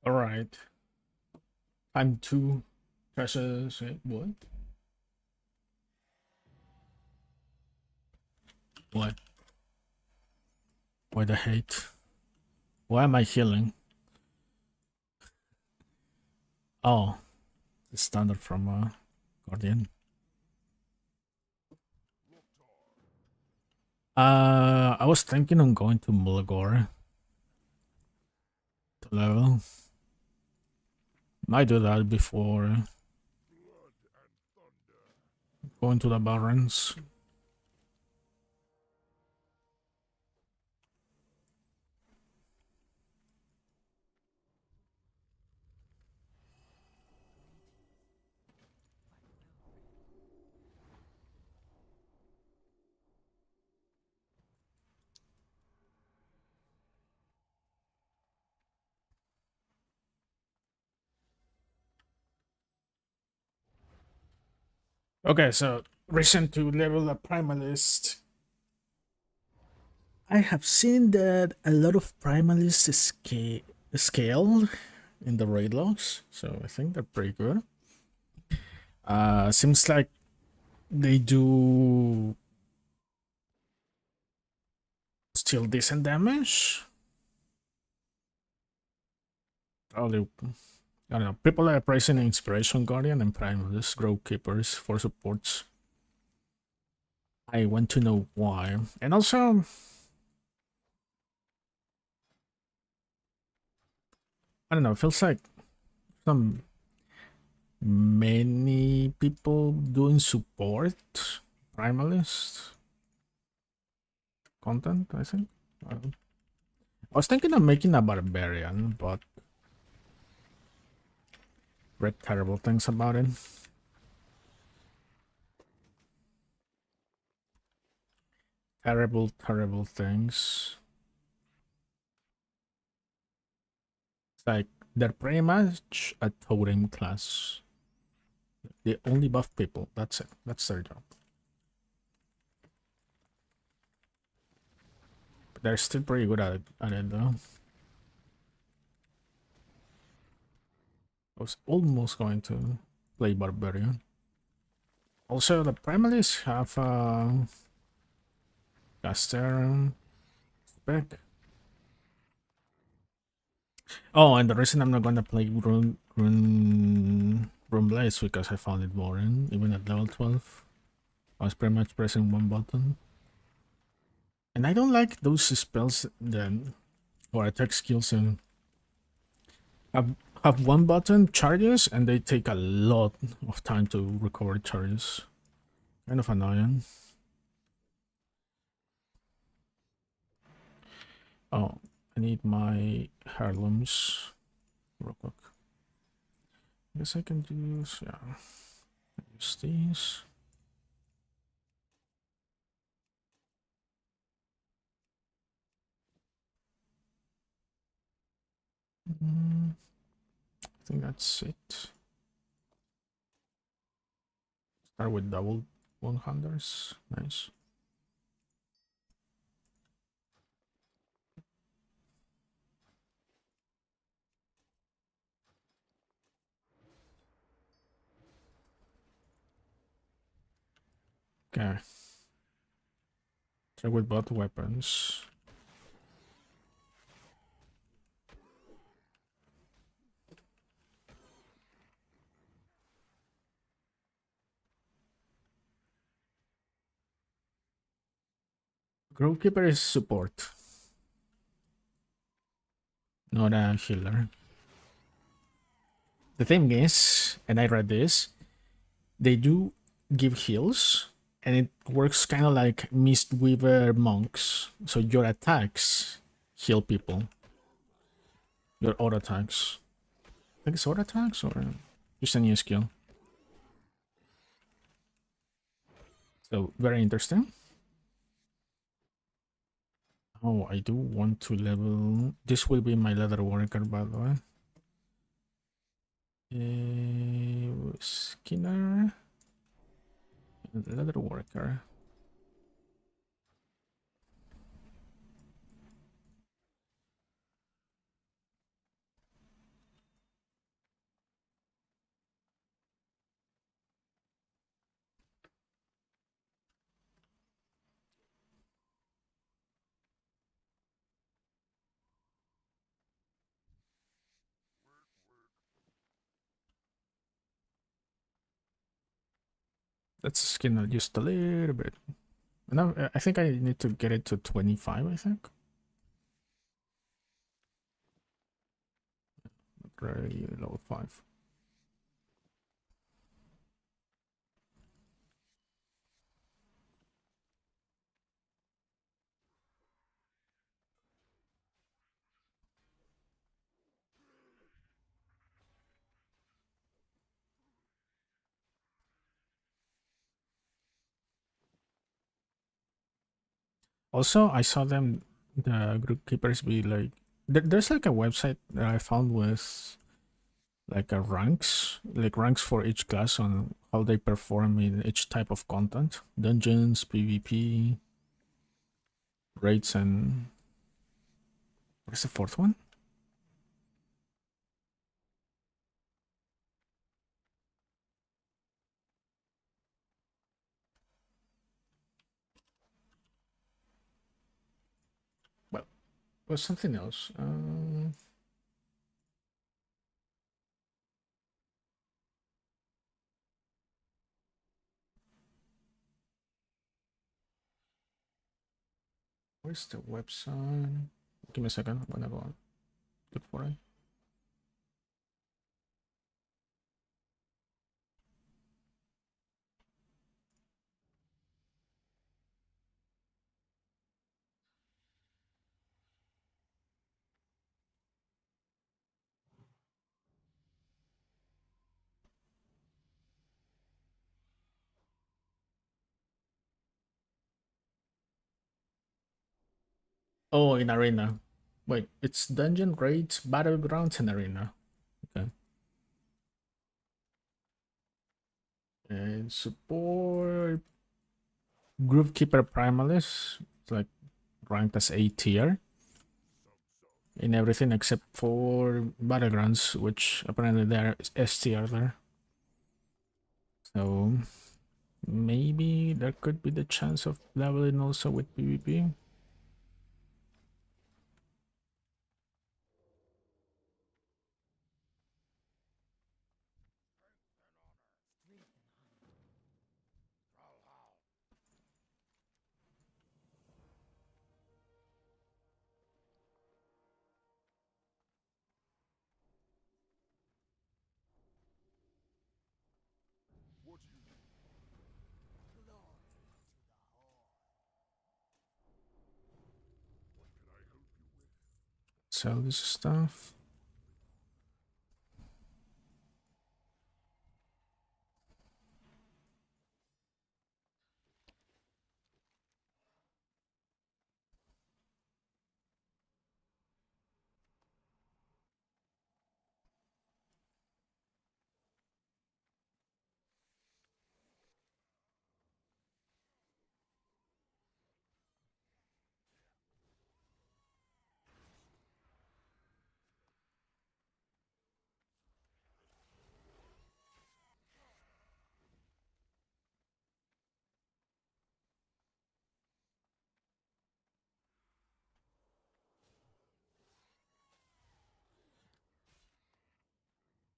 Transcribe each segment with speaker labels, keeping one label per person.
Speaker 1: All right. Time to precious. What? What? Why the hate? Why am I healing? Oh, the standard from Guardian. I was thinking on going to Mulagore to level. Might do that before going to the Barrens. Okay, so reason to level a Primalist. I have seen that a lot of Primalists scale in the raid logs, so I think they're pretty good. Seems like they do still decent damage. Probably, I don't know. People are pricing Inspiration Guardian and Primalist Grovekeepers for supports. I want to know why. And also, I don't know, it feels like some many people doing support Primalist content, I think. I was thinking of making a Barbarian, but read terrible things about it. Terrible, terrible things. It's like they're pretty much a totem class. They only buff people. That's it. That's their job. But they're still pretty good at it though. I was almost going to play Barbarian. Also, the Primalists have caster spec. Oh, and the reason I'm not gonna play Rune Blaze because I found it boring, even at level 12. I was pretty much pressing one button. And I don't like those spells that, or attack skills and have one button charges and they take a lot of time to recover charges. Kind of annoying. Oh, I need my heirlooms real quick. I guess I can use, yeah, use these. I think that's it. Start with double 100s. Nice. Okay. Check with both weapons. Grovekeeper is support, not a healer. The thing is, and I read this, they do give heals, and it works kind of like Mistweaver monks. So your attacks heal people. Your auto attacks. I think it's auto attacks or just a new skill. So very interesting. Oh, I do want to level. This will be my leather worker, by the way. Skinner. Leather worker. Let's skin it just a little bit. Now I think I need to get it to 25, I think. Already level 5. Also, I saw them, the Grovekeepers, be like, there's like a website that I found with like a ranks, like ranks for each class on how they perform in each type of content, dungeons, PvP, raids, and what's the fourth one? Well, it was something else. Where's the website? Give me a second. I'm gonna go look for it. Oh, in Arena. Wait, it's Dungeon Raids, Battlegrounds, and Arena. Okay. And support Grovekeeper Primalist. It's like ranked as A tier in everything except for Battlegrounds, which apparently they're S tier there. So maybe there could be the chance of leveling also with PvP. Sell this stuff.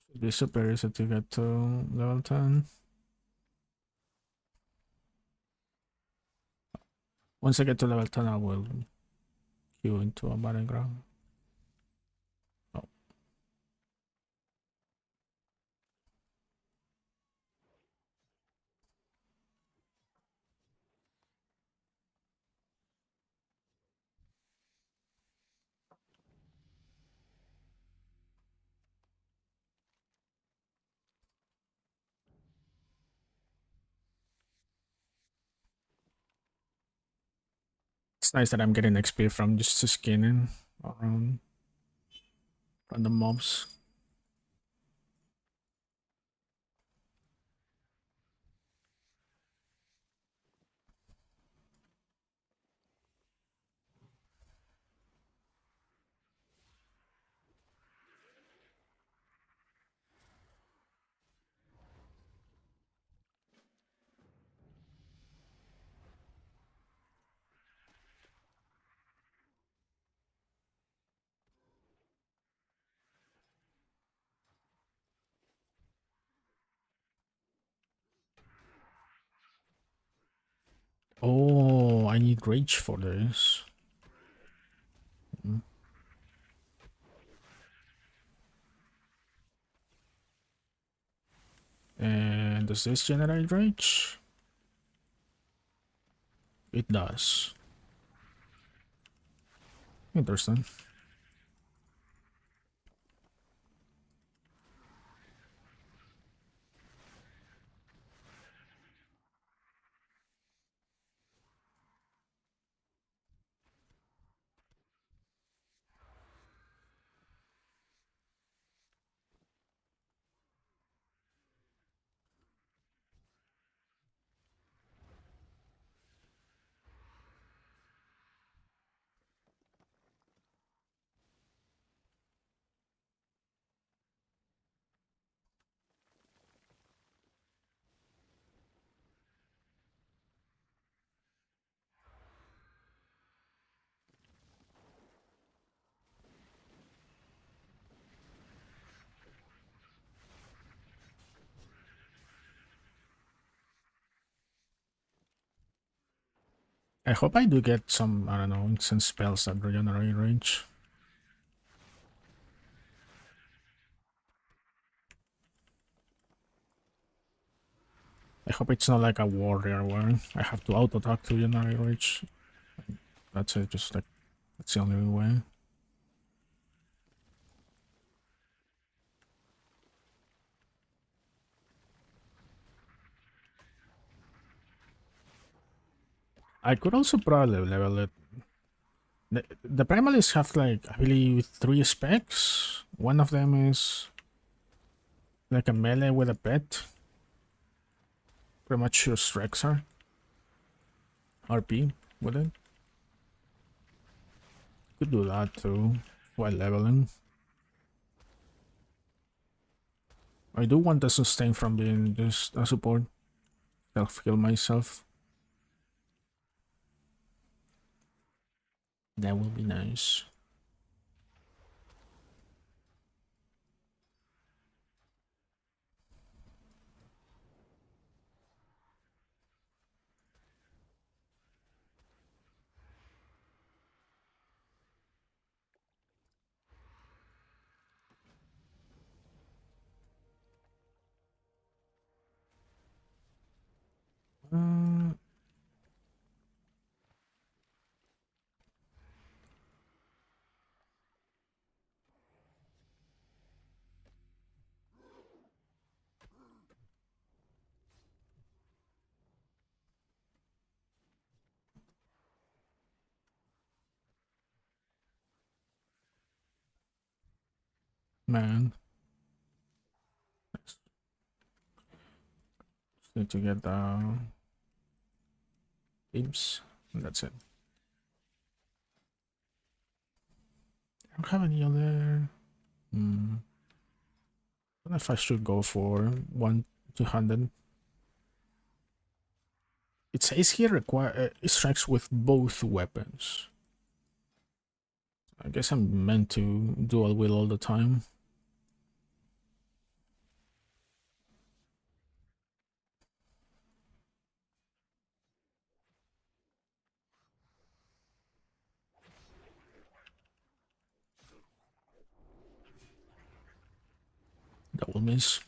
Speaker 1: Should be super easy to get to level 10. Once I get to level 10, I will queue into a battleground. Oh. It's nice that I'm getting XP from just skinning around random mobs. I need rage for this. And does this generate rage? It does. Interesting. I hope I do get some, I don't know, instant spells that regenerate rage. I hope it's not like a warrior where I have to auto-attack to regenerate rage. That's it, just like, that's the only way. I could also probably level it. The Primalists have like, I believe, 3 specs. One of them is like a melee with a pet. Pretty much your strikes are. RP with it. Could do that too while leveling. I do want the sustain from being just a support. Self-heal myself. That will be nice. Uh, man. Just need to get the imps, and that's it. I don't have any other. I don't know if I should go for 200. It says here require it strikes with both weapons. I guess I'm meant to dual wield all the time. That will miss.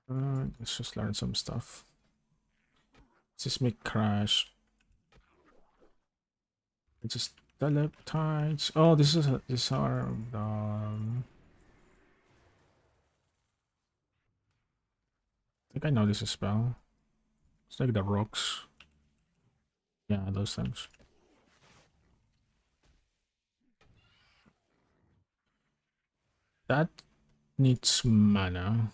Speaker 1: Let's just learn some stuff. Seismic crash. It's just stalactites. Oh, these are I think I know this spell. It's like the rocks. Yeah, those things. That needs mana.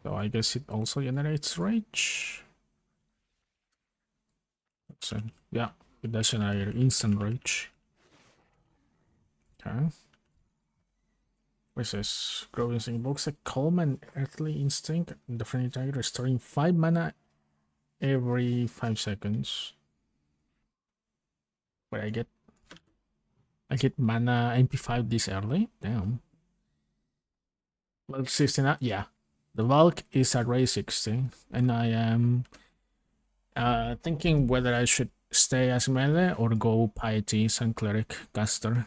Speaker 1: So I guess it also generates rage. That's it. Yeah, it does generate instant rage. Okay. What's this? Growing Instinct invokes a calm and earthly instinct. The friendly target restoring 5 mana every 5 seconds. Wait, I get mana MP5 this early? Damn. Level 69, yeah. The Valk is at raise 60, and I am thinking whether I should stay as melee or go Piety and Cleric caster.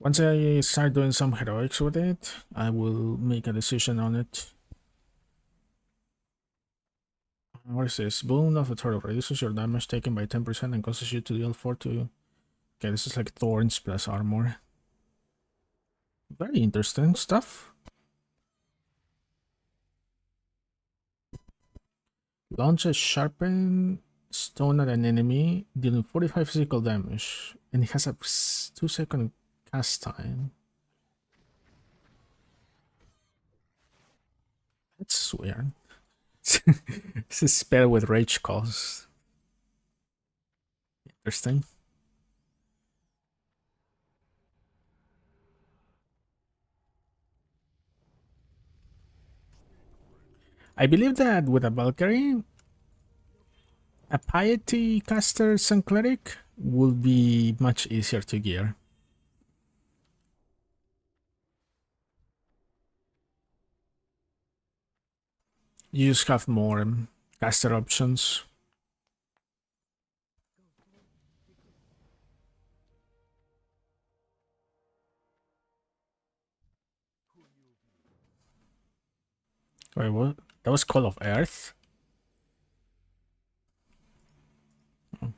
Speaker 1: Once I start doing some heroics with it, I will make a decision on it. What is this? Boon of the Turtle reduces your damage taken by 10% and causes you to deal 4 to... Okay, this is like thorns plus armor. Very interesting stuff. Launch a sharpened stone at an enemy, dealing 45 physical damage, and it has a 2-second cast time. That's weird. This is spell with rage cost. Interesting. I believe that with a Valkyrie, a Piety caster Sun Cleric will be much easier to gear. You just have more caster options. Wait, what? That was Call of Earth? Oh.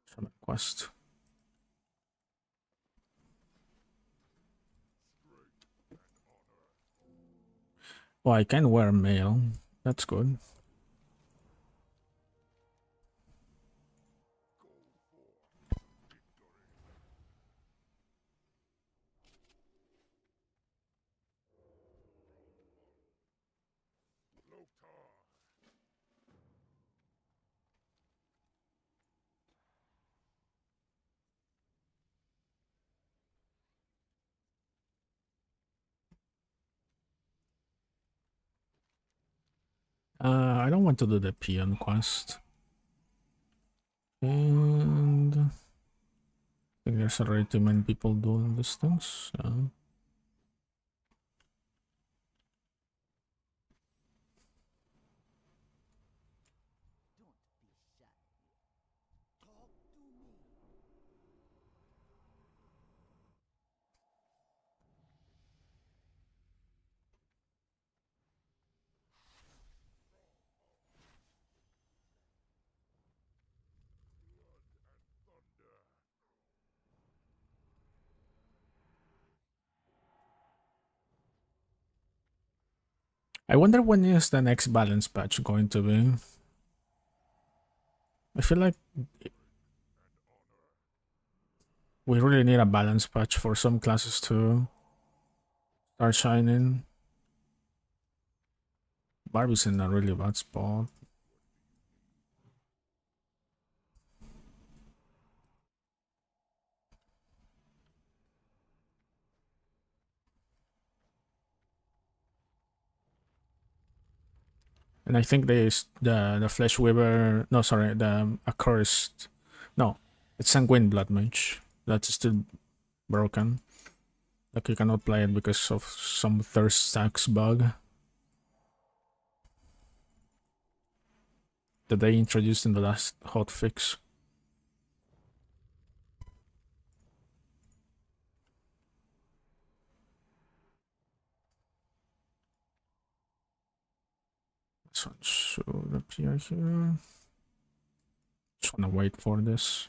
Speaker 1: Summon quest. Oh, I can wear mail. That's good. I don't want to do the peon quest. And I think there's already too many people doing these things. I wonder when is the next balance patch going to be. I feel like we really need a balance patch for some classes to start shining. Barbie's in a really bad spot. And I think the Flesh Weaver, no, sorry, the Accursed, no, it's Sanguine Bloodmage. That's still broken. Like you cannot play it because of some thirst stacks bug that they introduced in the last hotfix. This one should appear here. Just wanna wait for this.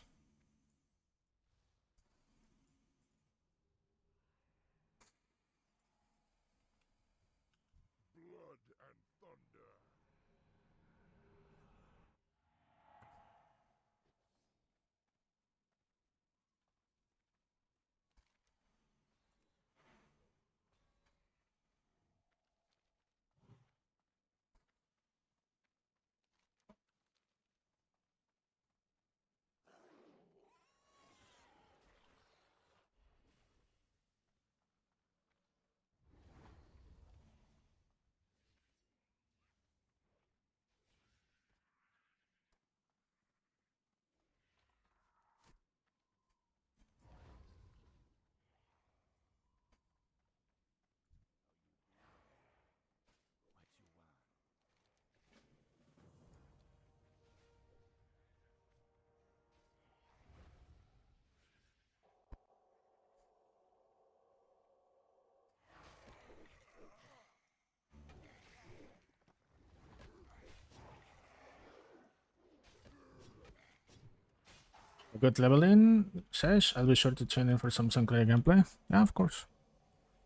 Speaker 1: Good leveling, says. I'll be sure to tune in for some Sinclair gameplay. Yeah, of course.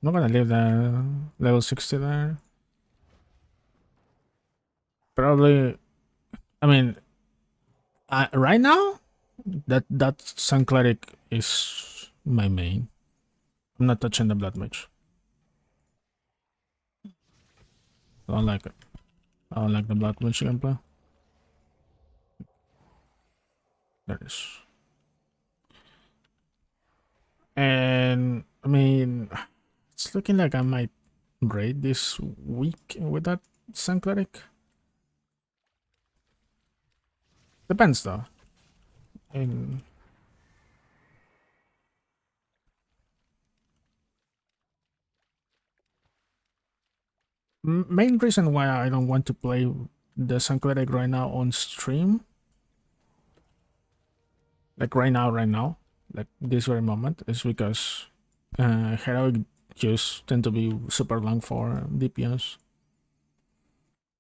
Speaker 1: I'm not gonna leave the level 60 there. Probably, I mean, right now, that Sun Cleric is my main. I'm not touching the Bloodmage. I don't like it. I don't like the Bloodmage gameplay. There it is. And, I mean, it's looking like I might raid this week with that Sun Cleric. Depends, though. And main reason why I don't want to play the Sun Cleric right now on stream, like right now, like this very moment, is because heroic queues tend to be super long for DPS.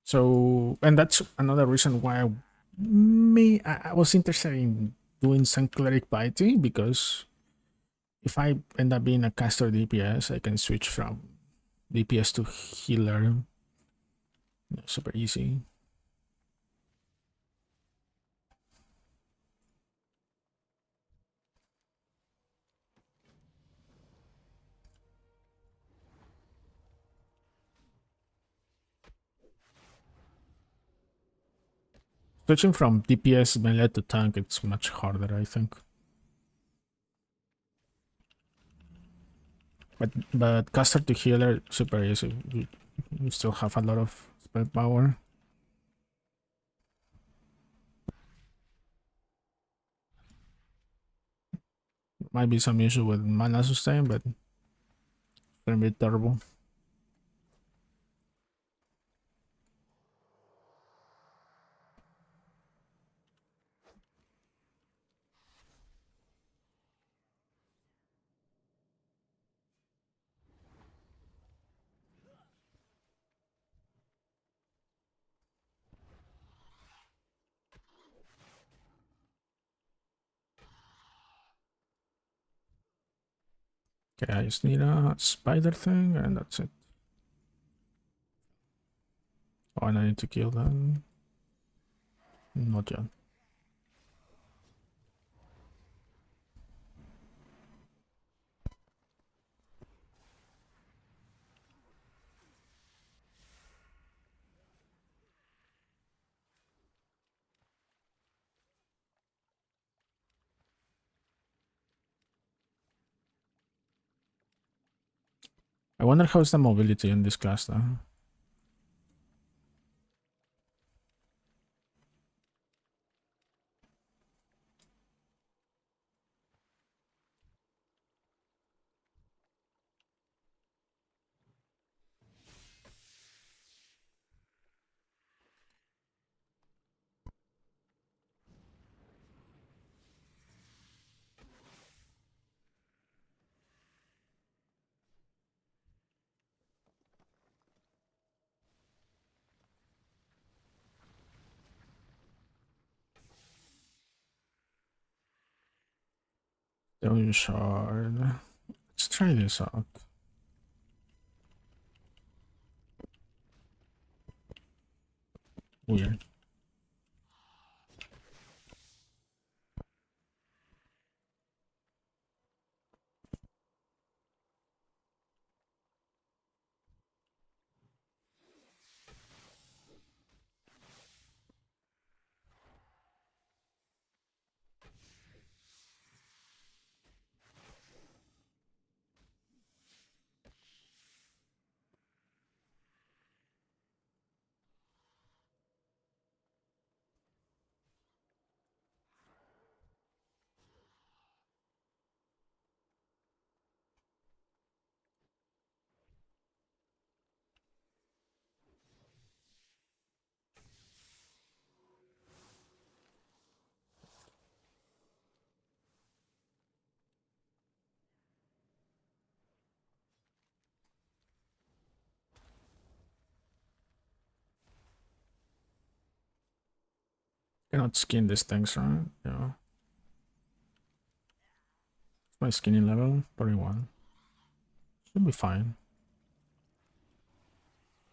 Speaker 1: So, and that's another reason why I was interested in doing some cleric piety, because if I end up being a caster DPS, I can switch from DPS to healer. Super easy. Switching from DPS melee to tank, it's much harder, I think. But caster to healer, super easy. You still have a lot of spell power. Might be some issue with mana sustain, but it's gonna be terrible. Okay, I just need a spider thing, and that's it. Oh, and I need to kill them. Not yet. I wonder how's the mobility in this class though. Stone shard. Let's try this out. Weird. Cannot skin these things, right? Yeah. My skinning level, 31. Should be fine.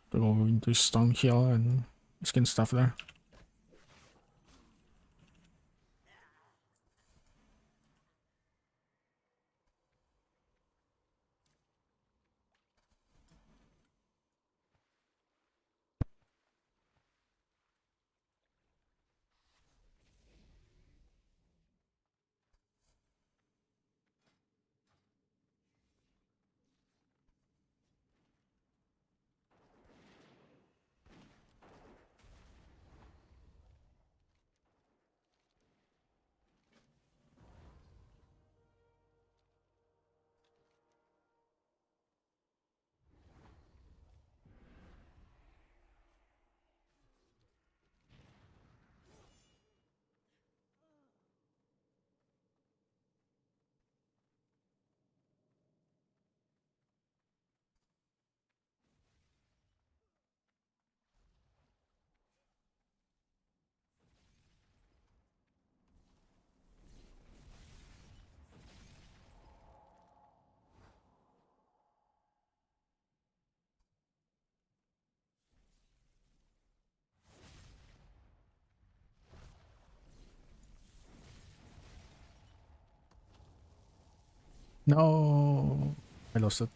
Speaker 1: To go into Stone Hill and skin stuff there. No, I lost it.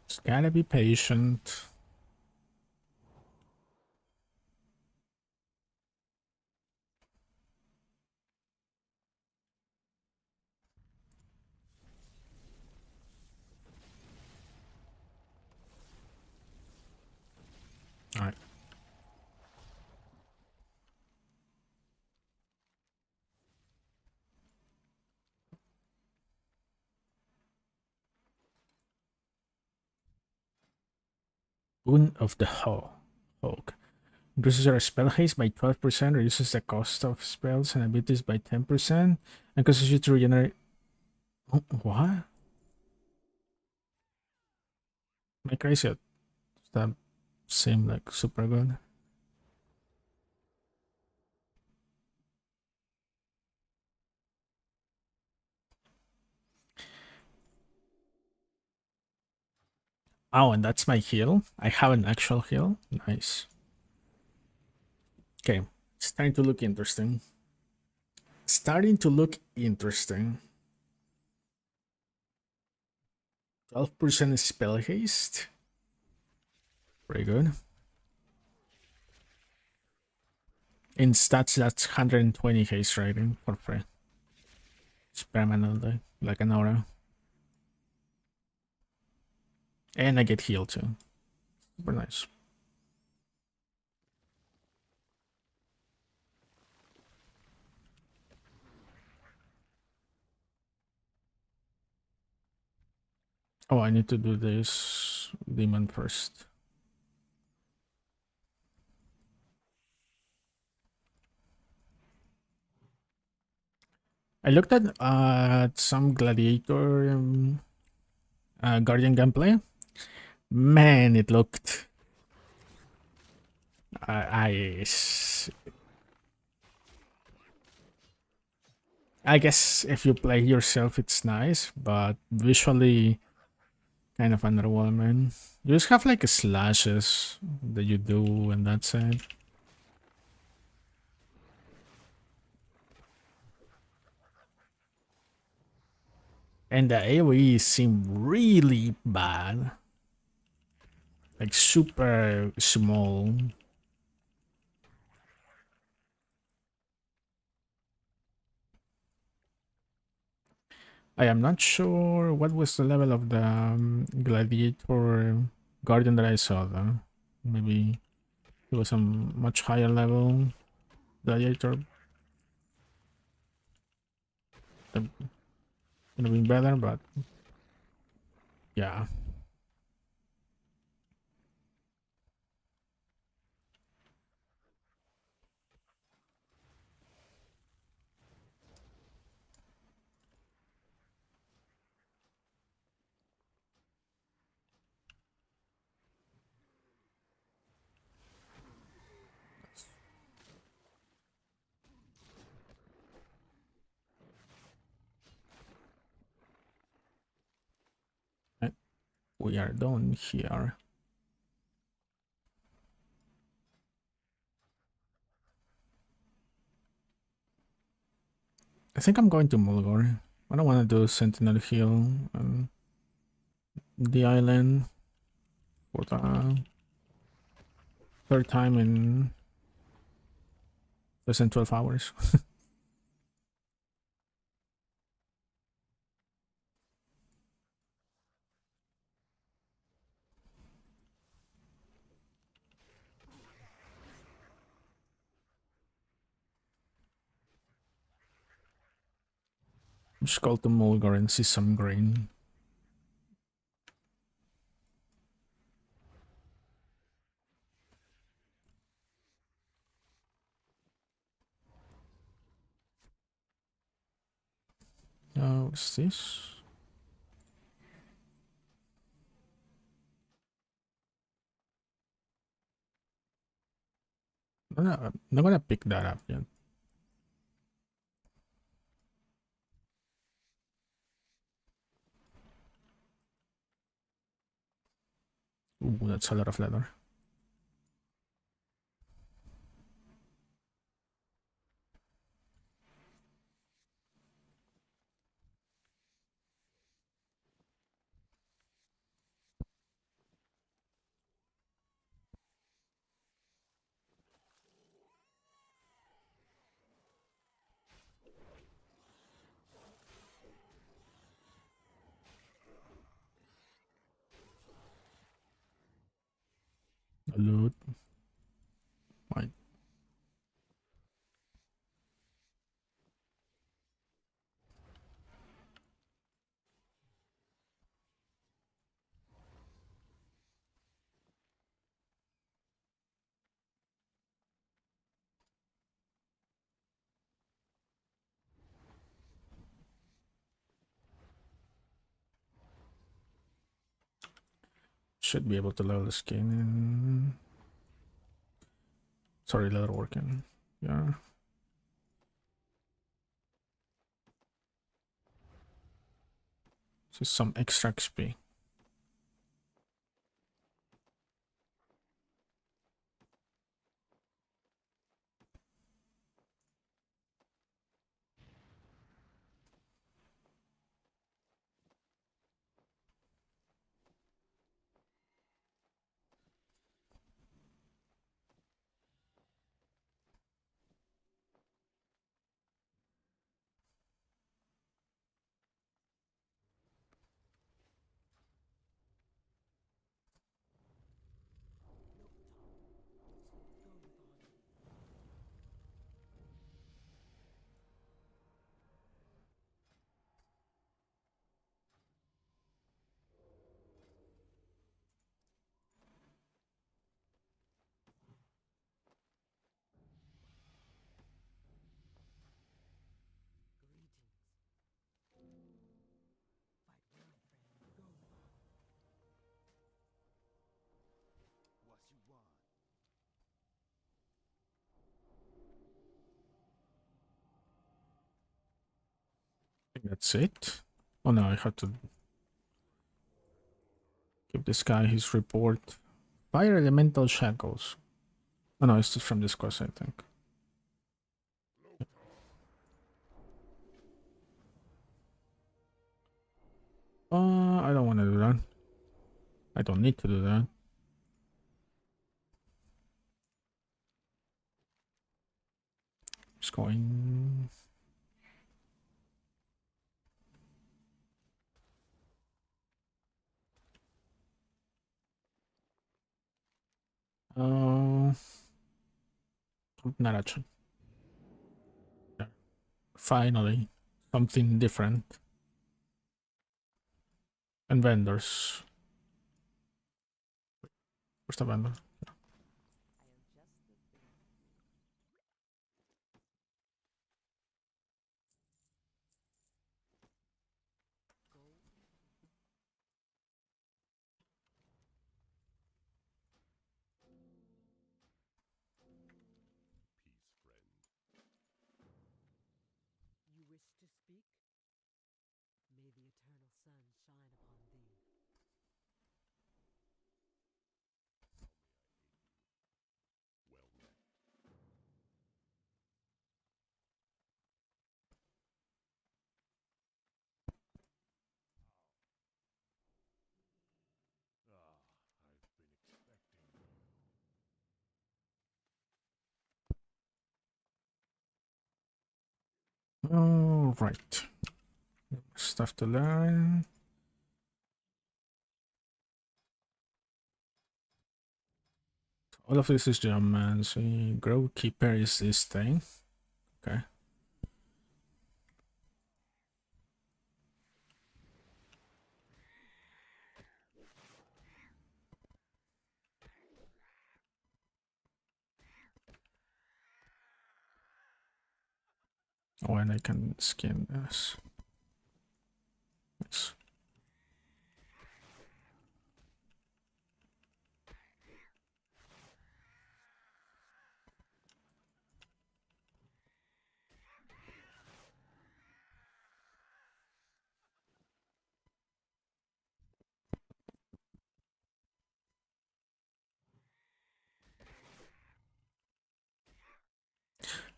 Speaker 1: Just gotta be patient. All right. Boon of the Hawk. Increases your spell haste by 12%, reduces the cost of spells and abilities by 10%, and causes you to regenerate. Oh, what? Am I crazy? Does that seem like super good? Oh, and that's my heal. I have an actual heal. Nice. Okay, starting to look interesting. Starting to look interesting. 12% spell haste. Very good. In stats, that's 120 haste rating for free. It's permanently, like an aura. And I get healed too. Super nice. Oh, I need to do this demon first. I looked at some Gladiator Guardian gameplay. Man, it looked. I guess if you play yourself, it's nice, but visually, kind of underwhelming. You just have like slashes that you do, and that's it. And the AoE seemed really bad. Like super small. I am not sure what was the level of the Gladiator Guardian that I saw though. Maybe it was a much higher level Gladiator. That would have been better, but yeah. We are done here. I think I'm going to Mulgore. I don't want to do Sentinel Hill on the island for the third time in less than 12 hours. Just go to Mulgore and see some green. What's this? I'm not gonna pick that up yet. Ooh, that's a lot of leather. Loot. Right. Should be able to level the skin and sorry, leather working. Yeah. Just some extra XP. That's it. Oh no, I have to give this guy his report. Fire elemental shackles. Oh no, it's just from this quest, I think. I don't want to do that. I don't need to do that. Just going. Uh, not action. Yeah. Finally, something different. And vendors. Where's the vendor?
Speaker 2: You wish to speak? May the eternal sun shine upon thee.
Speaker 1: All right. Stuff to learn. All of this is Geomancy. Grovekeeper is this thing. Okay. Oh, and I can skin this. Nice.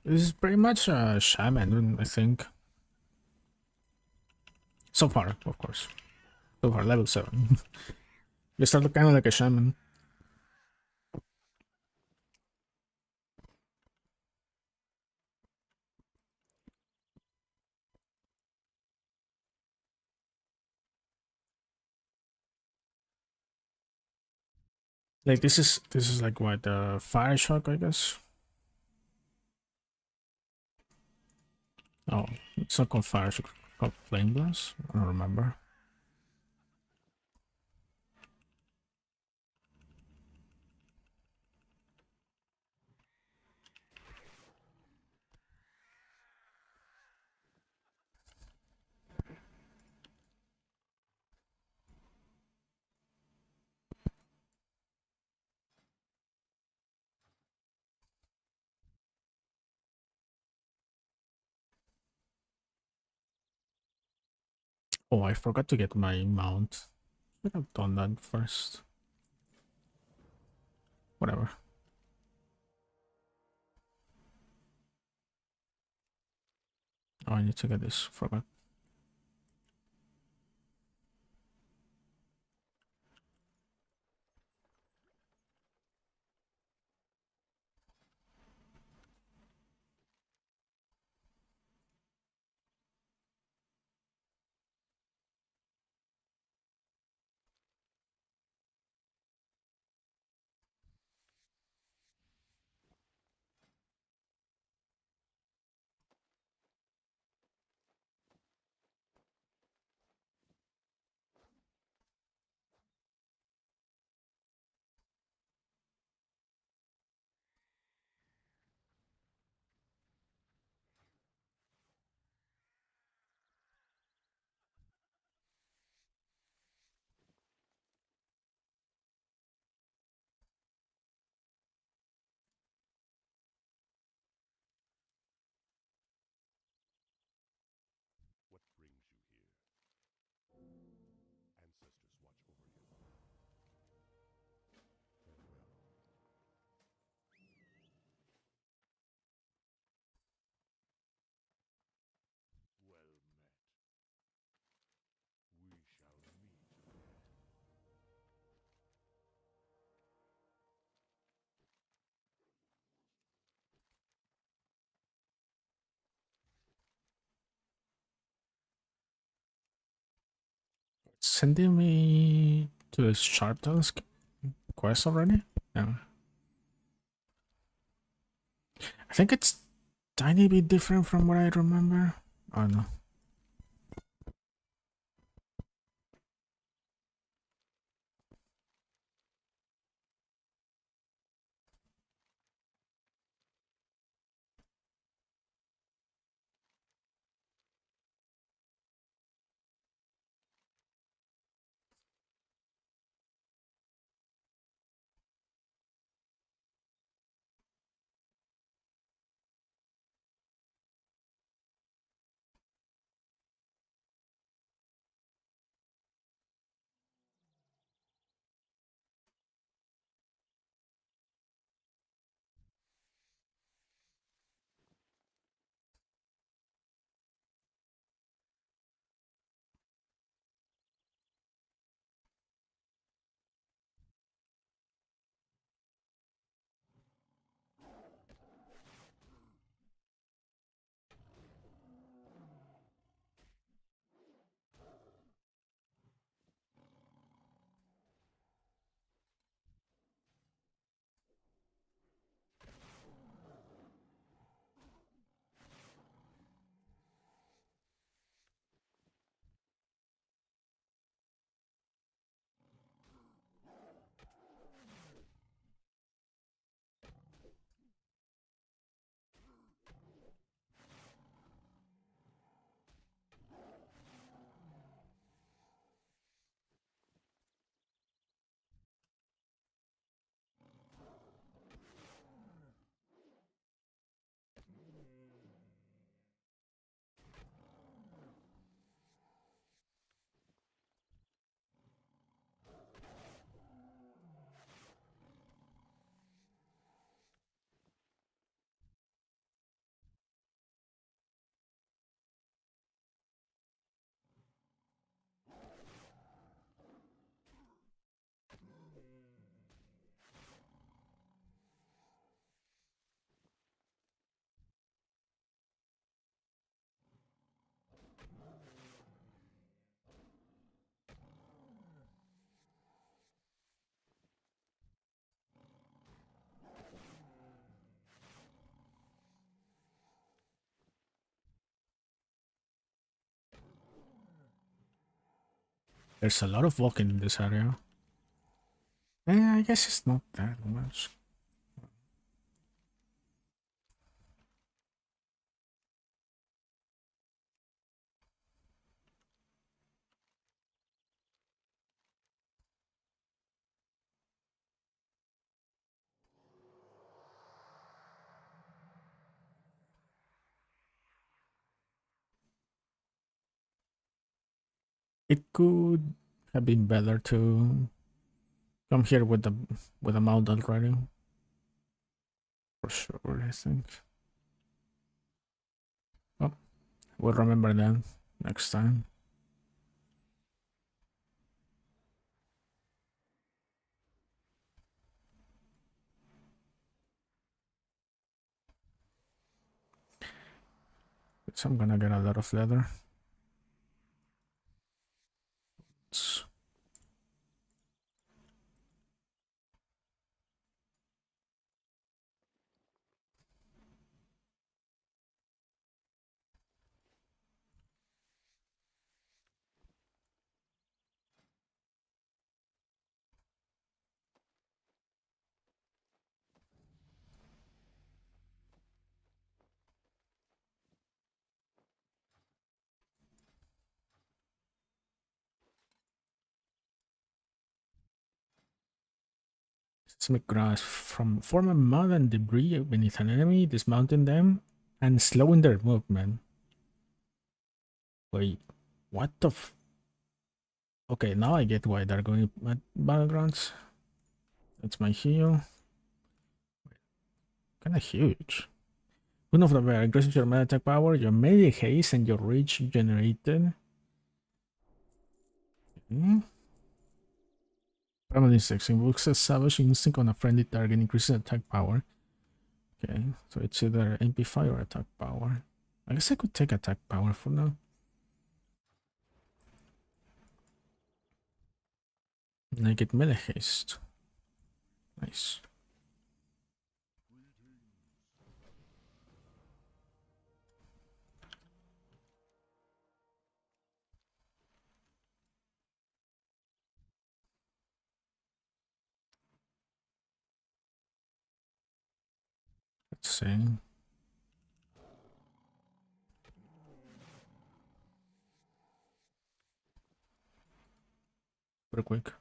Speaker 1: This is pretty much a shaman, I think. So far, of course. So far, level 7. You start kind of like a shaman. Like this is like what fire shock, I guess. Oh, it's not called fire shock, it's called flame blast. I don't remember. Oh, I forgot to get my mount. I could have done that first. Whatever. Oh, I need to get this. Forgot. sending me to the Sharp Task quest already? Yeah. I think it's tiny bit different from what I remember. Oh no. There's a lot of walking in this area. I guess it's not that much. It could have been better to come here with a mount already. For sure, I think. Oh, we'll remember that next time. So I'm gonna get a lot of leather. Seismic grass from forming mud and debris beneath an enemy, dismounting them and slowing their movement. Wait, what the okay, now I get why they're going at battlegrounds. That's my heal. Kinda huge. One of the bear increases your melee attack power, your melee haste, and your reach generated. Okay. Primalist 6 invokes a savage instinct on a friendly target, increases attack power. Okay, so it's either MP5 or attack power. I guess I could take attack power for now. Naked melee haste. Nice. Let's see. Pretty quick.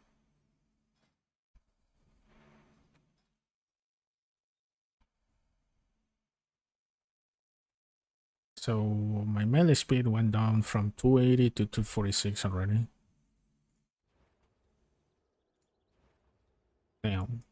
Speaker 1: So my melee speed went down from 280 to 246 already. Damn.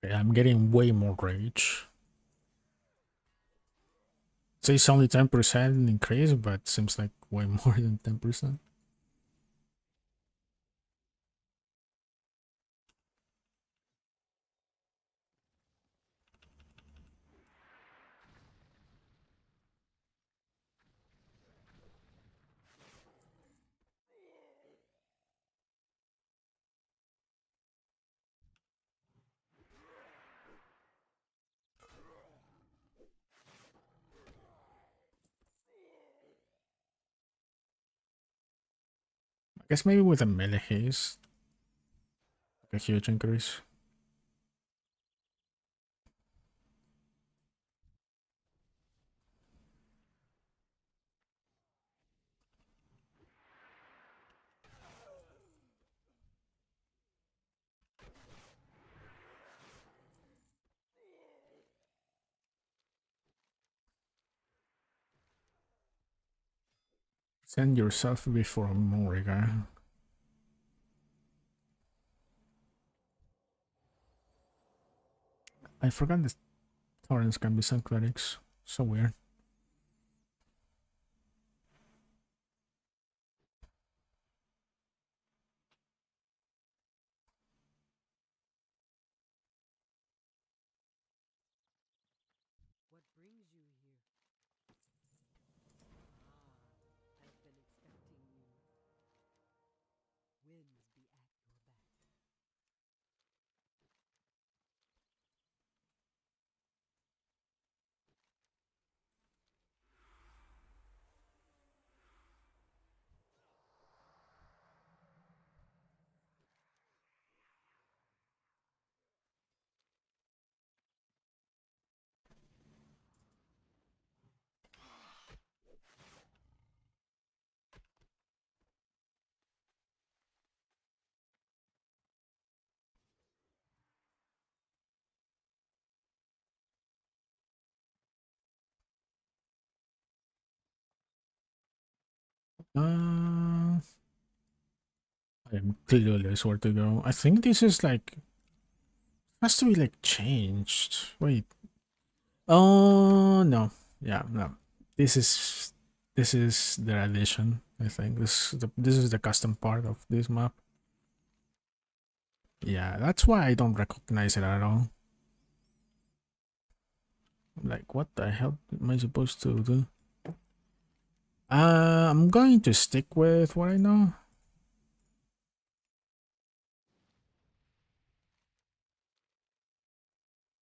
Speaker 1: Okay, I'm getting way more rage. It's only 10% increase, but seems like way more than 10%. I guess maybe with a melee haste, like a huge increase. Send yourself before Moriga. I forgot the torrents can be sent clerics. So weird.
Speaker 2: What brings you here? I've been expecting you. Winds be at your back.
Speaker 1: I am clueless where to go. I think this is like has to be like changed. Wait. Oh no. Yeah, no. This is their addition. I think this is the custom part of this map. Yeah, that's why I don't recognize it at all. Like, what the hell am I supposed to do? I'm going to stick with what I know.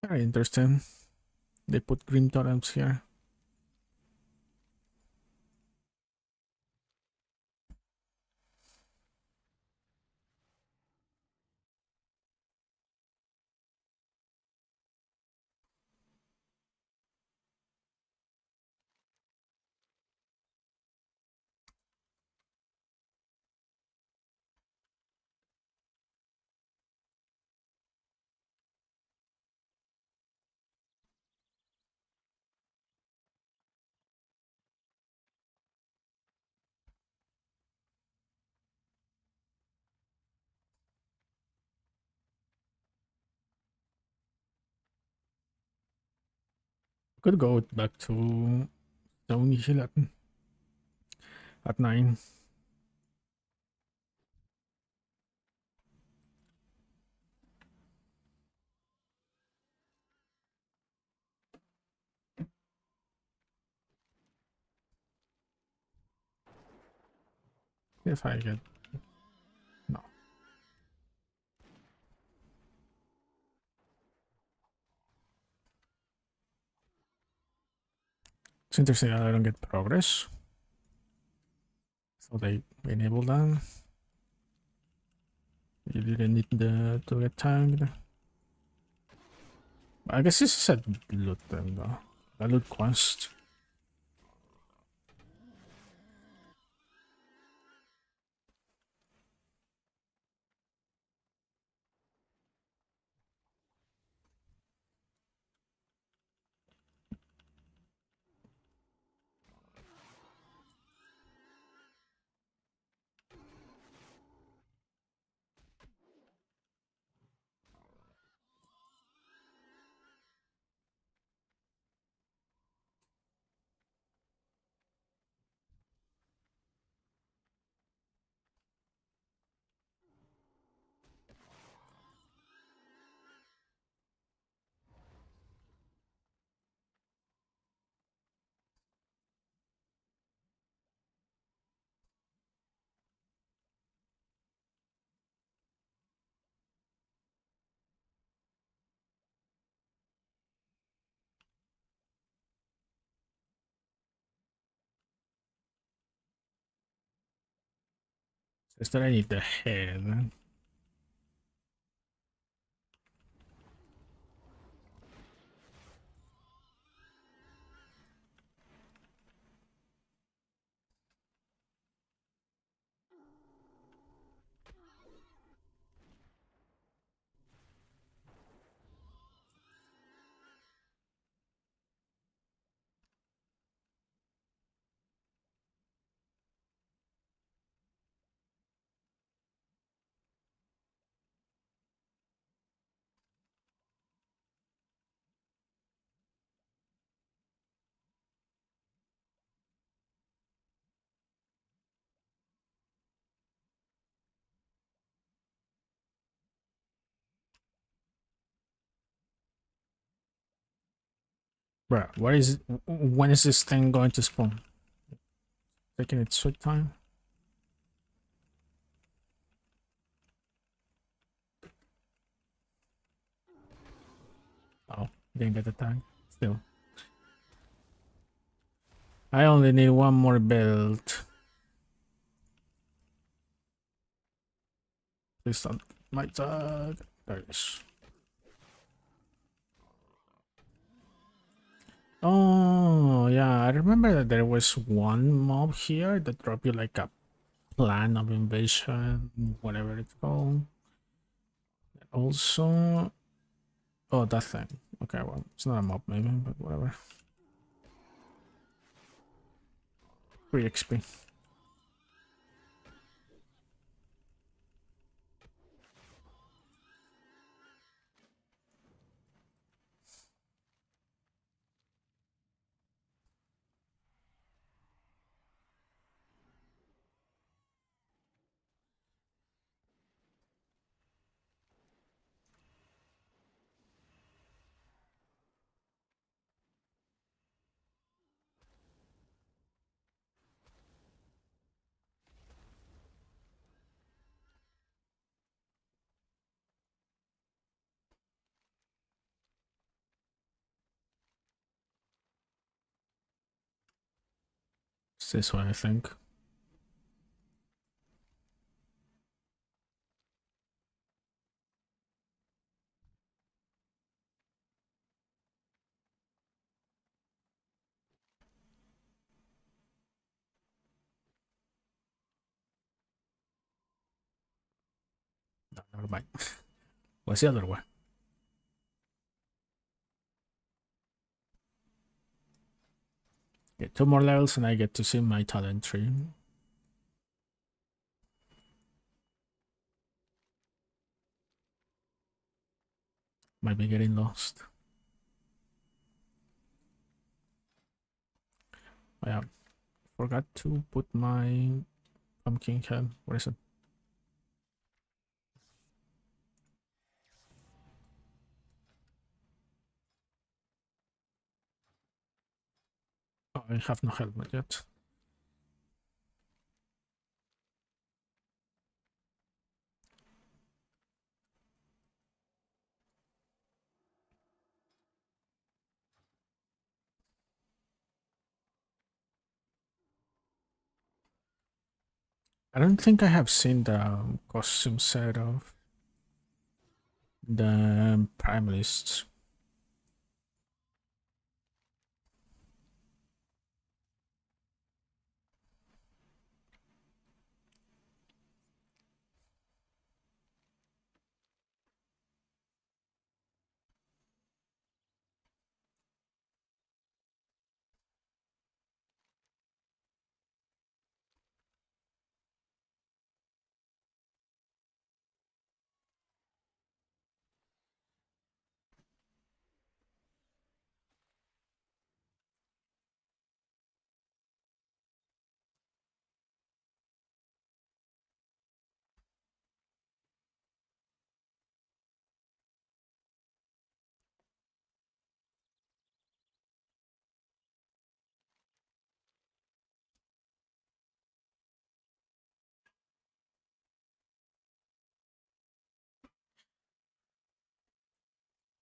Speaker 1: Very interesting. They put green totems here. Could go back to Stone Hill at 9. If I get... No. It's interesting that I don't get progress. So they enable that. You didn't need to get tagged. I guess this is a loot thing though. A loot quest. Is that I need the head? Bruh, what is it? When is this thing going to spawn? Taking its sweet time? Oh, didn't get the tag. Still. I only need one more build. Please don't get my tag. There it is. Oh, yeah, I remember that there was one mob here that dropped you like a plan of invasion, whatever it's called. Also, oh, that thing. Okay, well, it's not a mob maybe, but whatever. Free XP. It's this one, I think. No, never mind. What's the other one? Get 2 more levels and I get to see my talent tree. Might be getting lost. Oh, yeah. Forgot to put my pumpkin head. Where is it? Oh, I have no helmet yet. I don't think I have seen the costume set of the Primalists.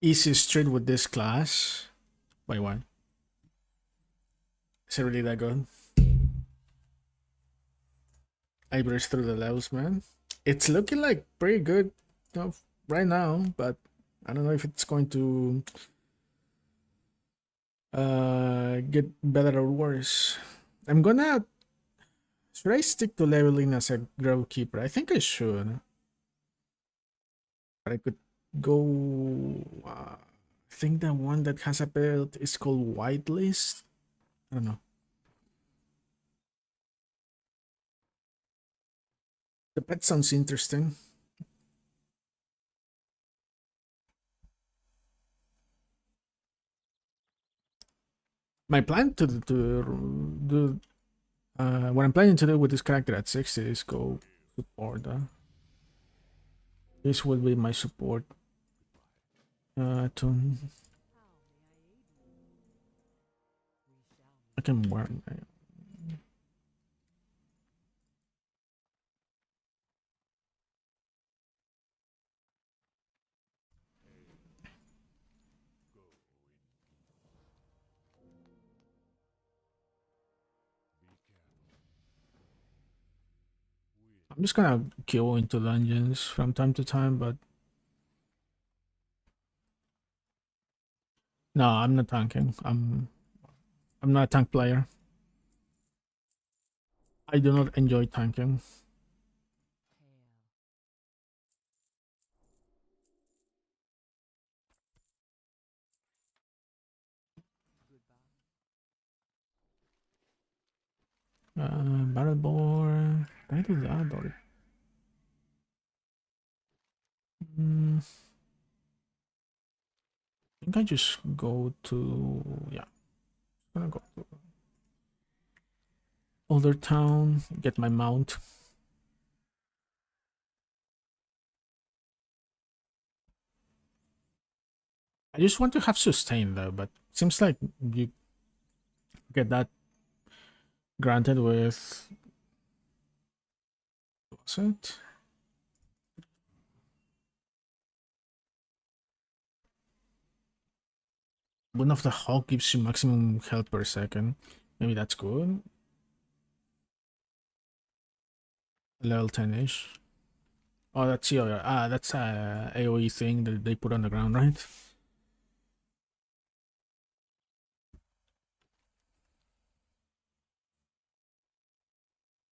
Speaker 1: Easy street with this class. Wait, what? Is it really that good? I burst through the levels, man. It's looking like pretty good, right now, but I don't know if it's going to get better or worse. I'm gonna should I stick to leveling as a Grovekeeper? I think I should. But I could go I think the one that has a build is called Whitelist. I don't know. The pet sounds interesting. My plan to do what I'm planning to do with this character at 60 is go support. This will be my support tune. I can wear. I'm just gonna kill into dungeons from time to time, but no, I'm not tanking. I'm not a tank player. I do not enjoy tanking. Battle board. Did I do that or? Mm, I think I just go to yeah. I'm gonna go to Older Town, get my mount. I just want to have sustain though, but seems like you get that granted with what's it? One of the Hawk gives you maximum health per second. Maybe that's good. Level 10-ish. Oh, that's your that's a AoE thing that they put on the ground, right?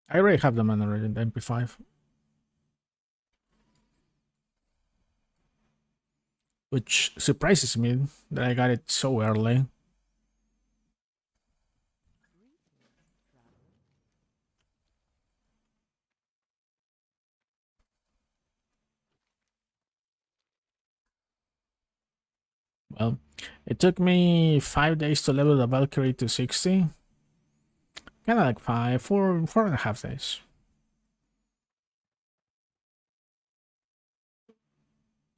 Speaker 1: I already have the mana already, the MP5. Which surprises me that I got it so early. Well, it took me 5 days to level the Valkyrie to 60. Kind of like 4.5 days.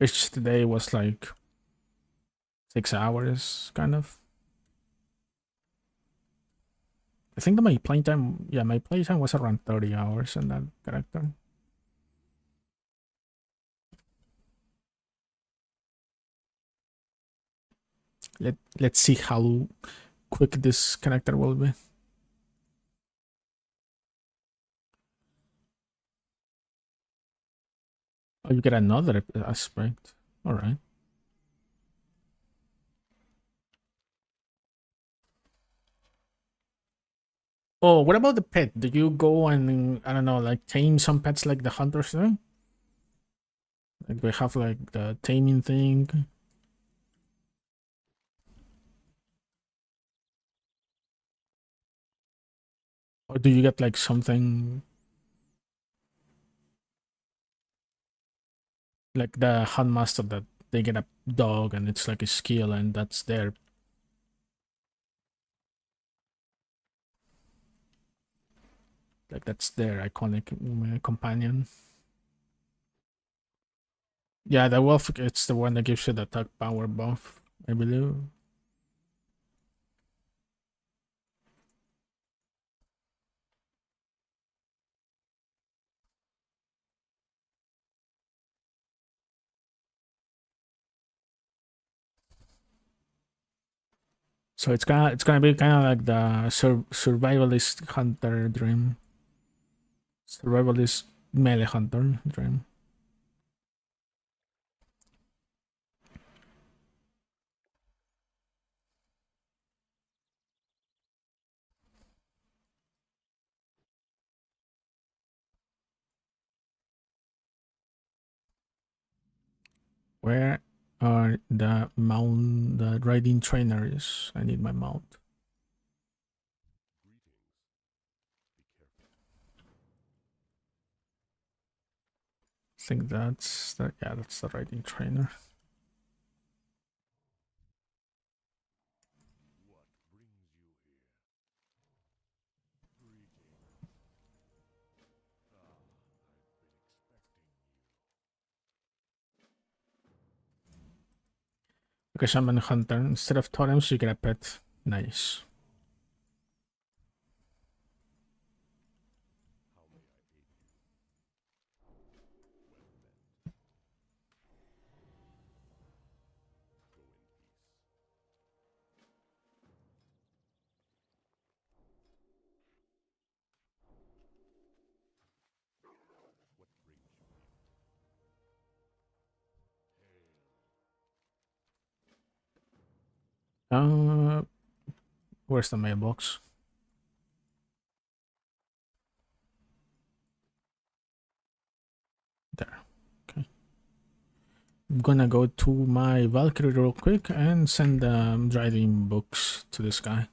Speaker 1: Each day was like 6 hours, kind of. I think that my playtime, yeah, my playtime was around 30 hours on that character. Let's see how quick this character will be. Oh, you get another aspect. All right. Oh, what about the pet? Do you go and I don't know, like tame some pets like the hunters do? Like they have like the taming thing. Or do you get like something like the hunt master that they get a dog and it's like a skill and that's their that's their iconic companion. Yeah, the wolf it's the one that gives you the attack power buff, I believe. So it's gonna be kind of like the survivalist hunter dream, survivalist melee hunter dream. Where are the riding trainers? I need my mount. I think that's the yeah, that's the riding trainer. Okay, shaman hunter. Instead of totems, you get a pet. Nice. Uh, where's the mailbox? There. Okay. I'm gonna go to my Valkyrie real quick and send driving books to this guy.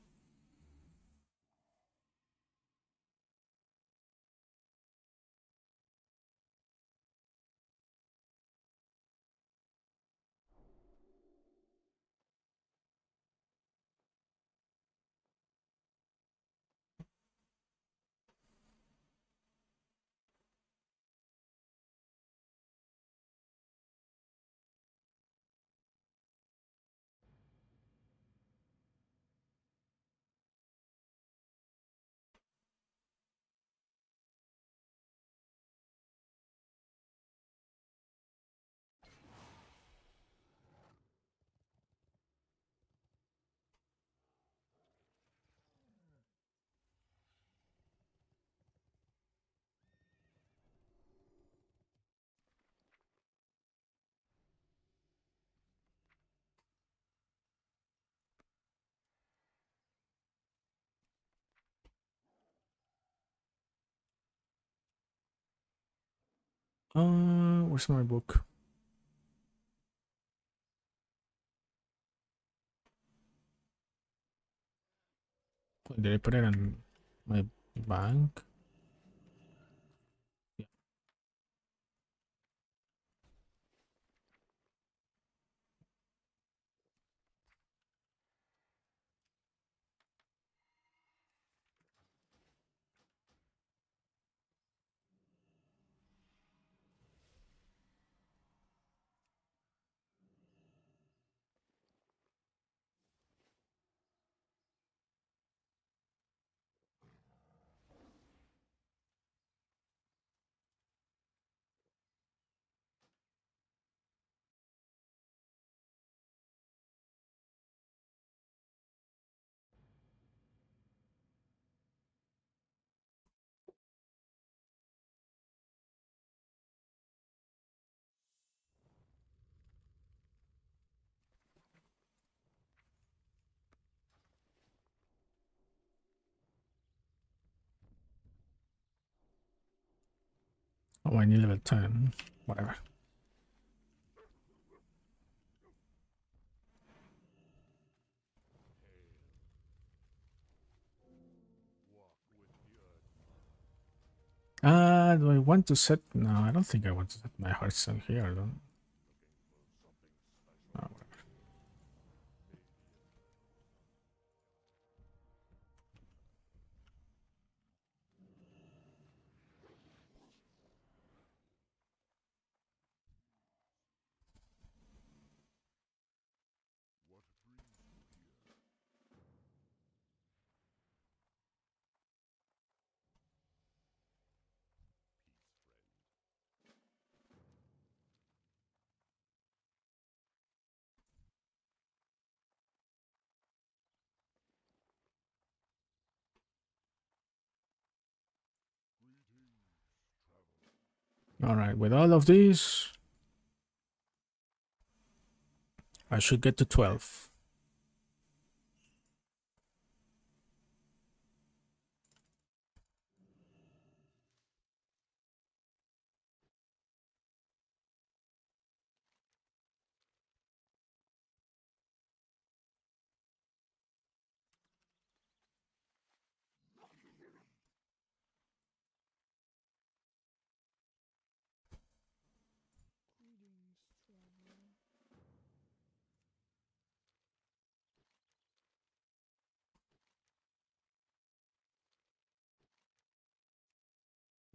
Speaker 1: Where's my book? Did I put it in my bank? Yeah. Oh, I need level 10. Whatever. Do I want to set? No, I don't think I want to set my Hearthstone here. Though. Oh, whatever. All right, with all of these, I should get to 12.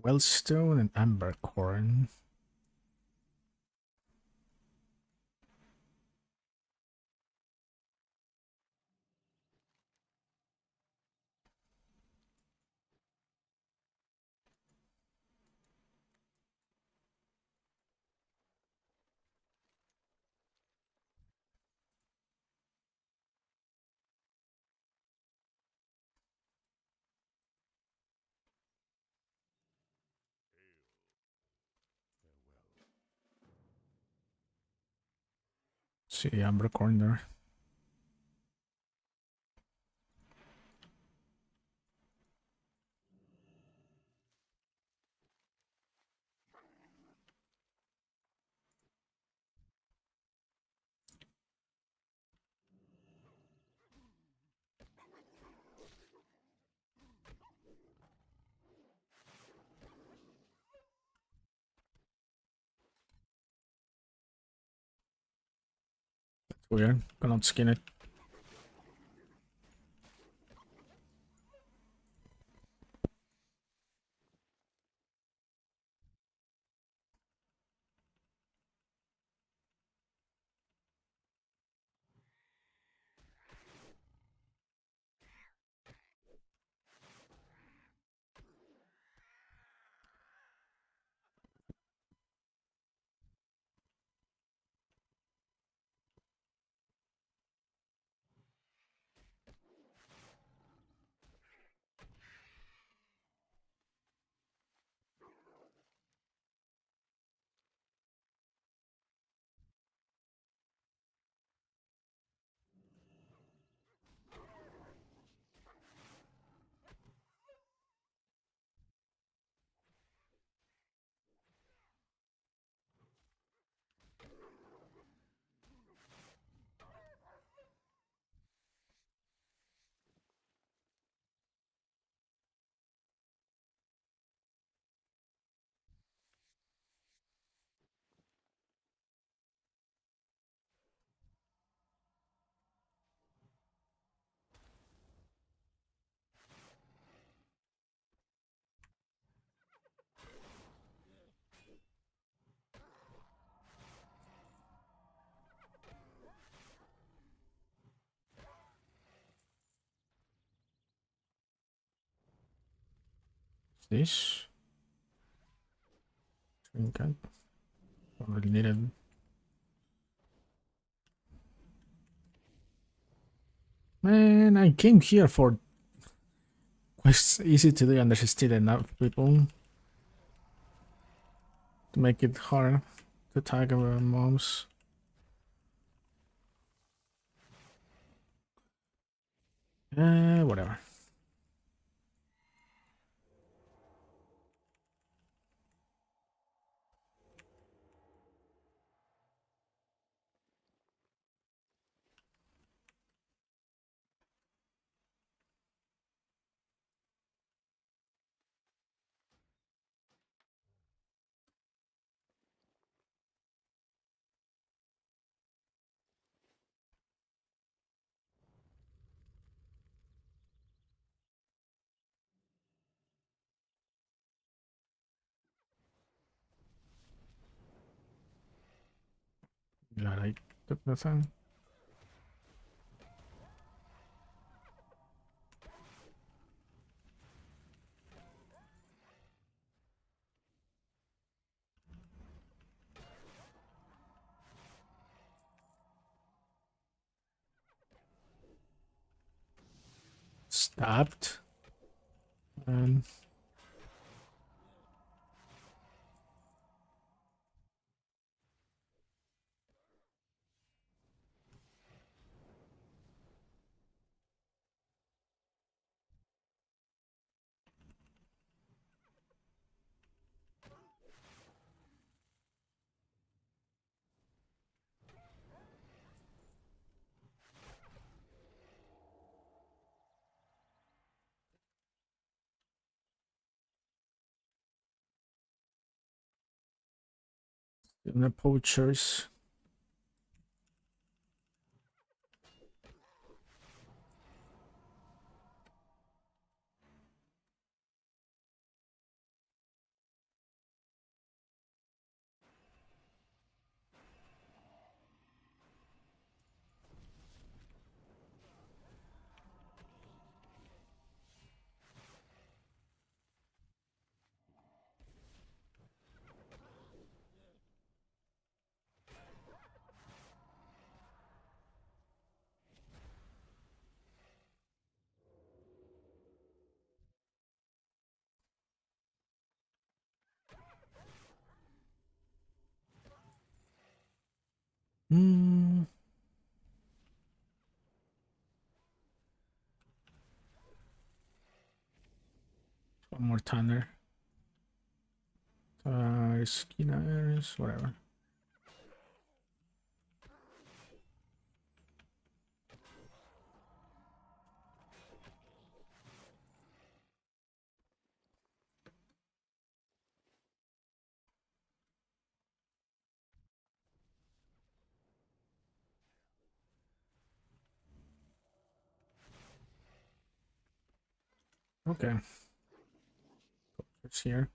Speaker 1: Wellstone and Ambercorn. See Ambercorn there. Weird. Cannot skin it. This trinket. Don't really need it. Man, I came here for quests easy to do and there's still enough people to make it hard to tag our mobs. Whatever. Glad I took the thing. Stabbed. And the poachers. Hmm. One more Tanner. Skinners, whatever. Okay. It's here.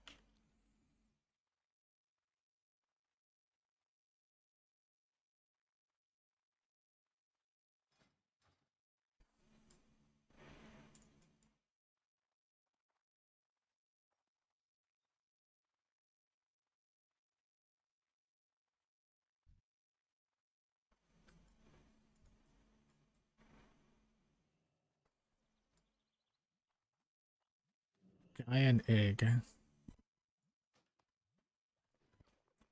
Speaker 1: Giant egg.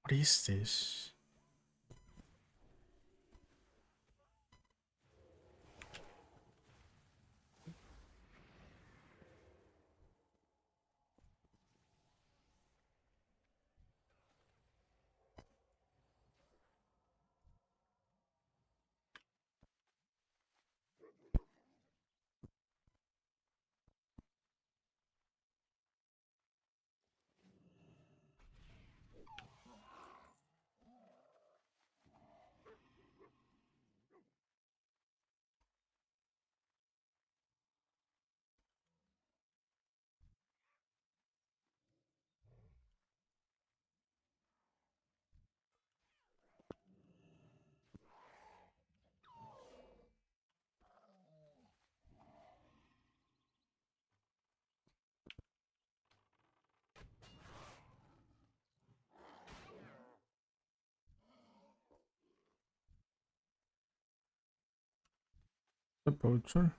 Speaker 1: What is this? The poacher.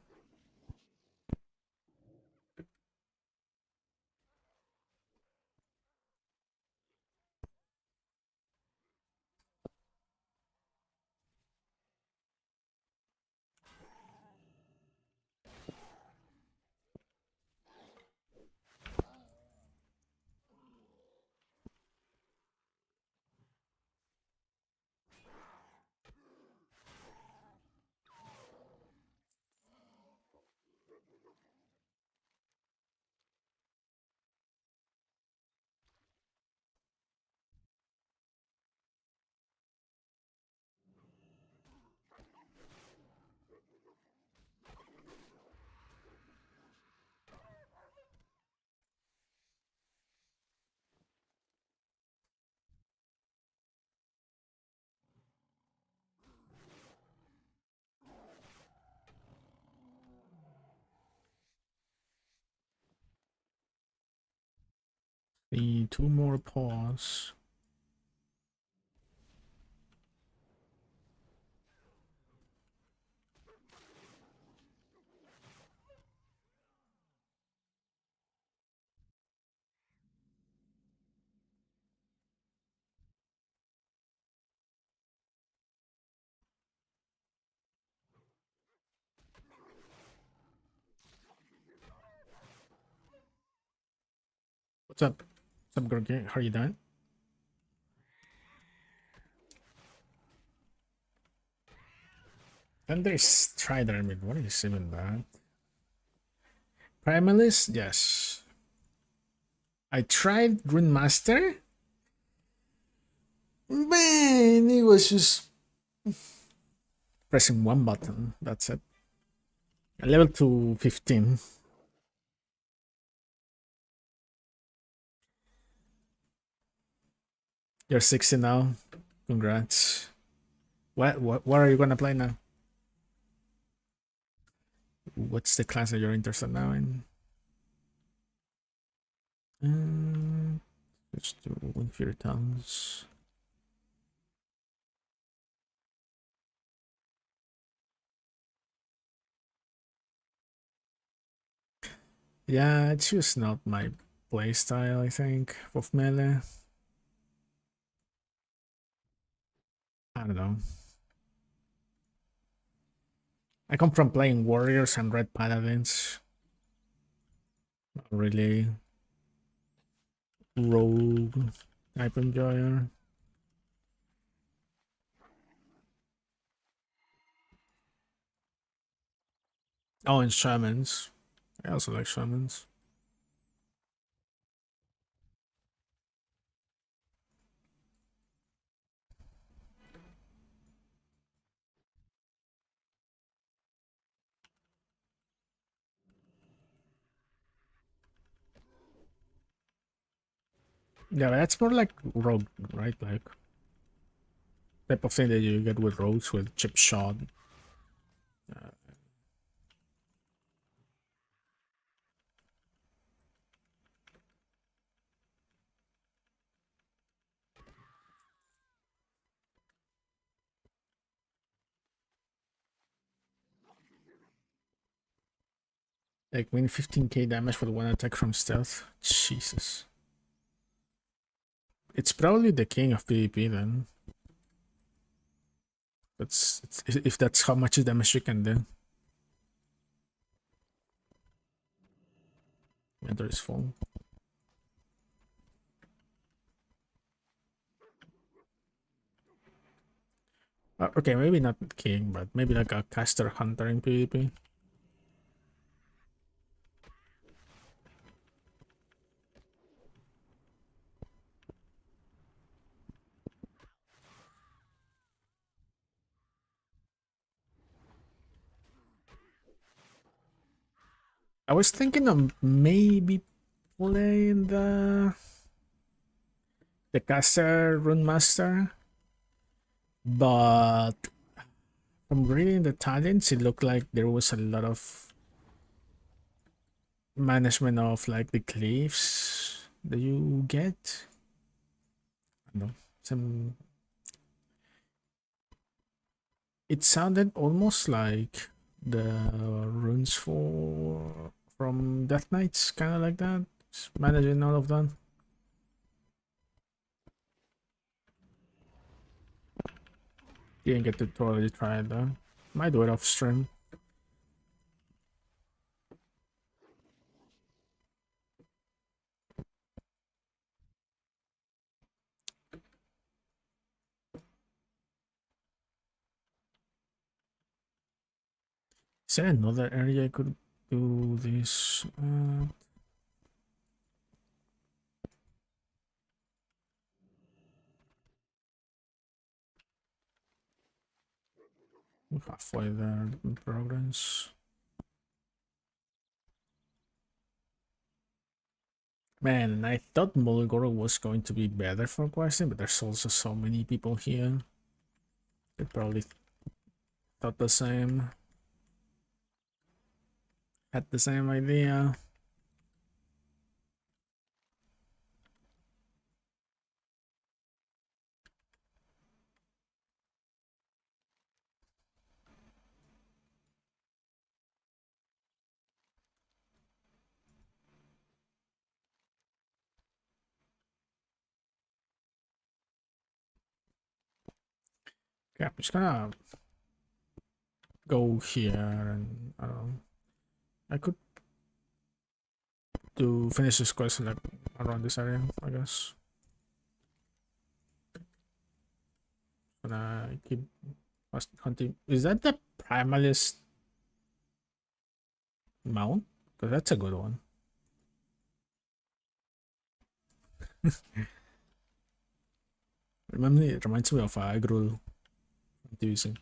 Speaker 1: The 2 more paws. What's up? What's up, Grovekeeper? How are you doing? Then there's Stridermid. What is even that? Primalist? Yes. I tried Grandmaster. Man, it was just pressing one button. That's it. I level to 15. You're 60 now. Congrats. What are you gonna play now? What's the class that you're interested now in? Let's do Windfury Tongues. Yeah, it's just not my playstyle, I think, of melee. I don't know. I come from playing warriors and red paladins. Not really rogue type enjoyer. Oh, and shamans. I also like shamans. Yeah, but that's more like rogue, right? Like type of thing that you get with rogues with chip shot. Like win 15k damage with one attack from stealth. Jesus. It's probably the king of PvP then. If that's how much damage you can do. Enter is full. Okay, maybe not king, but maybe like a caster hunter in PvP. I was thinking of maybe playing the caster rune master, but from reading the talents, it looked like there was a lot of management of like the cliffs that you get. I don't know, some. It sounded almost like the runes from Death Knights, kind of like that. Just managing all of that. Didn't get to totally try it though. Might do it off stream. Is there another area I could do this? Halfway there in progress. Man, I thought Mulgore was going to be better for questing, but there's also so many people here. They probably thought the same. Had the same idea. Yeah, I'm just gonna go here and I don't know. I could do finish this quest like around this area, I guess. Gonna keep hunting. Is that the Primalist mount? Because that's a good one. It reminds me of Agrul using.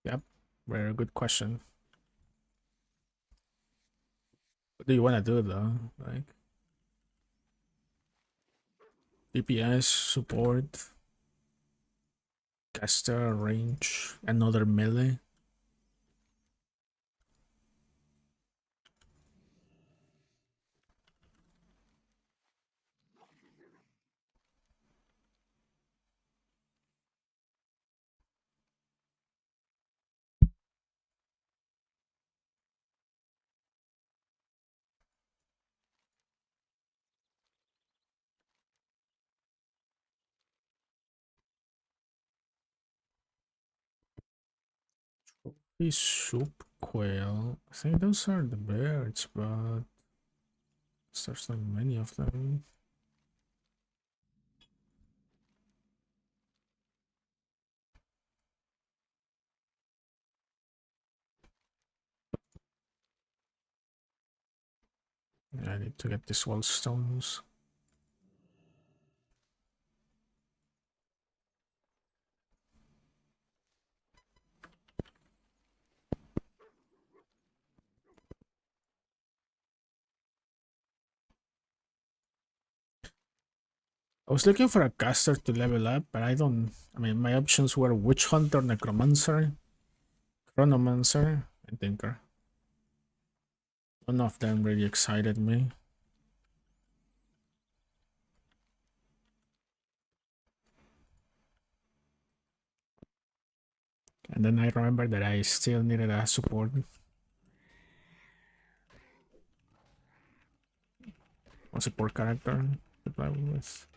Speaker 1: Yep, very good question. What do you want to do though? Like DPS, support, caster, range, another melee. Trophy soup quail. I think those are the birds, but there's so many of them. Yeah, I need to get these wall stones. I was looking for a caster to level up, but I mean, my options were Witch Hunter, Necromancer, Chronomancer, and Tinker. None of them really excited me. And then I remember that I still needed a support. A support character to play with.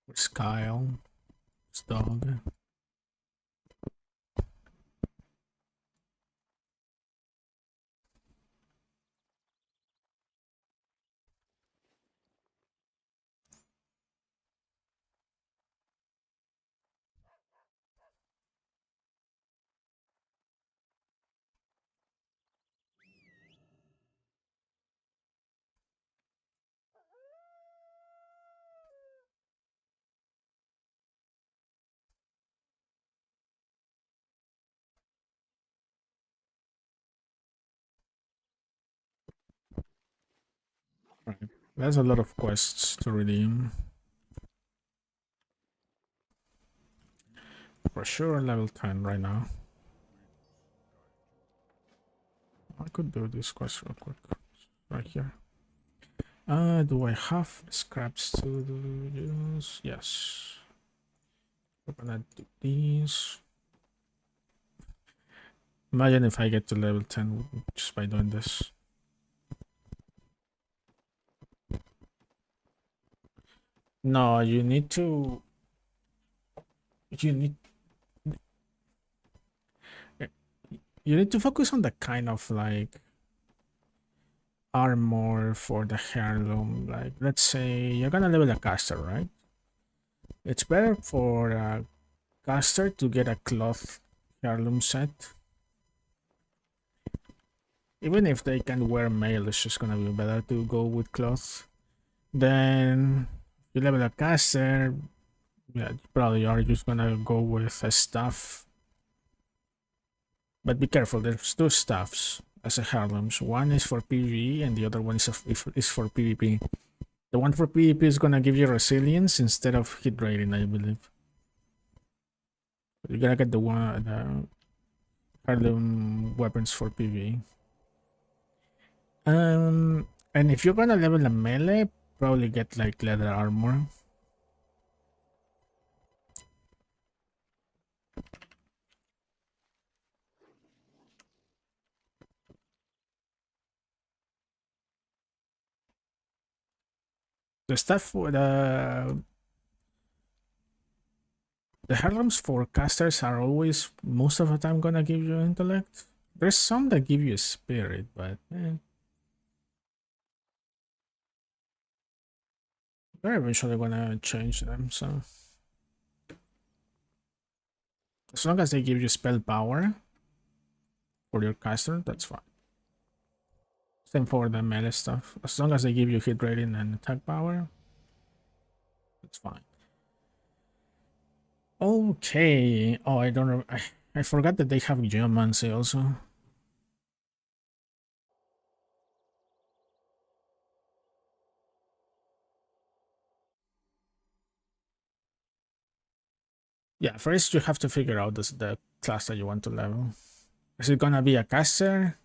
Speaker 1: With Kyle, Dog. Right. There's a lot of quests to redeem. For sure, level 10 right now. I could do this quest real quick. Right here. Do I have scraps to use? Yes. We're gonna do these. Imagine if I get to level 10 just by doing this. No, you need to... You need to focus on the kind of like armor for the heirloom. Like, let's say you're gonna level a caster, right? It's better for a caster to get a cloth heirloom set. Even if they can wear mail, it's just gonna be better to go with cloth. Then you level a caster, yeah, you probably are just gonna go with a staff. But be careful, there's two staffs as a heirlooms. One is for PvE and the other one is for PvP. The one for PvP is gonna give you resilience instead of hit rating, I believe. You're gonna get the heirloom weapons for PvE. And if you're gonna level a melee, probably get like leather armor. The stuff with the heirlooms for casters are always most of the time gonna give you intellect. There's some that give you spirit, but they're eventually gonna change them. So as long as they give you spell power for your caster, that's fine. Same for the melee stuff. As long as they give you hit rating and attack power, it's fine. Okay. Oh, I don't know. I forgot that they have geomancy also. Yeah, first you have to figure out the class that you want to level. Is it gonna be a caster,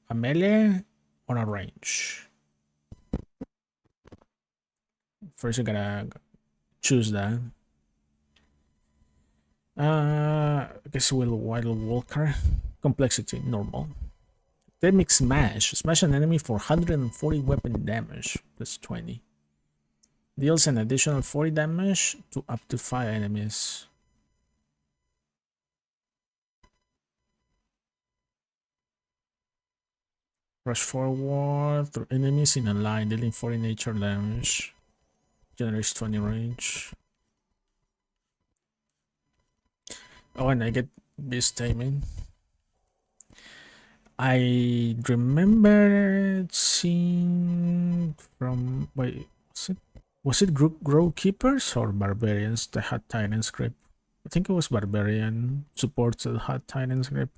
Speaker 1: a melee, or a range? First you gotta choose that. I guess we'll Wild Walker. Complexity, normal. Dynamic Smash. Smash an enemy for 140 weapon damage, plus 20. Deals an additional 40 damage to up to 5 enemies. Rush forward through enemies in a line, dealing 40 nature damage. Generates 20 range. Oh, and I get Beast Taming. I remember seeing from... Wait, was it Grovekeepers or Barbarians that had Titan's Grip? I think it was Barbarian supports that had Titan's Grip.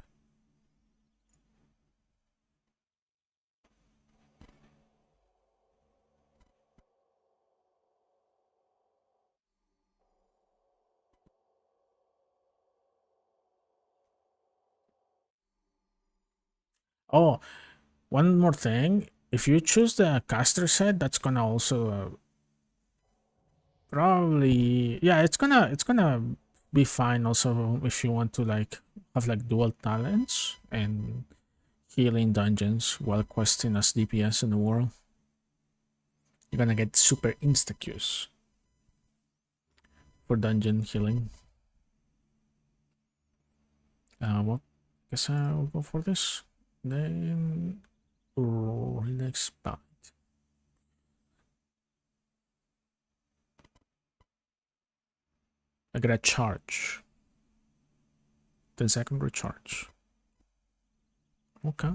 Speaker 1: Oh, one more thing. If you choose the caster set, that's gonna also probably, yeah, it's gonna be fine also if you want to like have like dual talents and heal in dungeons while questing as DPS in the world. You're gonna get super insta-Qs for dungeon healing. Well, guess I'll go for this. Then relax back. I got a charge. 10-second recharge. Okay.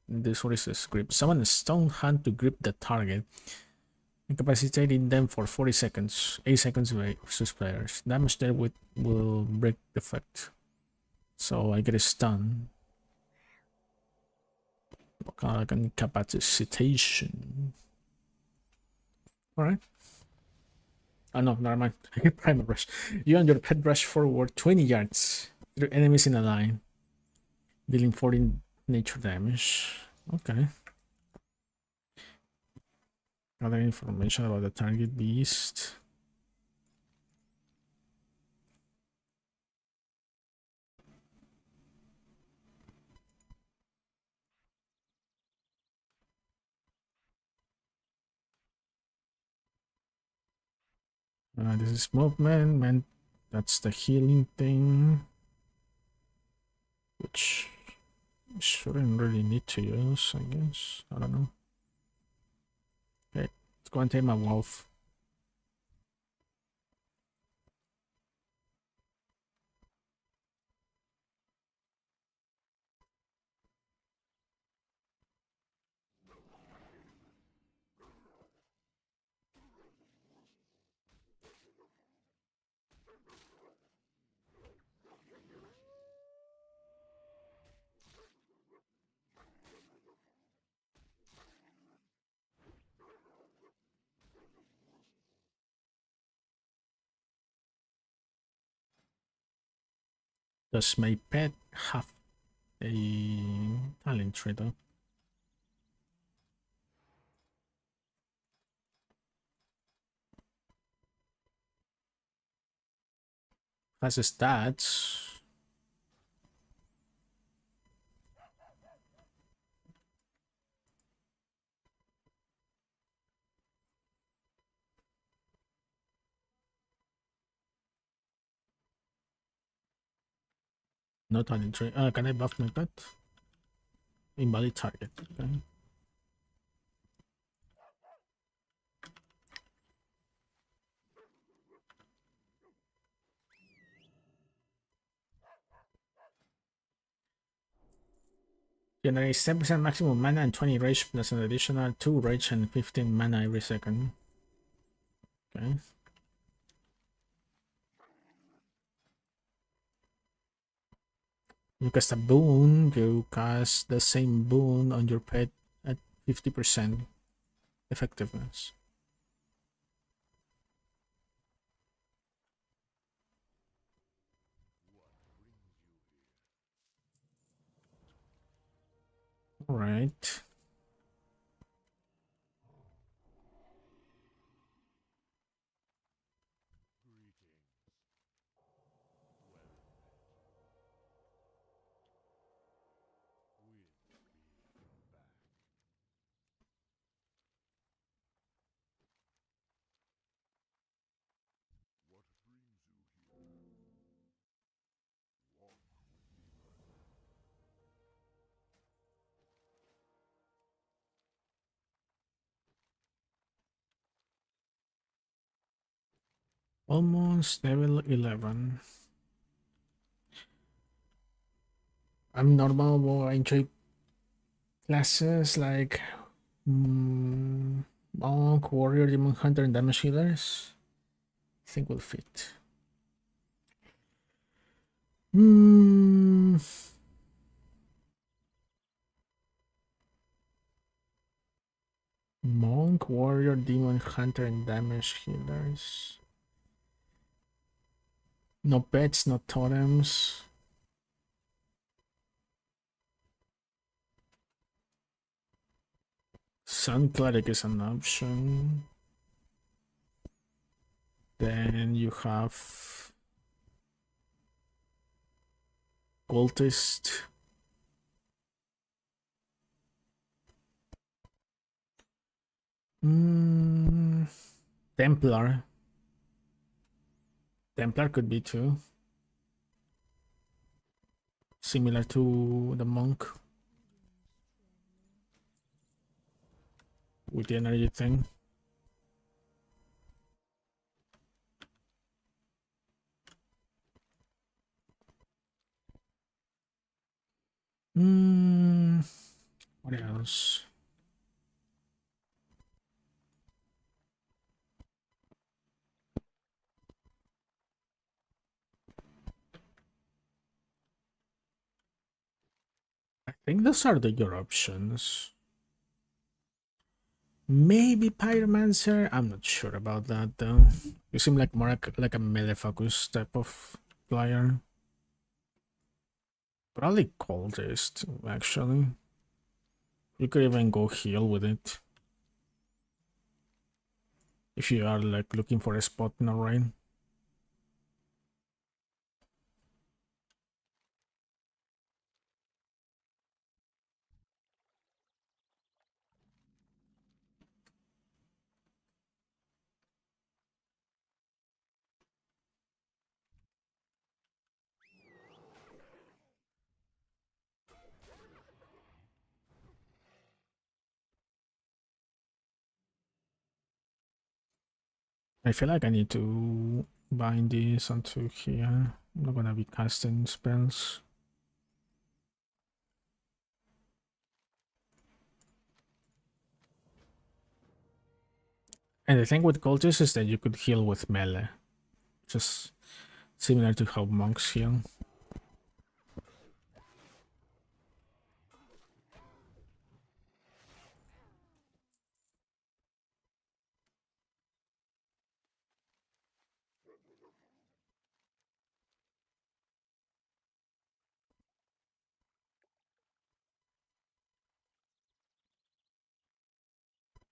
Speaker 1: This what is this? Grip. Summon a stone hand to grip the target, incapacitating them for 40 seconds. 8 seconds versus players. Damage there will break the effect. So I get a stun. Kind of like an incapacitation. Alright. Oh no, never mind. I get primal rush. You and your pet rush forward 20 yards. Your enemies in a line. Dealing 14 nature damage. Okay. Other information about the target beast. This is movement, man. That's the healing thing. Which shouldn't really need to use, I guess. I don't know. Okay, let's go and take my wolf. Does my pet have a talent trait though? Has stats. No talent trait. Can I buff my pet? Invalid target. Okay. Generates 10% maximum mana and 20 rage plus an additional 2 rage and 15 mana every second. Okay. You cast a boon, you cast the same boon on your pet at 50% effectiveness. Alright. Almost level 11. I'm normal, but I enjoy classes like Monk, Warrior, Demon Hunter, and Damage Healers. I think will fit. Monk, Warrior, Demon Hunter, and Damage Healers. No pets, no totems. Sun Cleric is an option. Then you have Cultist. Templar. Templar could be too. Similar to the monk. With the energy thing. What else? I think those are your options. Maybe Pyromancer? I'm not sure about that though. You seem like more like a melee focus type of player. Probably Cultist, actually. You could even go heal with it. If you are like looking for a spot in a rain. I feel like I need to bind this onto here. I'm not gonna be casting spells. And the thing with cultists is that you could heal with melee. Just similar to how monks heal.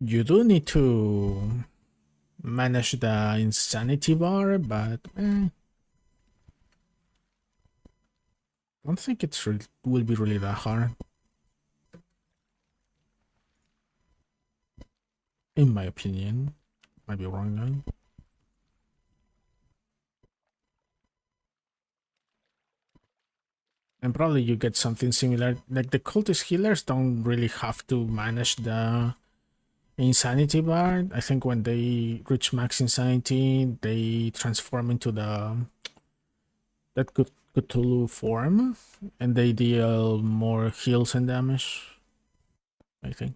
Speaker 1: You do need to manage the insanity bar, but I don't think it's will be really that hard. In my opinion. Might be wrong though. And probably you get something similar. Like the cultist healers don't really have to manage the insanity bar. I think when they reach max insanity, they transform into that Cthulhu form, and they deal more heals and damage, I think.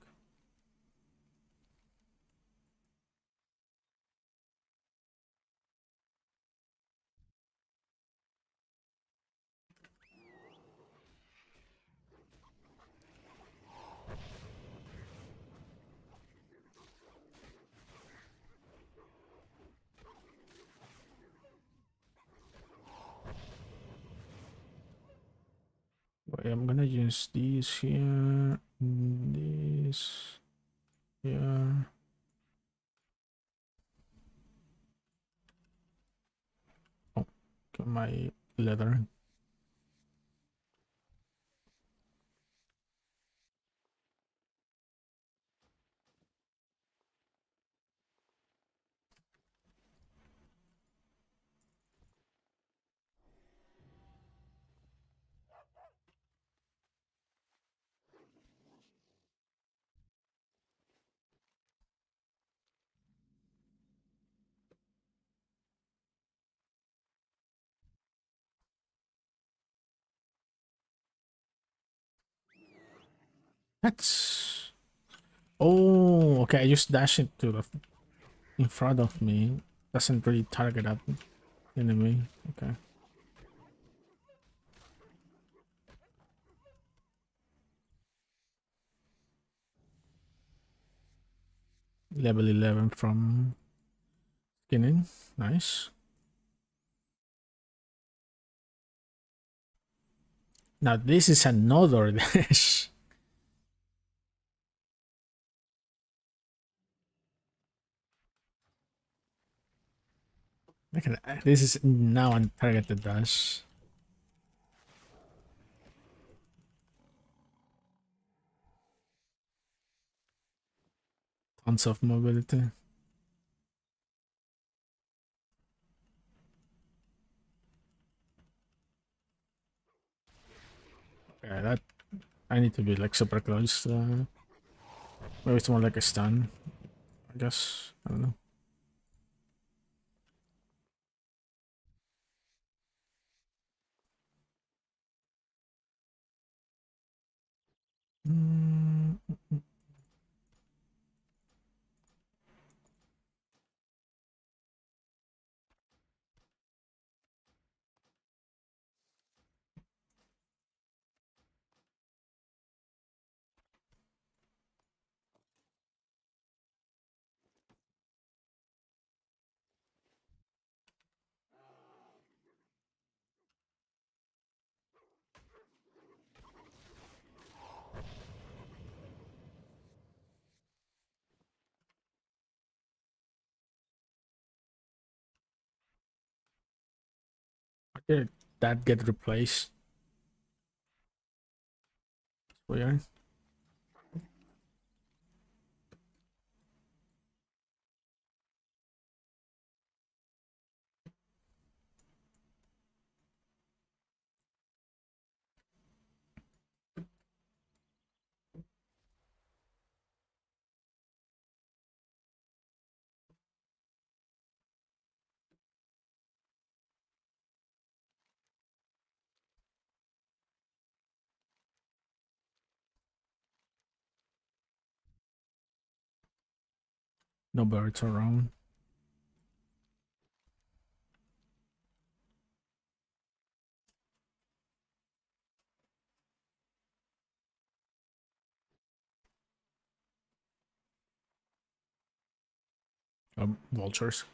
Speaker 1: Wait, I'm gonna use these here, this here. Oh, got my leather. That's... Oh, okay, I just dash it to the in front of me. Doesn't really target that enemy. Okay. Level 11 from skinning. Nice. Now this is another dash. This is now untargeted dash. Tons of mobility. Yeah, that I need to be like super close. Maybe it's more like a stun. I guess. I don't know. Mm. How did that get replaced? Weird. No birds around. Vultures.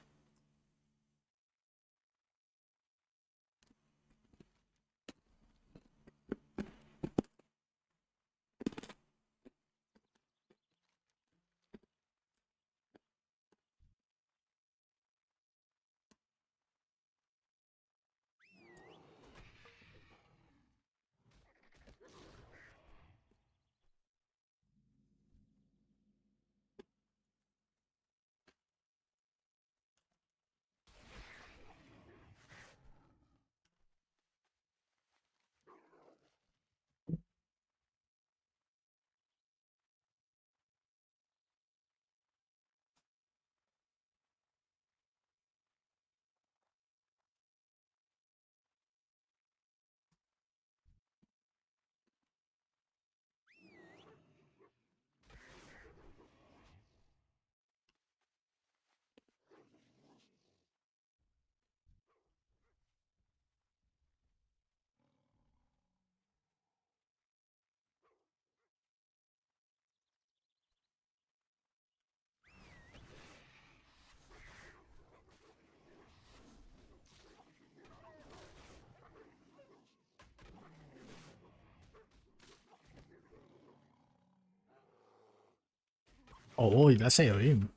Speaker 1: Oh, that's AoE.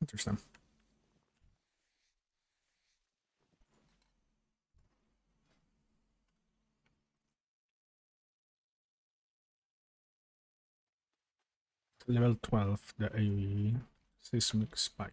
Speaker 1: Interesting. Level 12, the AoE seismic spike.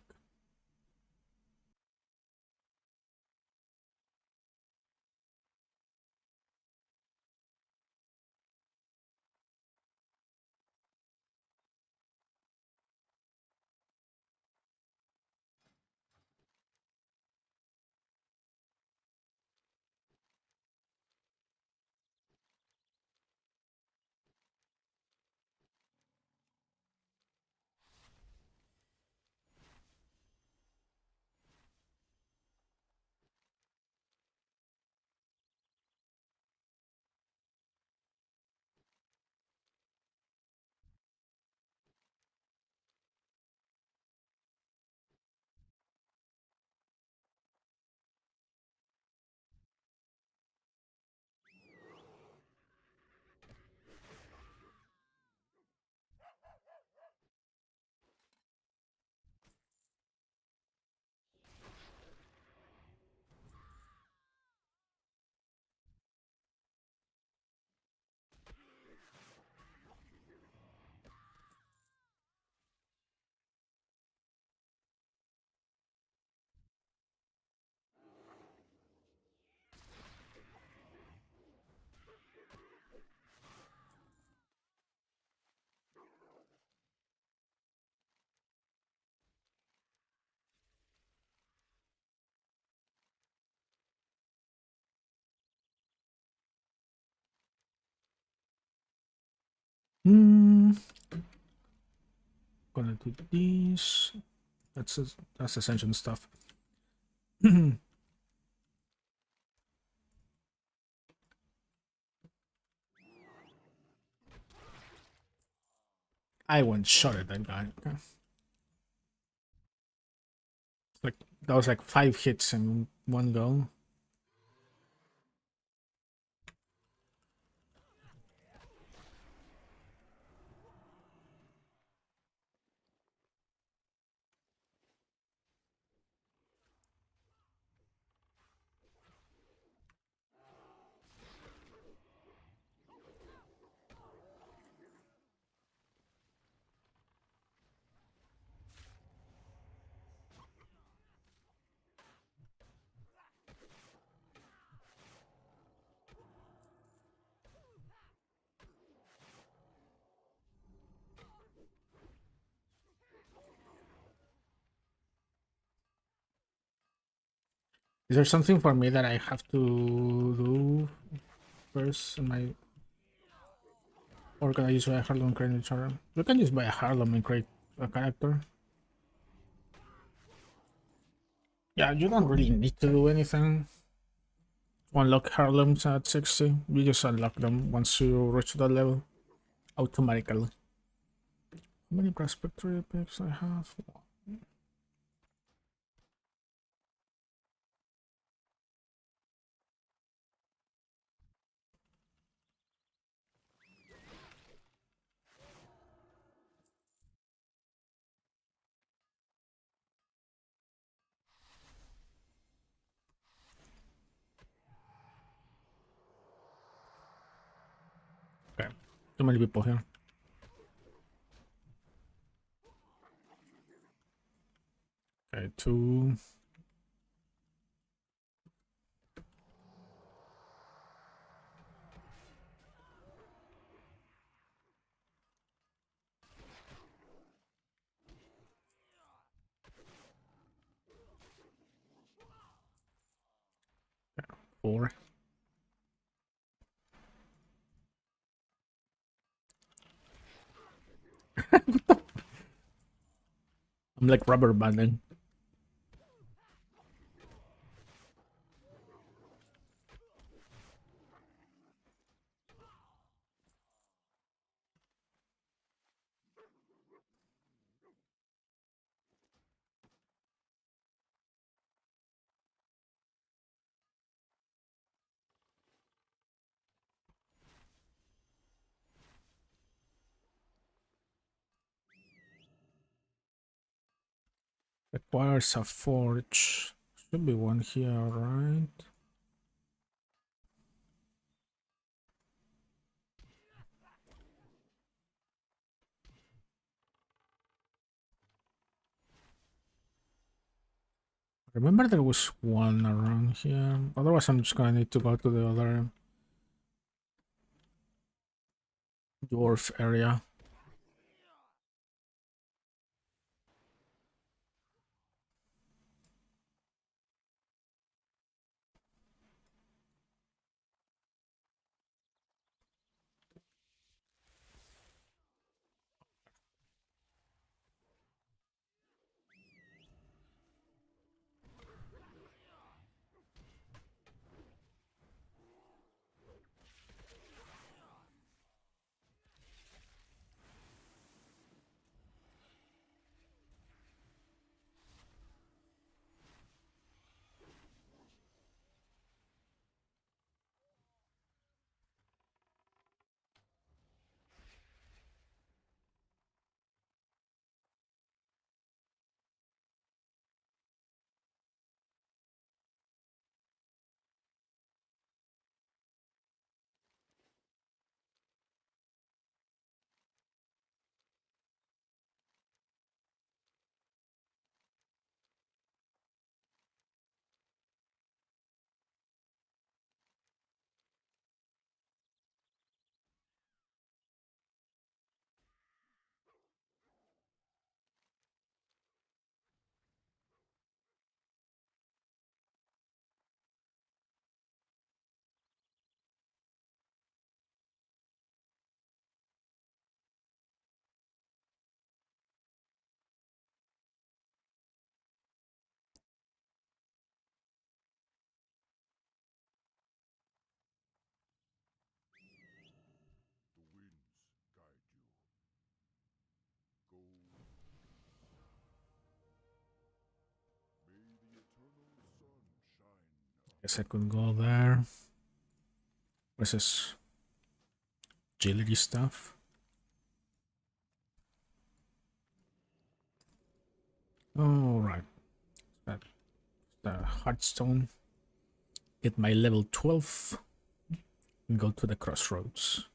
Speaker 1: Hmm. Gonna do this. That's Ascension stuff. I one-shot at that guy. Okay. Like that was like 5 hits in one go. Is there something for me that I have to do first in my... Or can I just buy a Harlem and create a character? You can just buy a Harlem and create a character. Yeah, you don't really need to do anything. Unlock Harlems at 60. You just unlock them once you reach that level. Automatically. How many prospectory picks I have? Okay. Too many people here. Okay, 2. Okay, 4. I'm like rubber banding. Requires a forge. Should be one here, right? Remember there was one around here. Otherwise I'm just gonna need to go to the other dwarf area. Guess I could go there. What's this? Agility stuff. Alright. That the Hearthstone. Get my level 12 and go to the crossroads.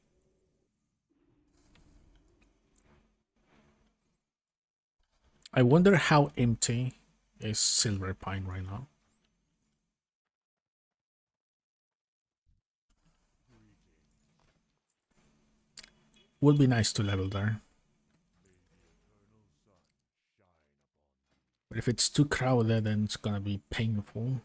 Speaker 1: I wonder how empty is Silver Pine right now. Would be nice to level there. But if it's too crowded, then it's gonna be painful.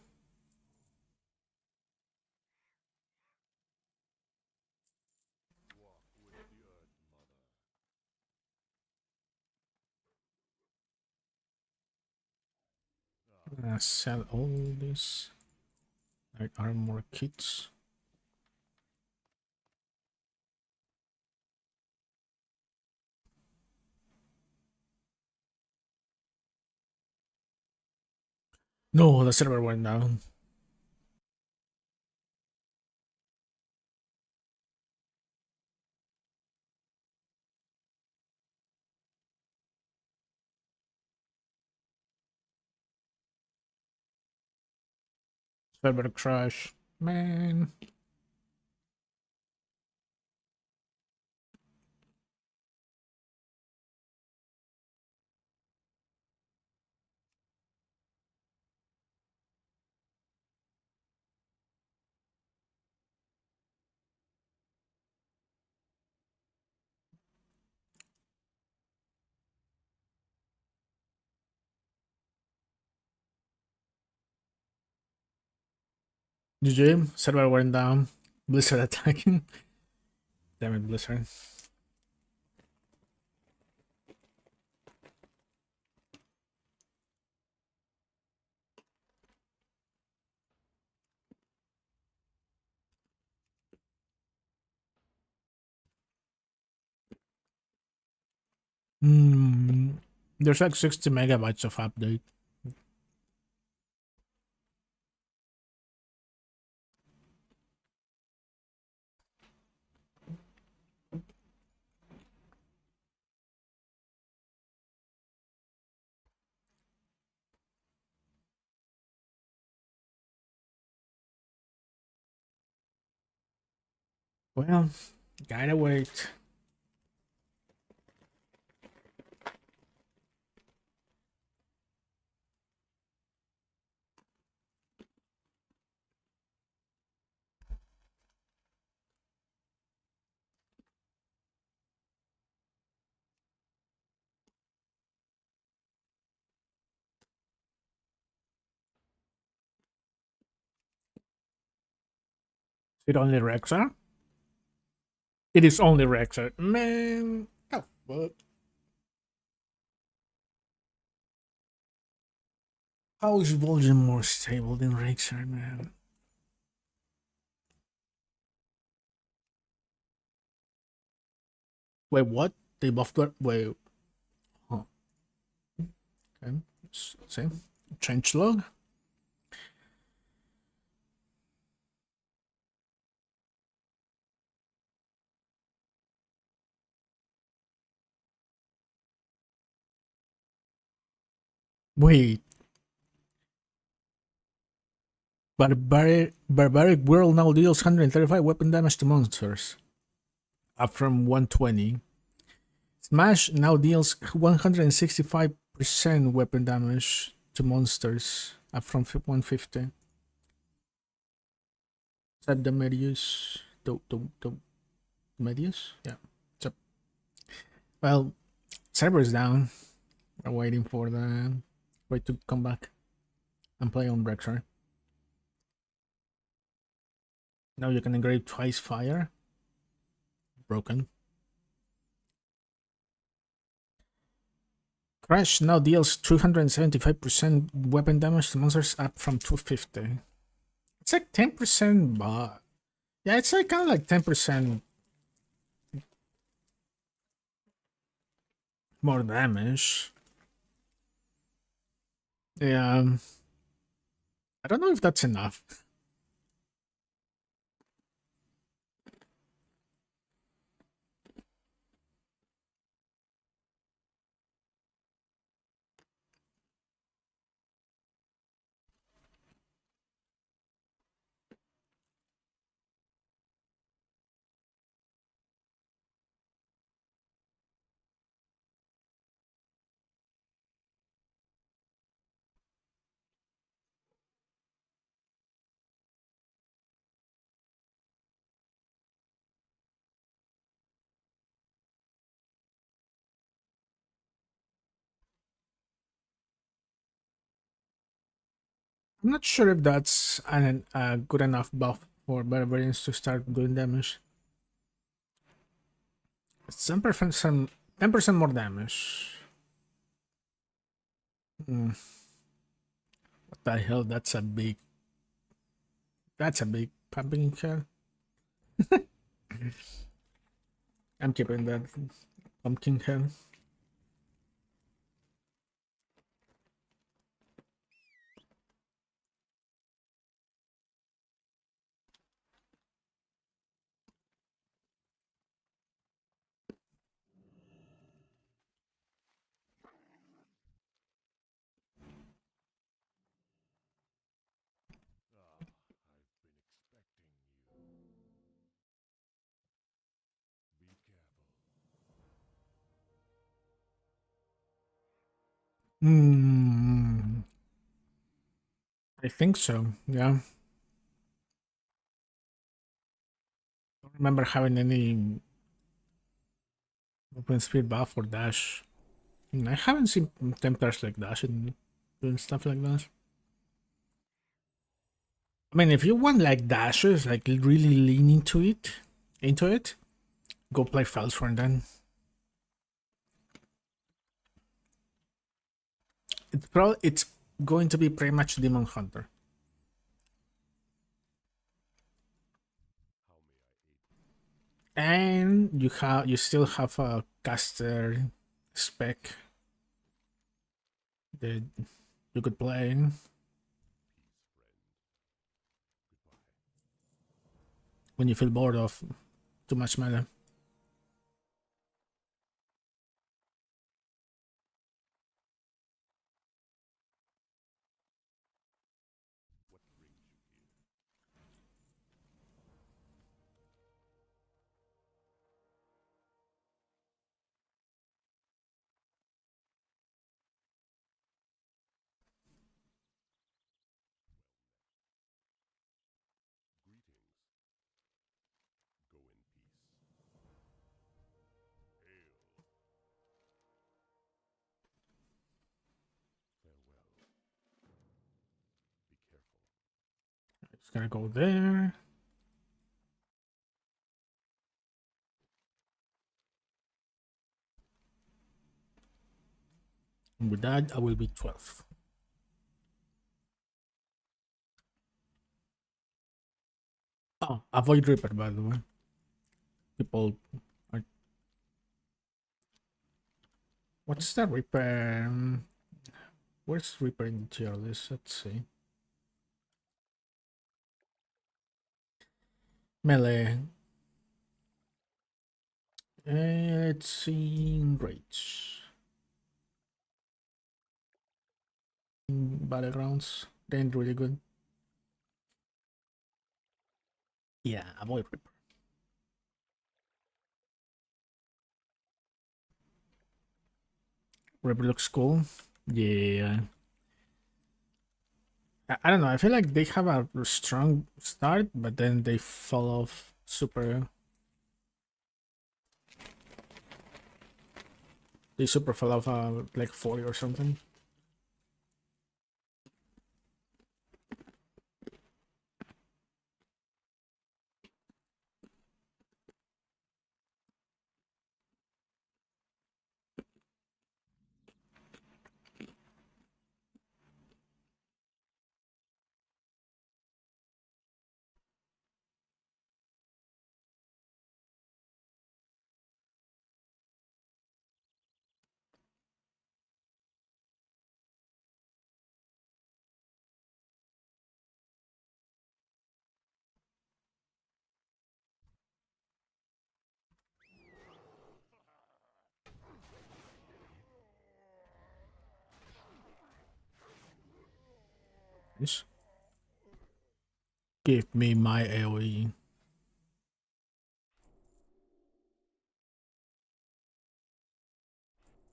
Speaker 1: Sell all these light armor kits. No, the server went down. Server crash. Man. GG, server went down. Blizzard attacking. Damn it, Blizzard. There's like 60 megabytes of update. Well, gotta wait. Is it only Rexar? It is only Rexar. Man, oh fuck. How is Vol'jin more stable than Rexar, man? Wait, what? They buffed what? Wait. Huh. Okay. Let's see. Change log. Wait. Barbaric World now deals 135 weapon damage to monsters, up from 120. Smash now deals 165% weapon damage to monsters, up from 150. Is that the Medius? The Medius? Yeah. So, well, server's down. We're waiting for the wait to come back and play on Rexar. Now you can engrave twice fire. Broken. Crash now deals 375% weapon damage to monsters, up from 250. It's like 10%, but yeah, it's like kind of like 10% more damage. Yeah, I don't know if that's enough. I'm not sure if that's a good enough buff for barbarians to start doing damage. It's 10% more damage. the hell? That's a big. That's a big pumpkin head. I'm keeping that pumpkin head. Hmm. I think so. Yeah. Don't remember having any open speed buff or dash. I haven't seen Templars like dash and doing stuff like that. I mean, if you want like dashes, like really lean into it, go play Felsworn then. It's going to be pretty much Demon Hunter. And you still have a caster spec that you could play when you feel bored of too much melee. It's gonna go there. And with that, I will be 12. Oh, avoid Reaper, by the way. People are. What's the Reaper? Where's Reaper in the tier list? Let's see. Melee. Let's see. Rage. Battlegrounds. Then really good. Yeah, avoid Reaper. Reaper looks cool. Yeah. I don't know. I feel like they have a strong start, but then they fall off super. They super fall off like 40 or something. Nice. Give me my AoE.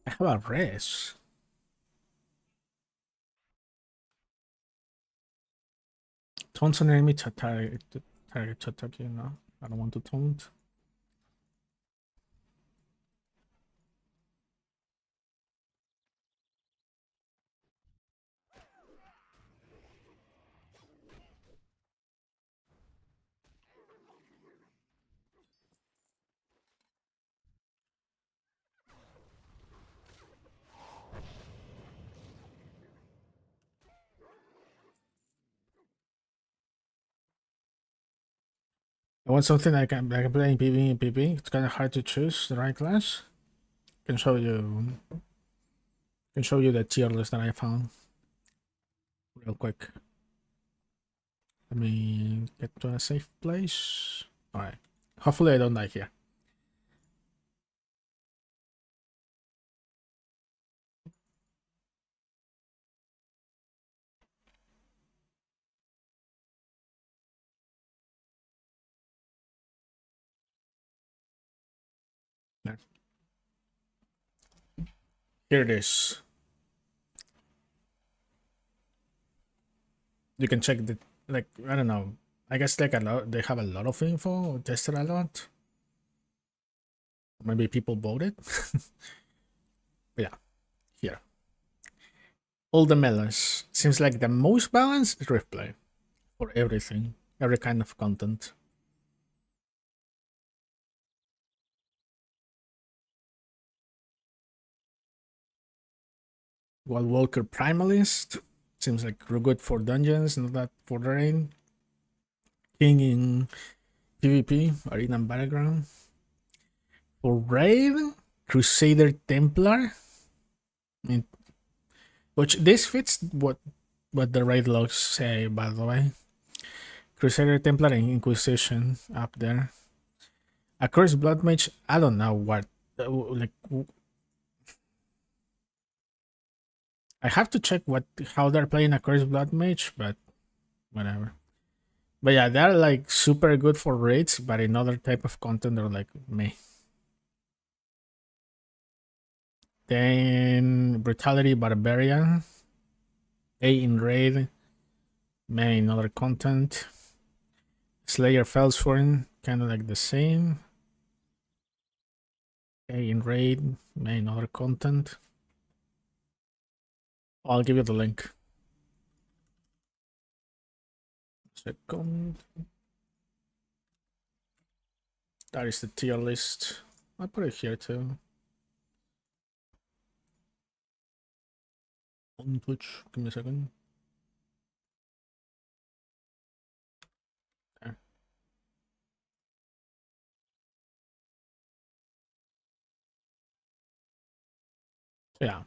Speaker 1: I have a res. Taunts an enemy to target to attack you now. I don't want to taunt. I want something I can play in PvE and PvP. It's kind of hard to choose the right class. Can show you the tier list that I found real quick. Let me get to a safe place. All right. Hopefully I don't die here. There. Here it is. You can check the, like, I don't know. I guess like a lot, they have a lot of info, tested a lot. Maybe people voted. But yeah, here. All the melons. Seems like the most balanced is Rift Play for everything, every kind of content. While Walker Primalist seems like good for dungeons, not that for the rain. King in PvP, Arena and Battleground. For raid, Crusader Templar. I mean, which this fits what the raid logs say, by the way. Crusader Templar and Inquisition up there. Of course, Bloodmage. I don't know what like. I have to check how they're playing a Curse Bloodmage, but whatever. But yeah, they're like super good for raids, but in other type of content they're like meh. Then Brutality Barbarian, A in raid, meh in other content. Slayer Felsworn, kind of like the same. A in raid, meh in other content. I'll give you the link. Second. That is the tier list. I'll put it here too. On Twitch. Give me a second. There. So yeah.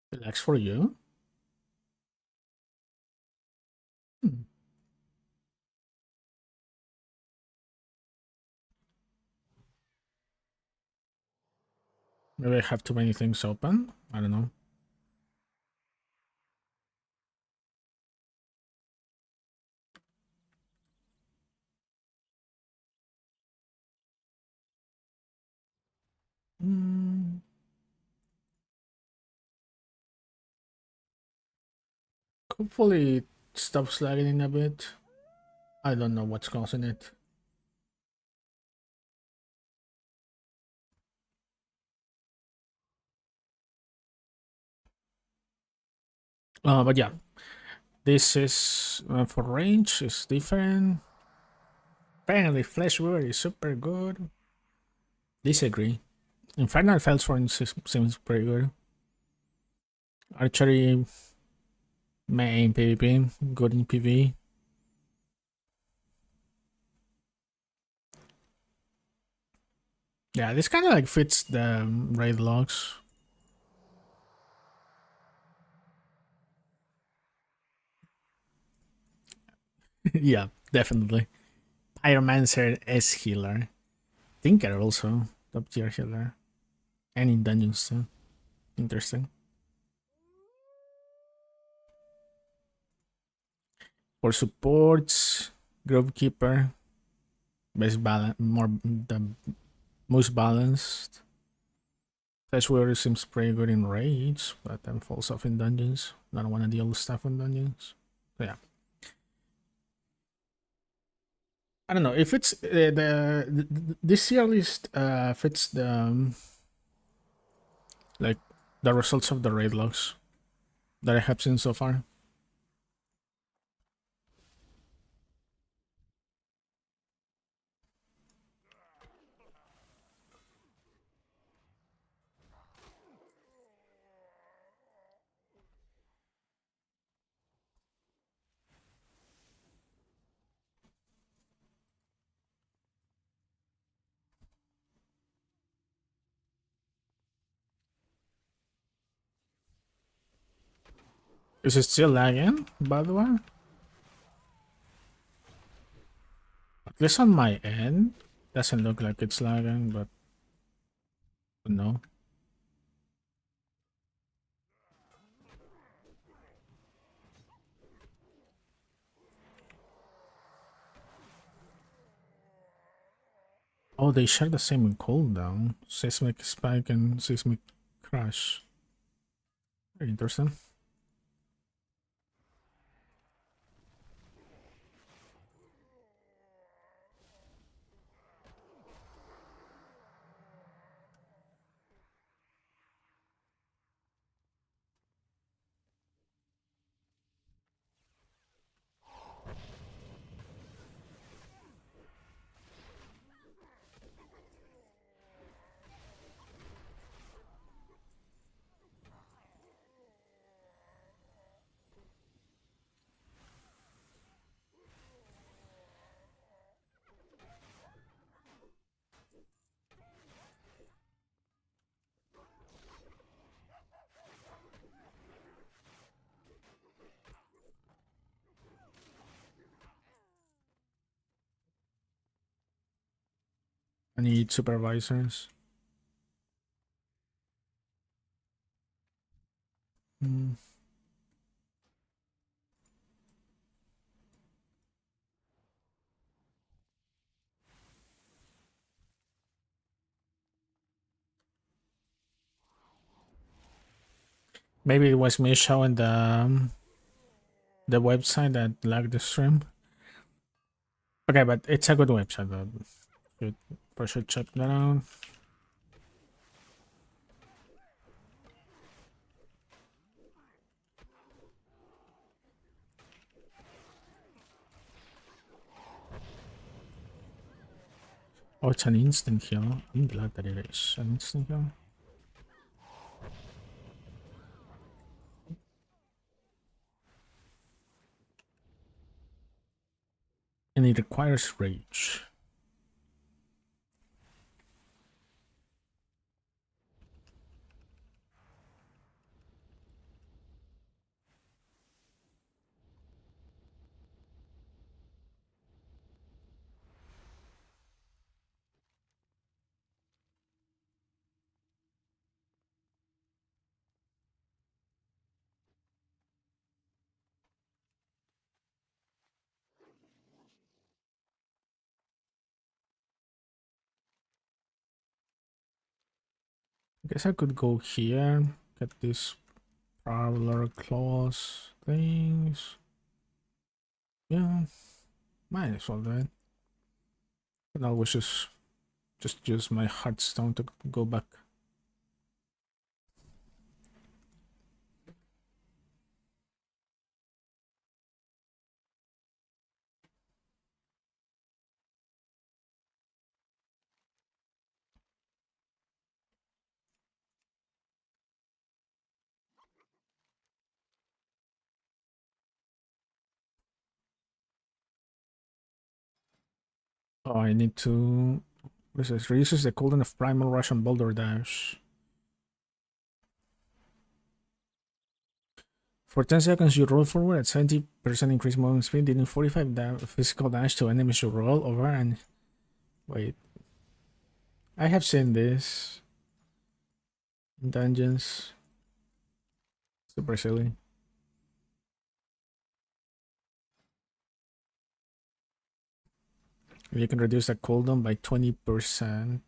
Speaker 1: Relax for you. Hmm. Maybe I have too many things open. I don't know. Mm. Hopefully it stops lagging in a bit. I don't know what's causing it. But yeah, this is for range is different. Apparently, Flesh Weaver is super good. Disagree. Infernal Felsworn seems pretty good. Archery, main PvP, good in PvE. Yeah, this kind of like fits the raid logs. Yeah, definitely. Pyromancer S healer. Tinker also, top tier healer. And in dungeons too. Interesting. For supports, Grovekeeper. Best balance, the most balanced. Flash Warrior seems pretty good in raids, but then falls off in dungeons. Don't want to deal with stuff in dungeons. So yeah. I don't know if it's this year list fits the like the results of the raid logs that I have seen so far. Is it still lagging, by the way? At least on my end. Doesn't look like it's lagging, but no. Oh, they share the same cooldown. Seismic Spike and Seismic Crash. Very interesting. I need supervisors. Hmm. Maybe it was me showing the website that lagged the stream. Okay, but it's a good website. You for sure check that out. Oh, it's an instant heal. I'm glad that it is an instant heal. And it requires rage. I guess I could go here, get these Prowler claws things. Yeah, might as well do it. And I'll just use my Heartstone to go back. Oh, I need to. This is reuses the cooldown of Primal Rush and Boulder Dash. For 10 seconds, you roll forward at 70% increased movement speed, dealing 45 physical damage to enemies you roll over and. Wait. I have seen this in dungeons. Super silly. You can reduce the cooldown by 20%.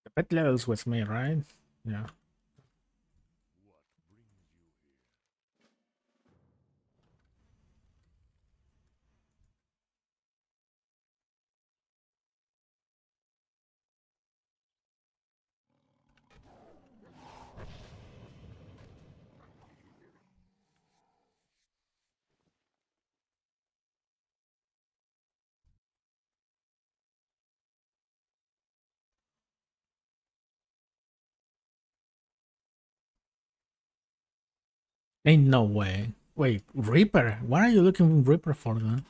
Speaker 1: The pet levels with me, right? Yeah. Ain't no way. Wait, Reaper? What are you looking for Reaper for then?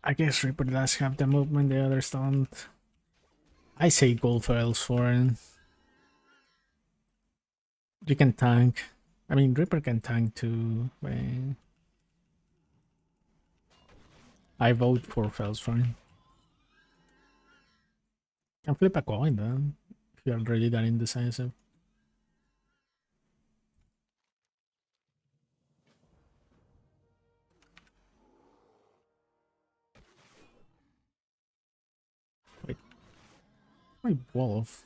Speaker 1: I guess Reaper does have the movement, the others don't. I say gold foils for it. You can tank. I mean, Reaper can tank too. But I vote for foils for him. Can flip a coin then, if you're really that indecisive. Wait, my wolf.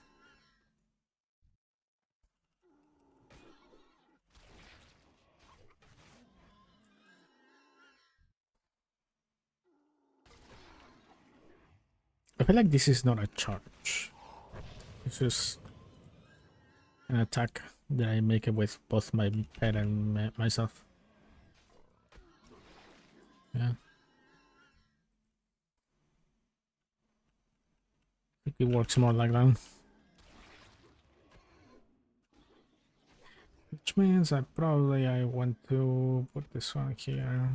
Speaker 1: I feel like this is not a charge. It's just an attack that I make it with both my pet and myself. Yeah. I think it works more like that. Which means I want to put this one here.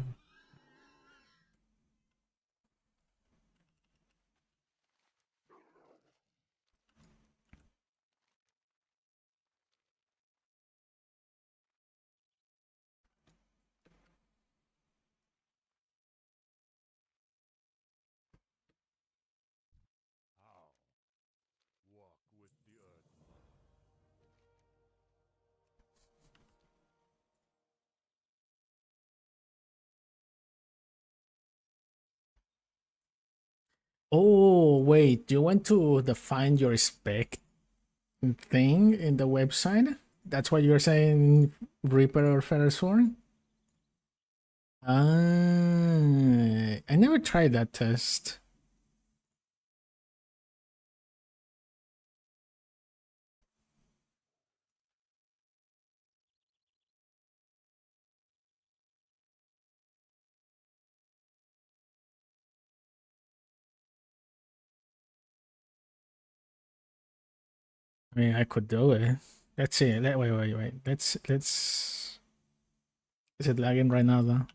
Speaker 1: Oh, wait, you went to the find your spec thing in the website? That's what you're saying, Reaper or Feathersworn? Ah, I never tried that test. I mean, I could do it. Let's see. Wait. Let's. Is it lagging right now though?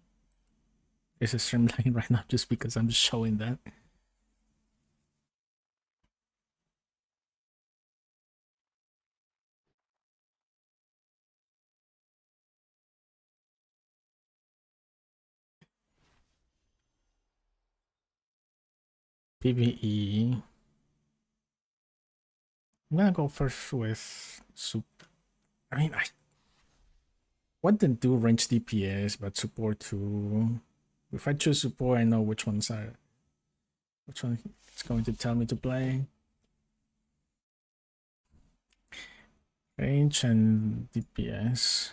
Speaker 1: Is the stream lagging right now just because I'm just showing that? PvE. I'm gonna go first with soup. I mean, I want to do range DPS, but support too. If I choose support, I know which one is going to tell me to play. Range and DPS.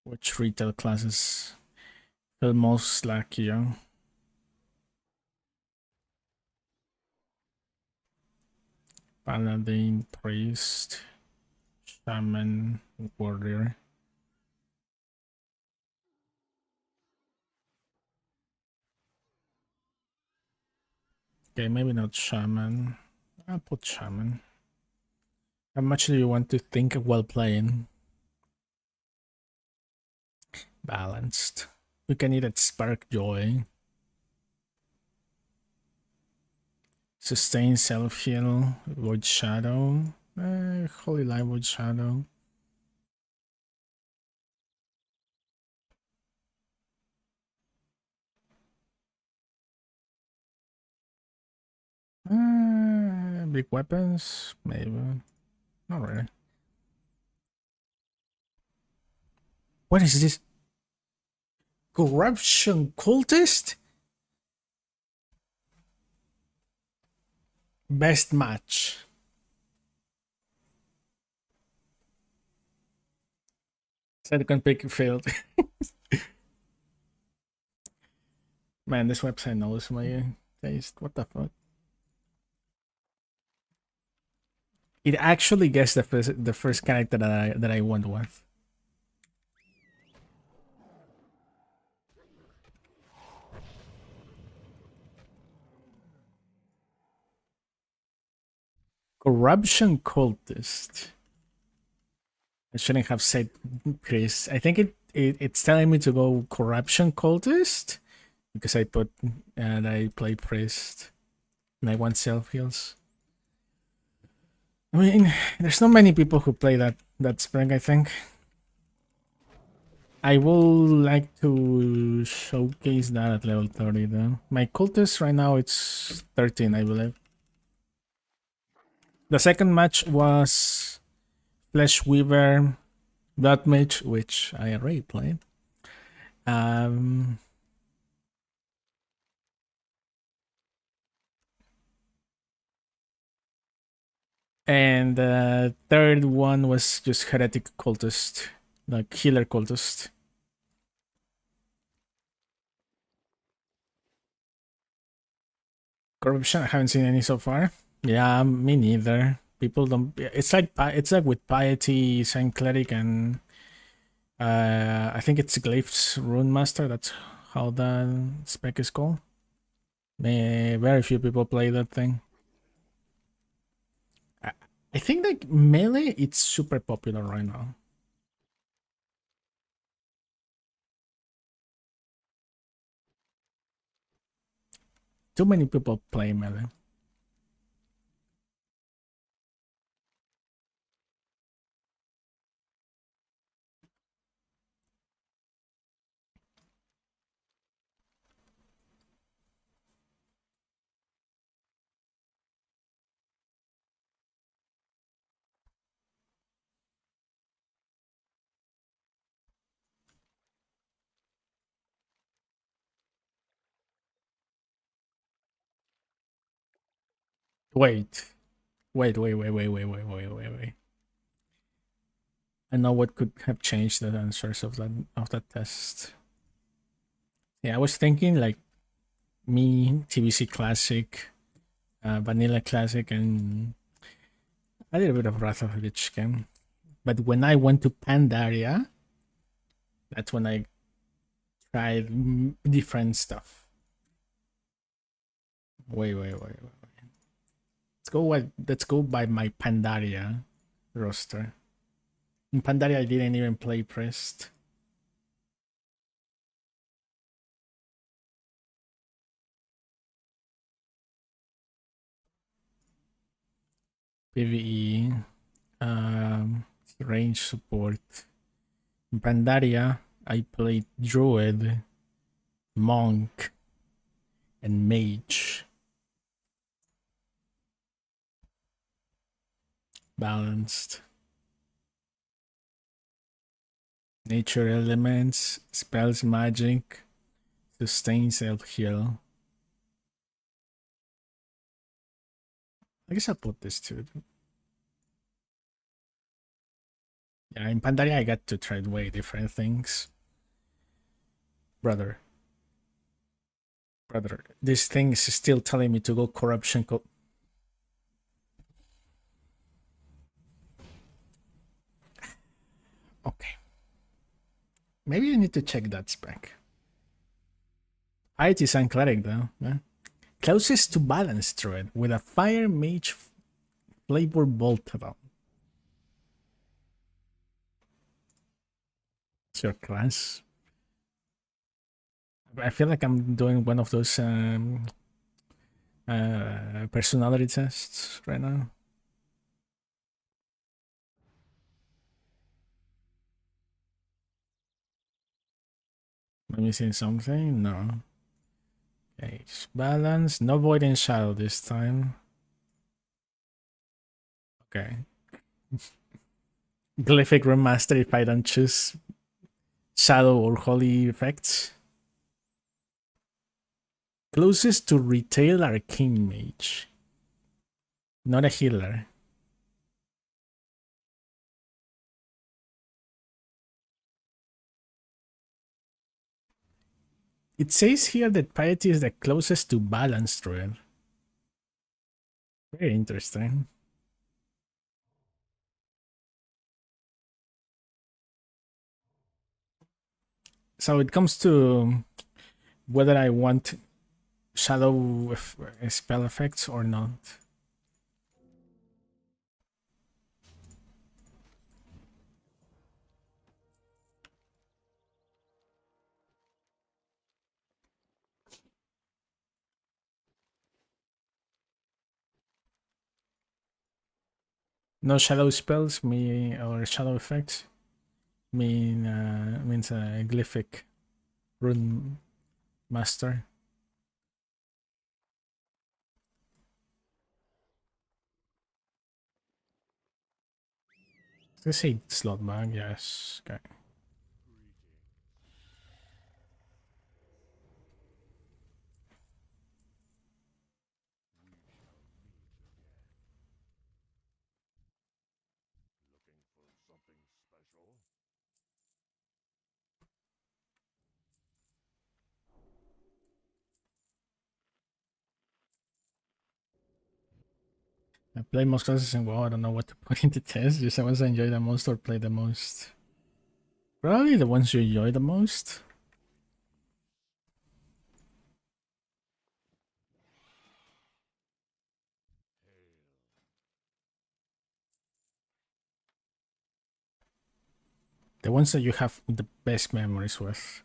Speaker 1: Which retail classes feel most like you? Paladin, priest, shaman, warrior. Okay, maybe not shaman. I'll put shaman. How much do you want to think while playing? Balanced. You can either spark joy, sustain self heal, void shadow, holy light void shadow. Big weapons, maybe. Not really. What is this? Corruption cultist? Best match. Second pick failed. Man, this website knows my taste. What the fuck? It actually guessed the first character that I went with. Corruption cultist. I shouldn't have said Chris. I think it's telling me to go corruption cultist because I put and I play priest and I want self heals. I mean, there's not many people who play that spring. I think I will like to showcase that at level 30 though. My cultist right now it's 13, I believe. The second match was Flesh Weaver, Bloodmage, which I already played. And the third one was just Heretic Cultist, like Healer Cultist. Corruption, I haven't seen any so far. Yeah, me neither. People don't. It's like with Piety, Saint Cleric, and I think it's Glyph's Rune Master. That's how the spec is called. Very few people play that thing. I think like melee, it's super popular right now. Too many people play melee. Wait. Wait. I know what could have changed the answers of that test. Yeah, I was thinking like me, TBC Classic, Vanilla Classic, and a little bit of Wrath of the Lich King. But when I went to Pandaria, that's when I tried different stuff. Wait. Let's go by my Pandaria roster. In Pandaria, I didn't even play Priest. PvE, range support. In Pandaria, I played Druid, Monk, and Mage. Balanced. Nature elements, spells, magic, sustain, self-heal. I guess I'll put this too. Yeah, in Pandaria I got to try way different things. Brother, this thing is still telling me to go corruption. Okay. Maybe I need to check that spec. Piety and Cleric though. Yeah. Closest to balance druid with a fire mage flavor bolt about. It's your class. I feel like I'm doing one of those personality tests right now. Am I missing something? No. Okay, balance. No void in shadow this time. Okay. Glyphic remaster if I don't choose shadow or holy effects. Closest to retail arcane mage. Not a healer. It says here that piety is the closest to balanced druid. Very interesting. So it comes to whether I want shadow spell effects or not. No shadow spells or shadow effects means a glyphic rune master. Let's say slot bag, yes. Okay. I play most classes in WoW. I don't know what to put into test. Just the ones I enjoy the most or play the most. Probably the ones you enjoy the most. The ones that you have the best memories with.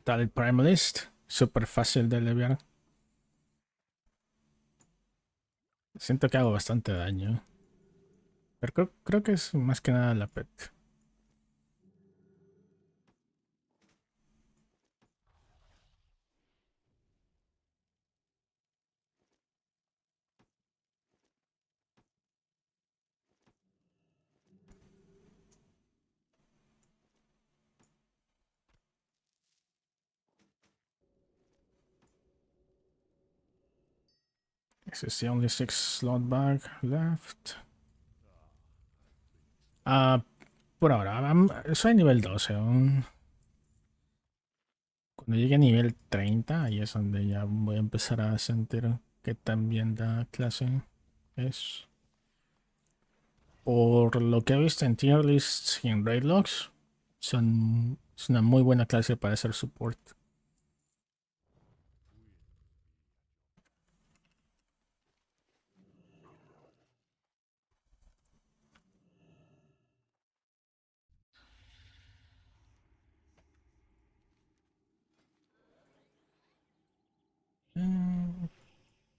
Speaker 1: Tal el Primalist. Súper fácil de leviar. Siento que hago bastante daño. Pero creo que es más que nada la pet. This is the only 6 slot bag left. Por ahora, soy nivel 12 aún. Cuando llegue a nivel 30, ahí es donde ya voy a empezar a sentir que también la clase es. Por lo que he visto en tier lists y en raid logs, es una muy buena clase para hacer support.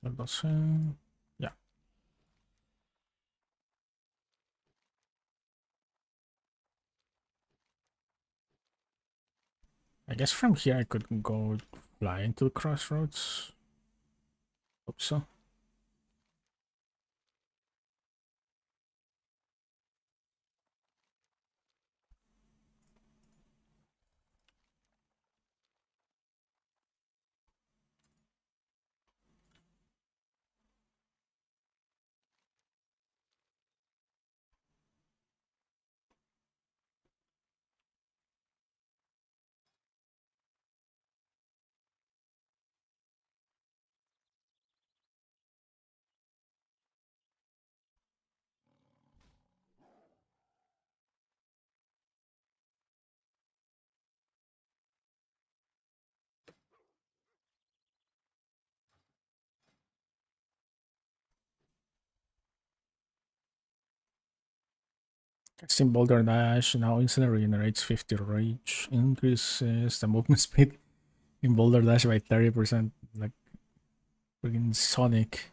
Speaker 1: No sé. Yeah. I guess from here I could go fly into the crossroads. Hope so. Casting Boulder Dash now instantly regenerates 50 rage, increases the movement speed in Boulder Dash by 30%. Like freaking Sonic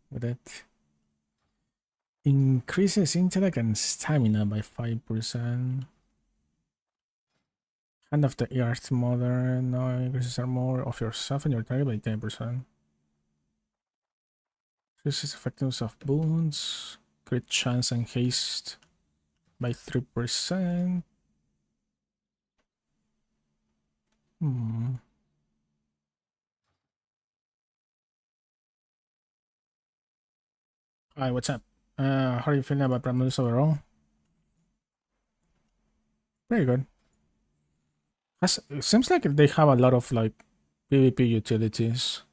Speaker 1: with it. Increases intellect and stamina by 5%. Hand of the Earth Mother now increases armor of yourself and your target by 10%. Increases effectiveness of boons, crit chance and haste by 3%. Hi, what's up? How are you feeling about Primalist overall? Pretty good. It seems like they have a lot of like PvP utilities.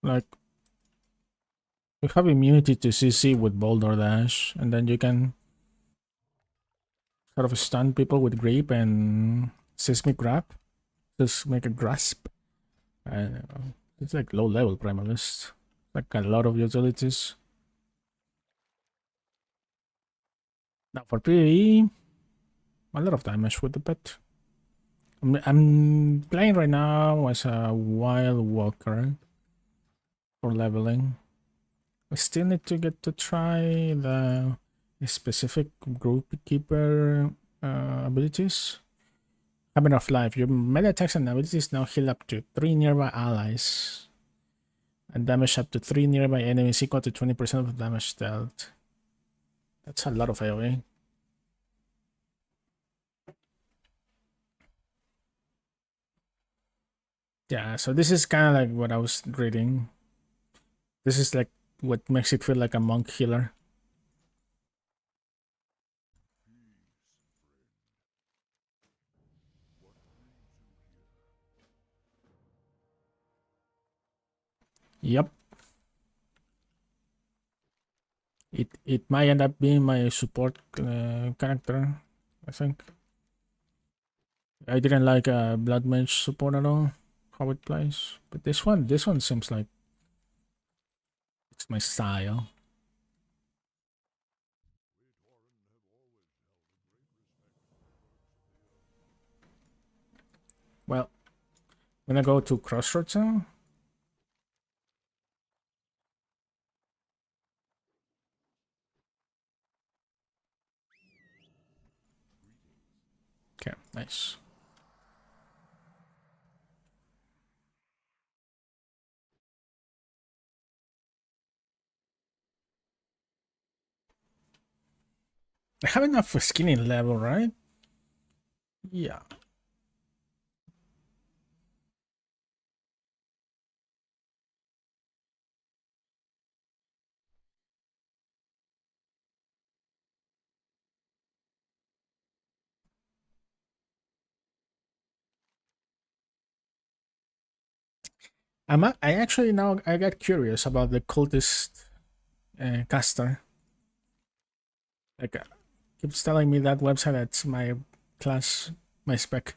Speaker 1: Like you have immunity to CC with Boulder Dash, and then you can sort of stun people with Grip and Seismic Grab. Just make a grasp. It's like low level Primalist. Like a lot of utilities. Now for PvE, a lot of damage with the pet. I'm playing right now as a Wild Walker for leveling. I still need to get to try the specific Grovekeeper abilities. Habit of Life. Your melee attacks and abilities now heal up to 3 nearby allies. And damage up to 3 nearby enemies equal to 20% of the damage dealt. That's a lot of AoE. Yeah, so this is kind of like what I was reading. This is like what makes it feel like a monk healer. Yep. It might end up being my support character, I think. I didn't like Bloodmage support at all, how it plays. But this one seems like it's my style. Well, I'm gonna go to Crossroads now. Okay, nice. I have enough for skinny level, right? Yeah. I actually now I got curious about the cultist caster. Like keeps telling me that website that's my class, my spec.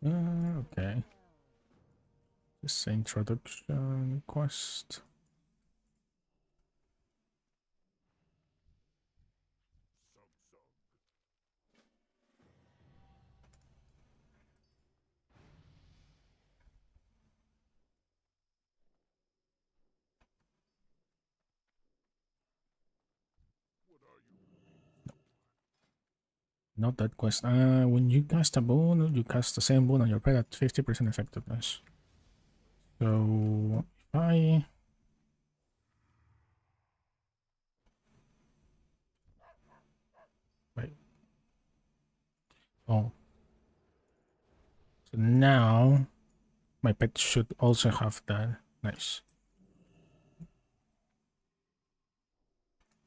Speaker 1: Okay. Just introduction quest. Not that quest. When you cast a boon, you cast the same boon on your pet at 50% effectiveness. So if I wait, Oh. So now my pet should also have that. Nice.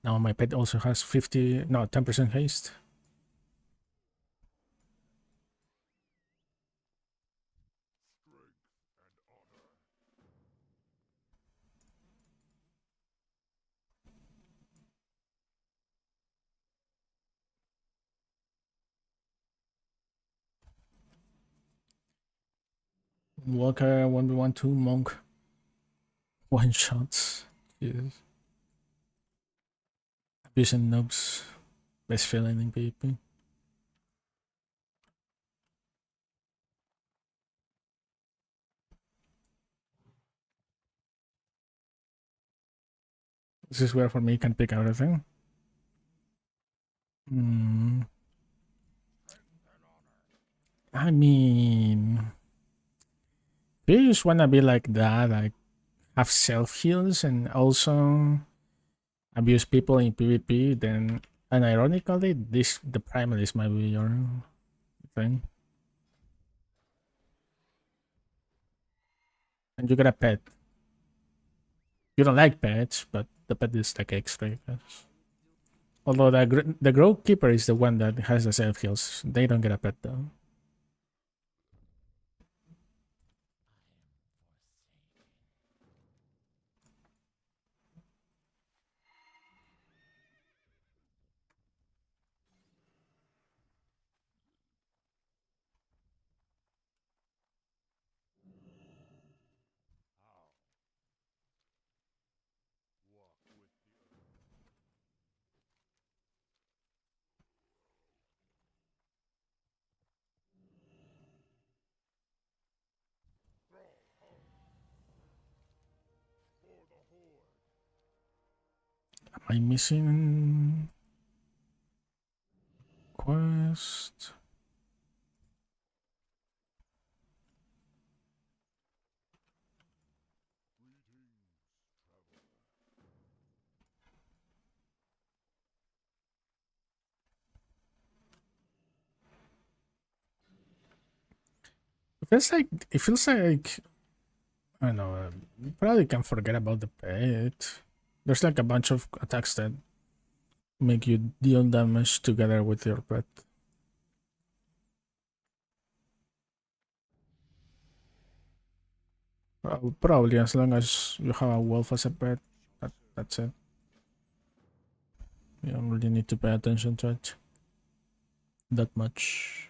Speaker 1: Now my pet also has 10% haste. Walker 1v1 2 monk. One shots. Jesus. Abusing noobs. Best feeling in PvP. This is where for me you can pick everything. I mean, you just wanna be like that, like have self heals and also abuse people in PvP, then unironically, the Primalist might be your thing. And you got a pet. You don't like pets, but the pet is like extra, I guess. Although the Grovekeeper is the one that has the self heals. They don't get a pet though. Am I missing quest? It feels like I don't know. You probably can forget about the pet. There's like a bunch of attacks that make you deal damage together with your pet. Probably as long as you have a wolf as a pet, that's it. You don't really need to pay attention to it that much.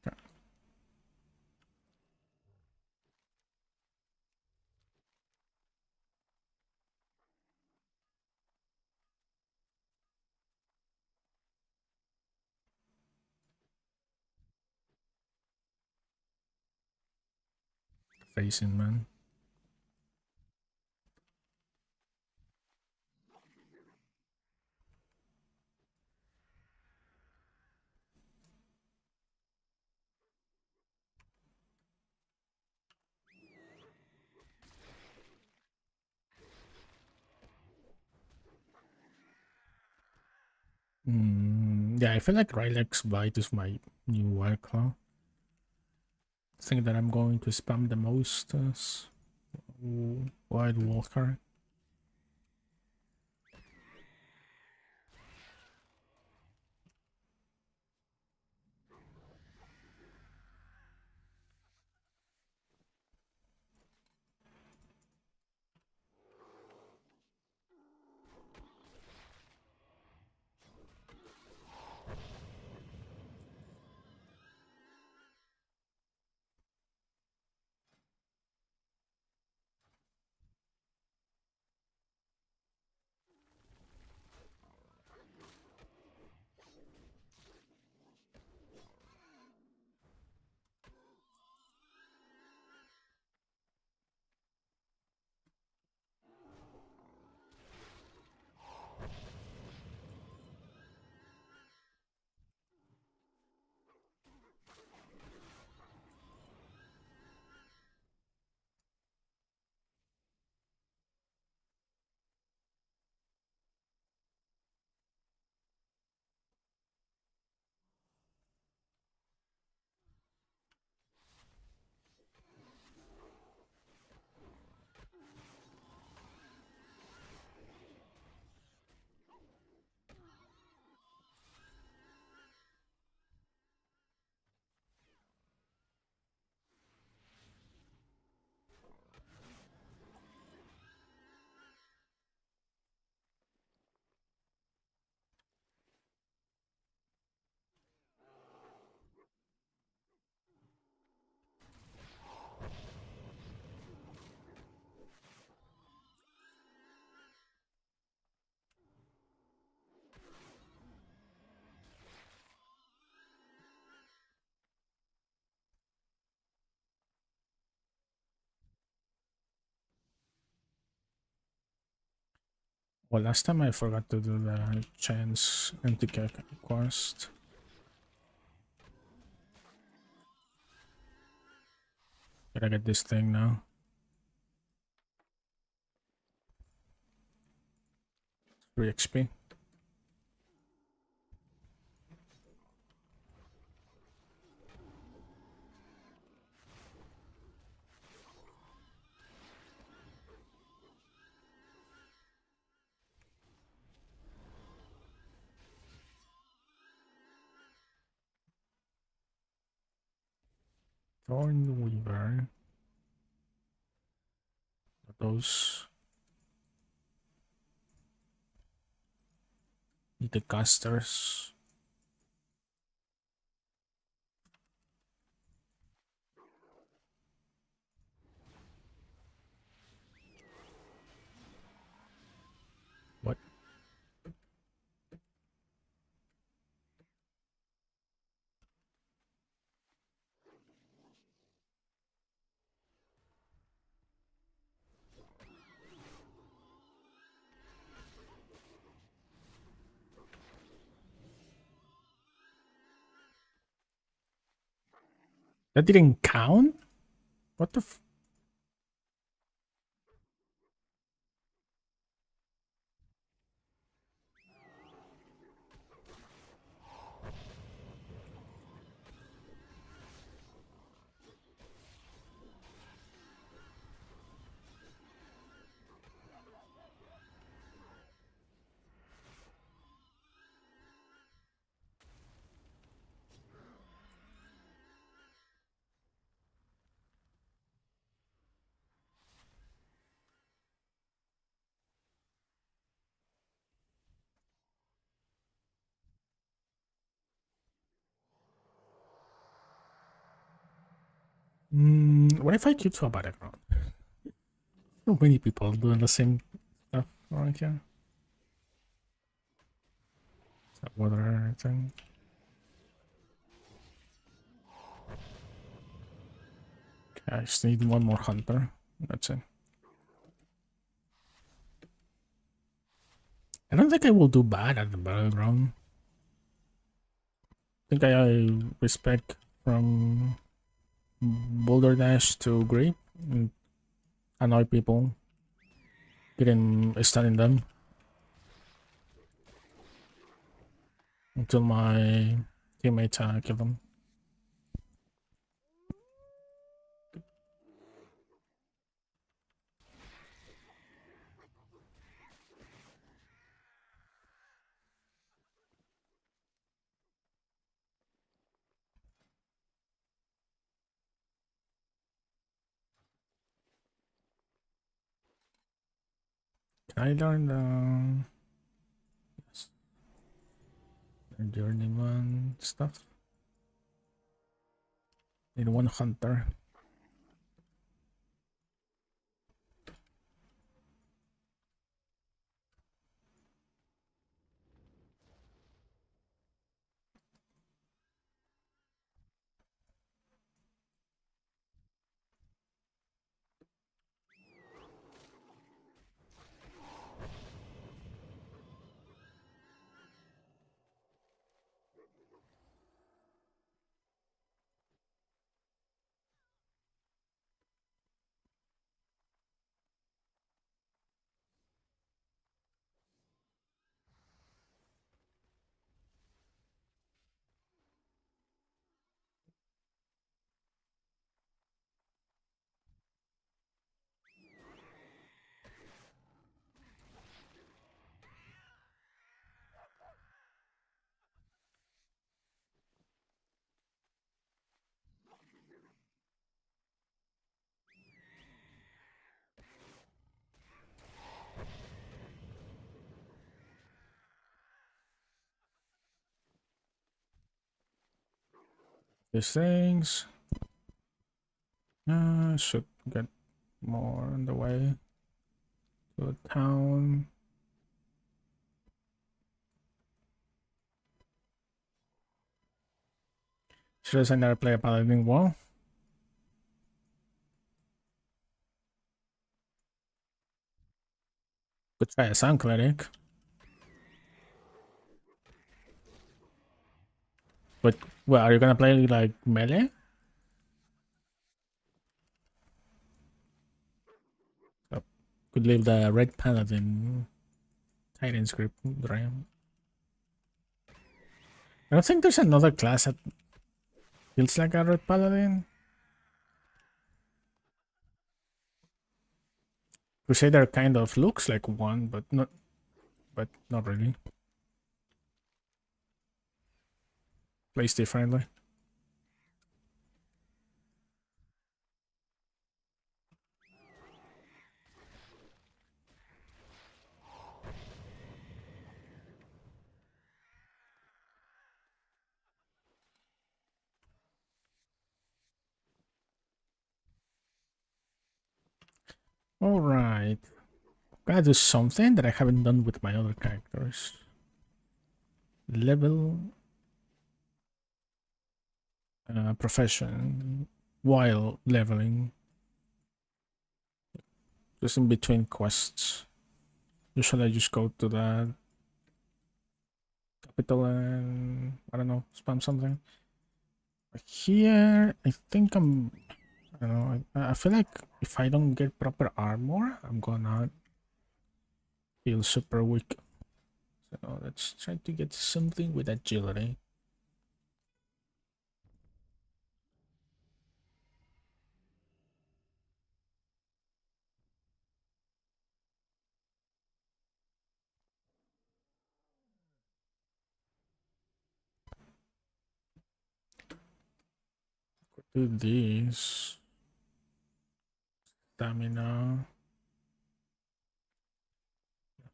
Speaker 1: Okay. Facing man. Yeah, I feel like Rylex's Bite is my new Warclaw. Thing that I'm going to spam the most as Wild Walker. Well, last time I forgot to do the chance anti-care quest. Gotta get this thing now. 3 XP. Thorn Weaver. Those. Need the casters. What? That didn't count? What the f- What if I keep to a battleground? So many people doing the same stuff right here. Is that water or anything? Okay, I just need one more hunter. That's it. I don't think I will do bad at the battleground. I think I respect from Boulder Dash to Grape and annoy people, getting stunning them until my teammates kill them. Can I learn the journeyman stuff? Need one hunter. These things. Should get more on the way to the town. Should I never play a paladin wall? Could try a sound cleric. But well, are you gonna play like melee? So, could leave the red paladin Titan script Ram. I don't think there's another class that feels like a red paladin. Crusader kind of looks like one, but not really. Plays differently. Alright. Gotta do something that I haven't done with my other characters. Level profession while leveling. Just in between quests. Usually I just go to the capital and I don't know, spam something. But here I think I don't know, I feel like if I don't get proper armor, I'm gonna feel super weak. So let's try to get something with agility. Do this. Stamina.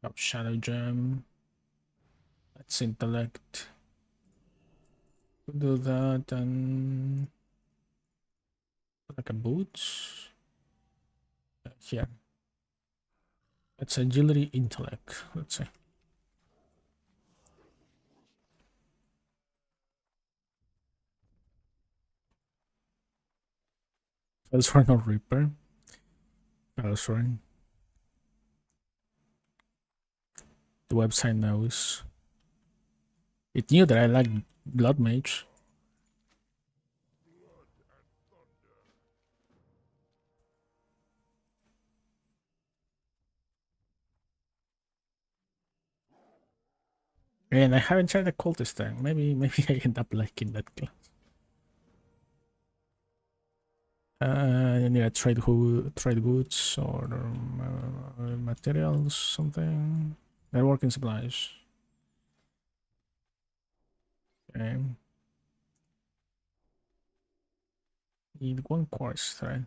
Speaker 1: Up Shadow Gem. That's intellect. Do that and like a boots. Here. That's agility intellect. Let's see. Fellsworn or Reaper. Fellsworn. The website knows. It knew that I like Bloodmage. And I haven't tried the cultist thing. Maybe I end up liking that class. I need to trade goods or materials, something. Networking supplies. Okay. Need one quartz, right?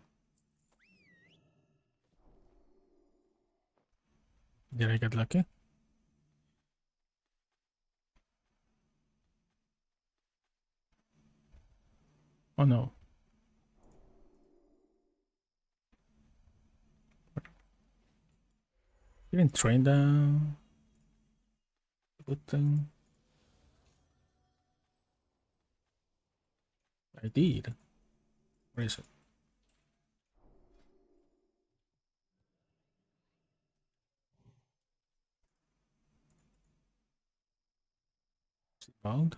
Speaker 1: Did I get lucky? Oh no. Didn't train the good thing. I did. Where is it? Is it bound?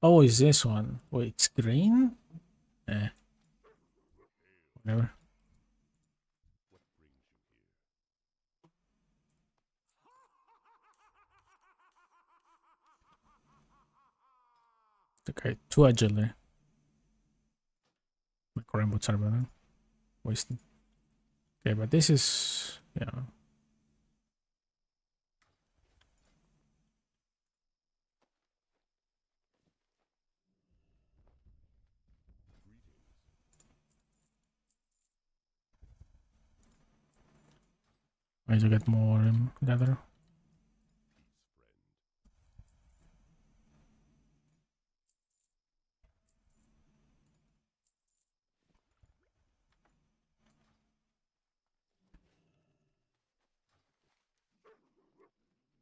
Speaker 1: Oh, is this one? Wait, it's green? Eh, whatever. Okay, too agile. My current boots are better. Wasted. Okay, but this is yeah. I need to get more leather.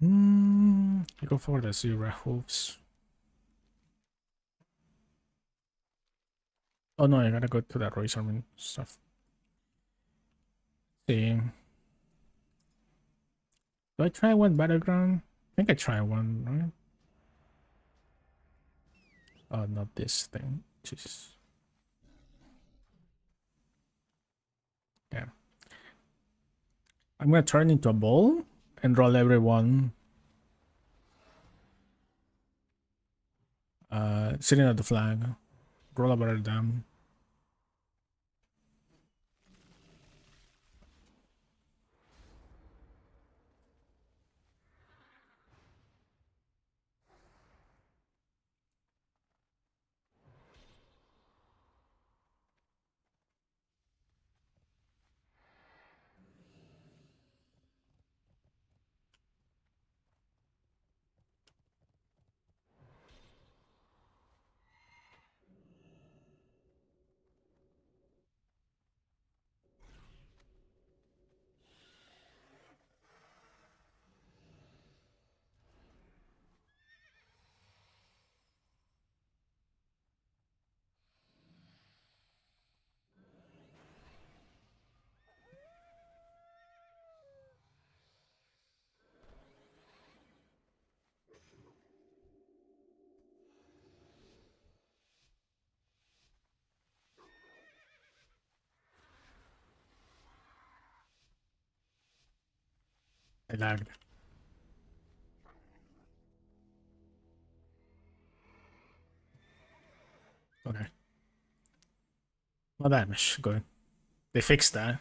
Speaker 1: I go for the zero hooves. Oh no, I gotta go to that razorman stuff. See. Do I try one battleground? I think I try one, right? Oh, not this thing. Jeez. Yeah. I'm gonna turn into a ball and roll everyone. Sitting at the flag. Roll about them. I lagged. Okay. No damage. Good. They fixed that.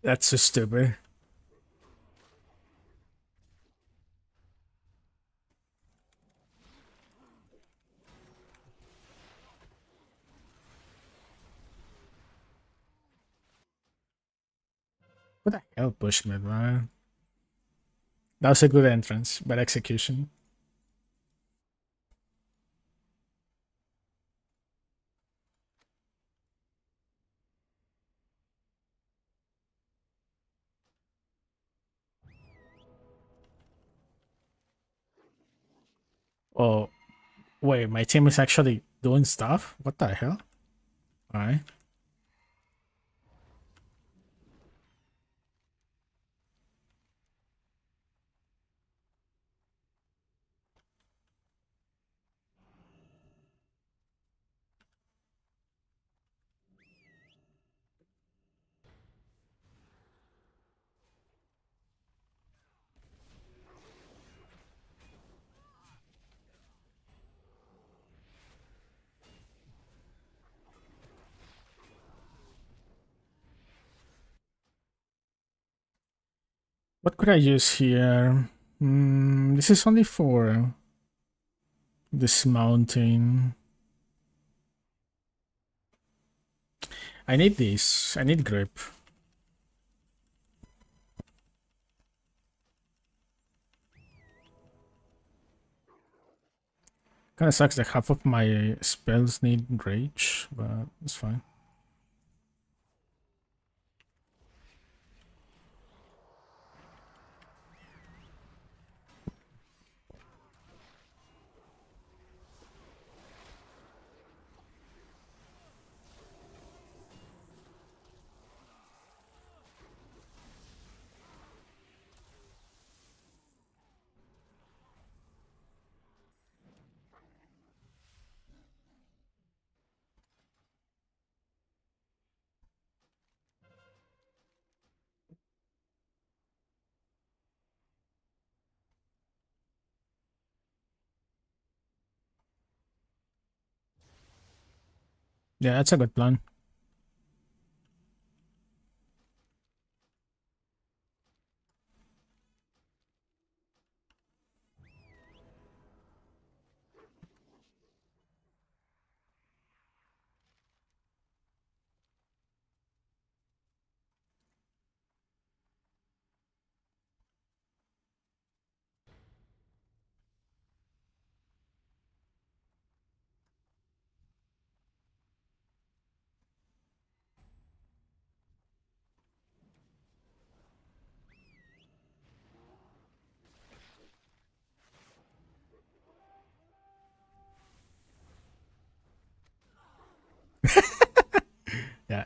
Speaker 1: That's so stupid. What the hell, Bushman, man? That was a good entrance, but execution. Oh, wait, my team is actually doing stuff? What the hell? Alright. What could I use here? This is only for dismounting. I need this. I need grip. Kinda sucks that half of my spells need rage, but it's fine. Yeah, that's a good plan.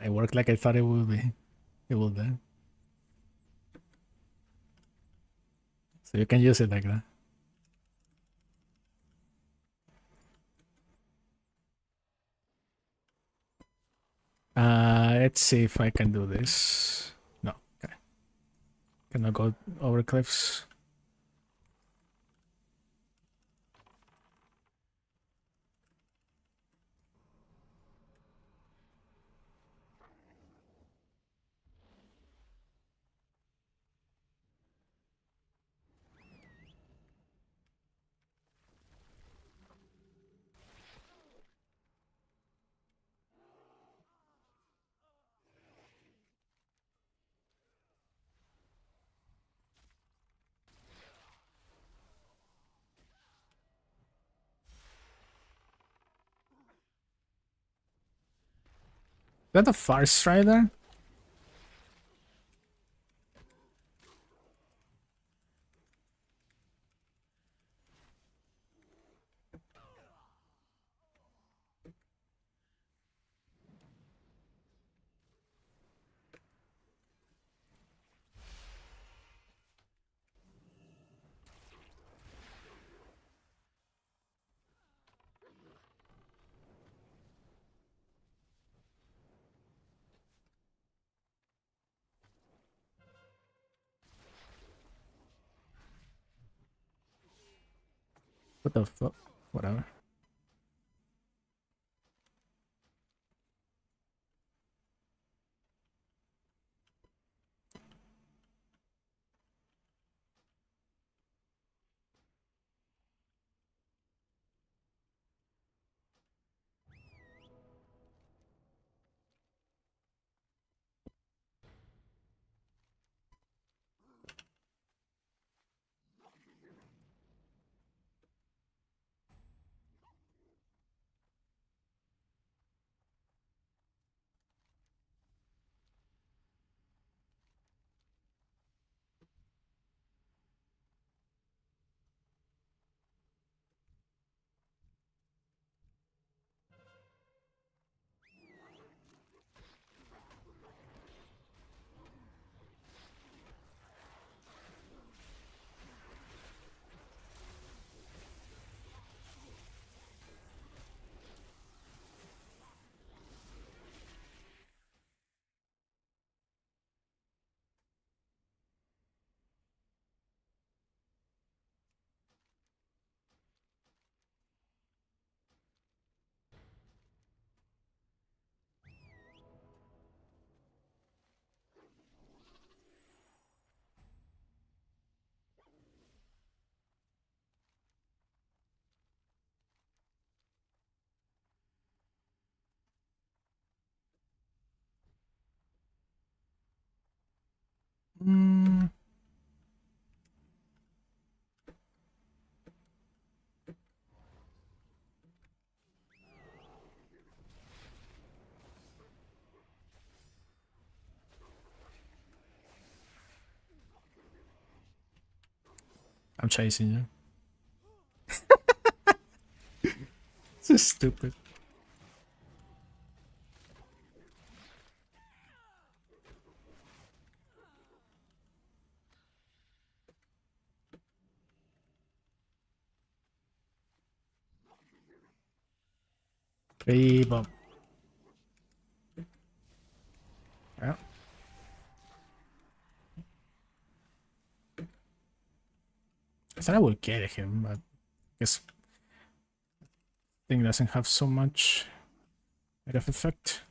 Speaker 1: It worked like I thought it would be. It will be. So you can use it like that. Let's see if I can do this. No, okay. Cannot go over cliffs. Is that a Far Strider? What the fuck? Whatever. Mm. I'm chasing you. This is stupid. Bump. Yeah. I thought I would get him, but I guess thing doesn't have so much of effect.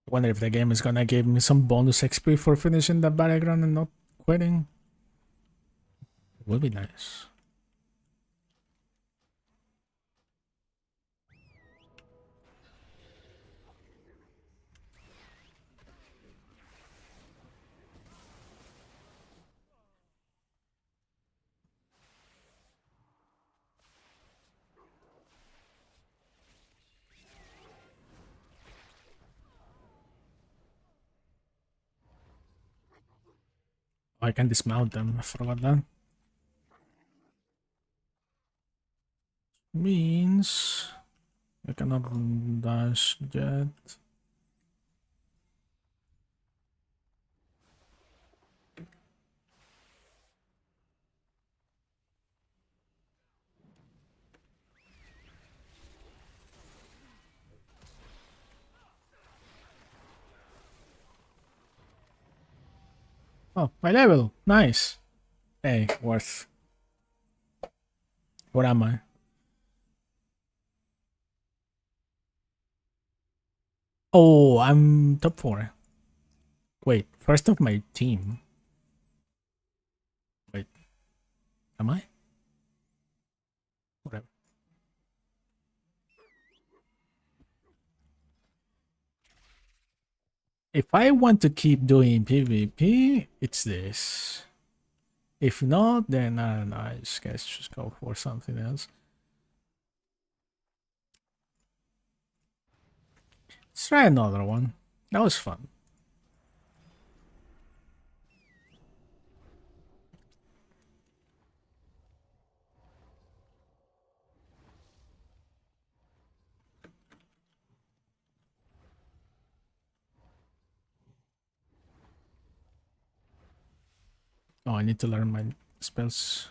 Speaker 1: I wonder if the game is gonna give me some bonus XP for finishing the battleground and not quitting. It would be nice. I can dismount them. I forgot that. Means I cannot dash yet. Oh, my level. Nice. Hey, worth. Where am I? Oh, I'm top 4. Wait, first of my team. Wait, am I? Whatever. If I want to keep doing PvP, it's this. If not, then I don't know. I just guess just go for something else. Let's try another one. That was fun. Oh, I need to learn my spells.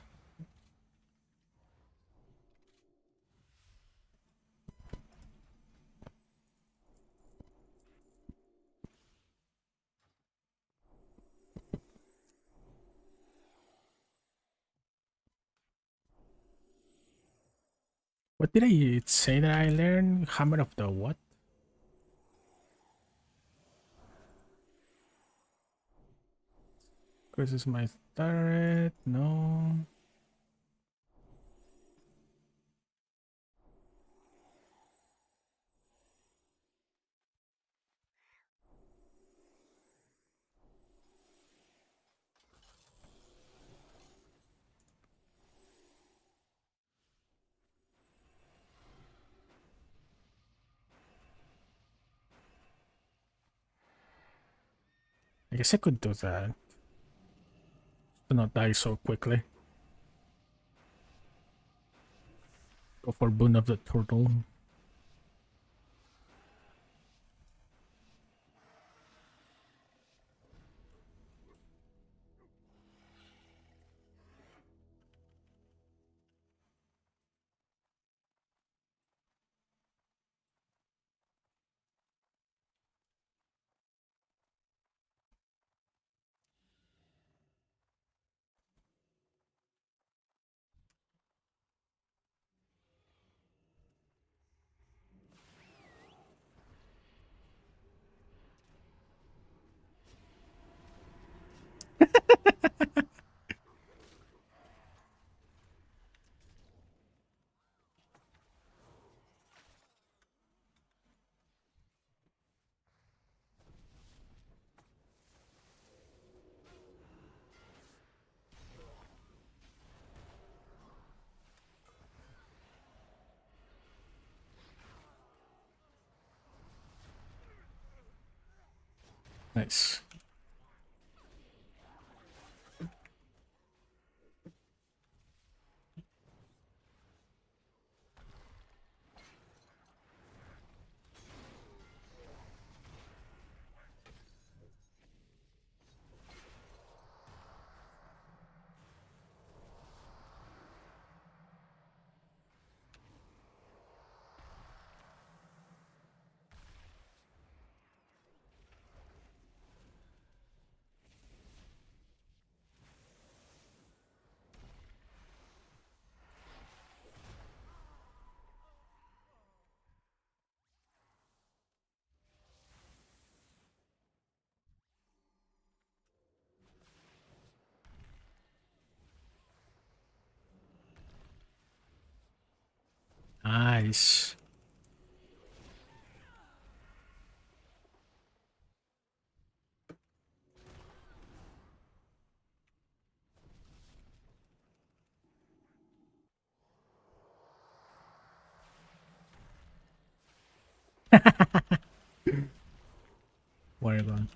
Speaker 1: What did I say that I learned? Hammer of the what? This is my turret. No. I guess I could do that. To not die so quickly. Go for Boon of the Turtle. Nice. Nice. Whatever.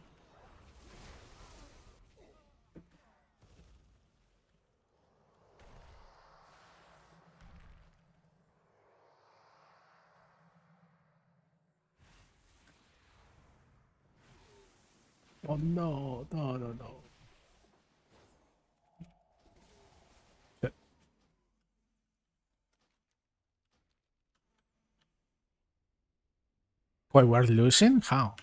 Speaker 1: Oh no, no, no, no. Shit. Wait, we're losing? How?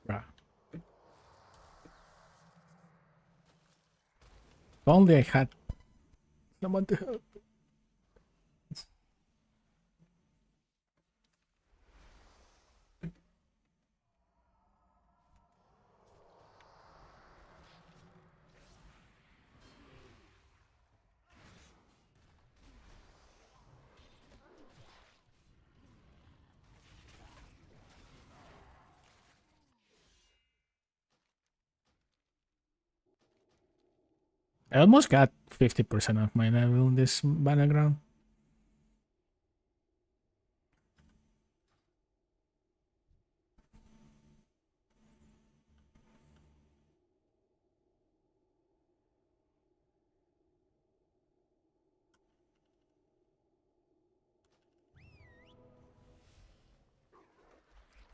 Speaker 1: Bruh. If only I had someone to help. I almost got 50% of my level in this battleground.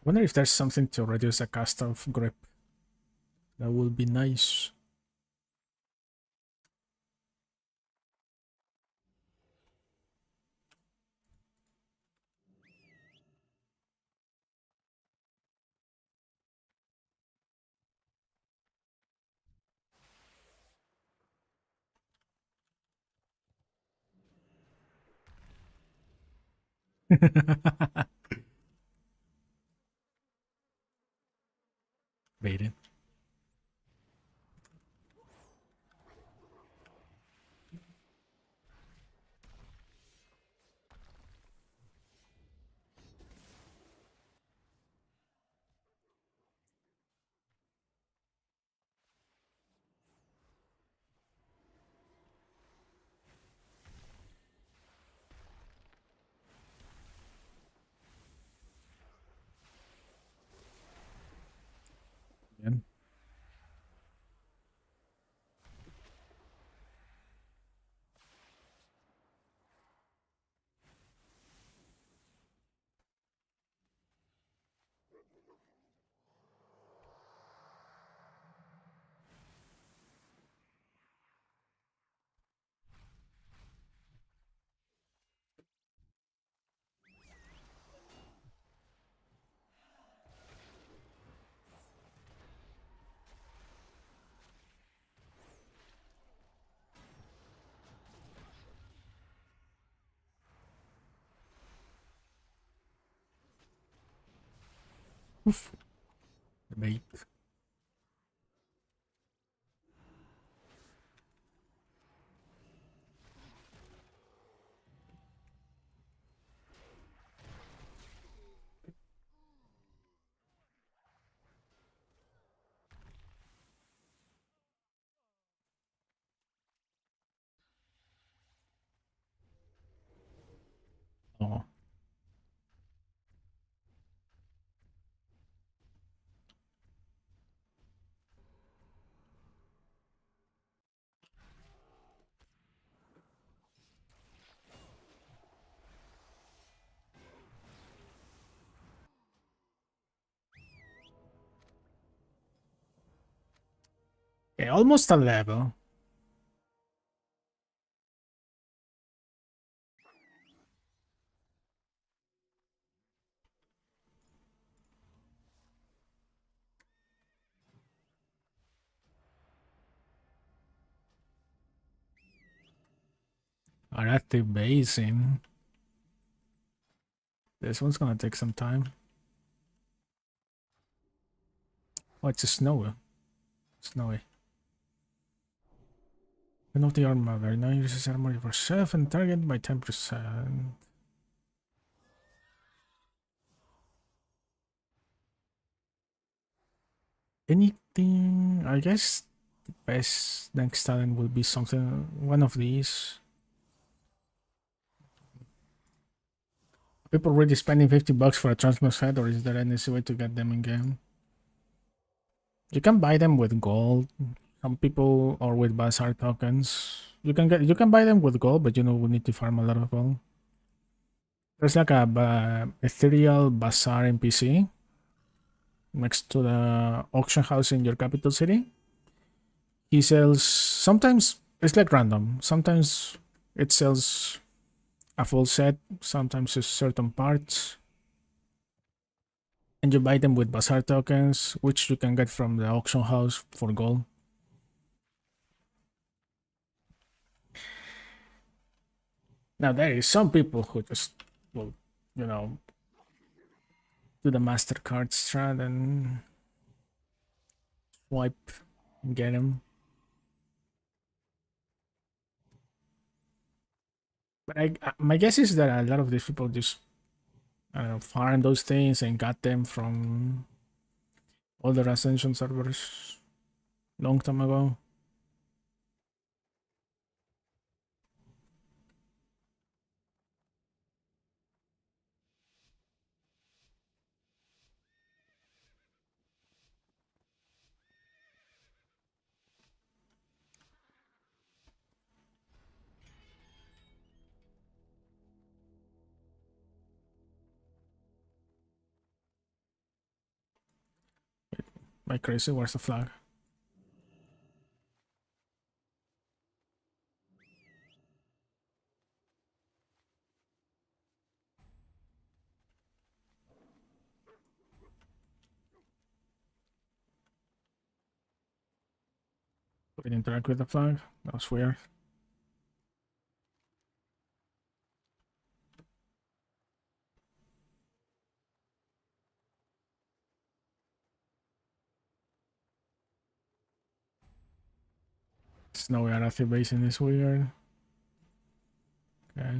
Speaker 1: Wonder if there's something to reduce the cost of grip. That would be nice. Baited. Again. Oof. The bait. Oh. Okay, almost a level. Arathi Basin. This one's gonna take some time. Oh, it's a snowy. Snowy. Penalty armor. Very nice. Uses armor for self and target by 10%. Anything? I guess the best next talent will be something. One of these. People already spending $50 for a transmog head, or is there any way to get them in game? You can buy them with gold. Some people or with bazaar tokens. You can buy them with gold, but you know we need to farm a lot of gold. There's like a ethereal bazaar NPC next to the auction house in your capital city. He sells, sometimes it's like random. Sometimes it sells a full set, sometimes it's certain parts. And you buy them with bazaar tokens, which you can get from the auction house for gold. Now there is some people who just will, you know, do the MasterCard strat and swipe and get them. But my guess is that a lot of these people just, I don't know, farm those things and got them from older Ascension servers long time ago. My crazy, where's the flag? We didn't interact with the flag. That was weird. Snowy Arathi Basin is weird. Okay.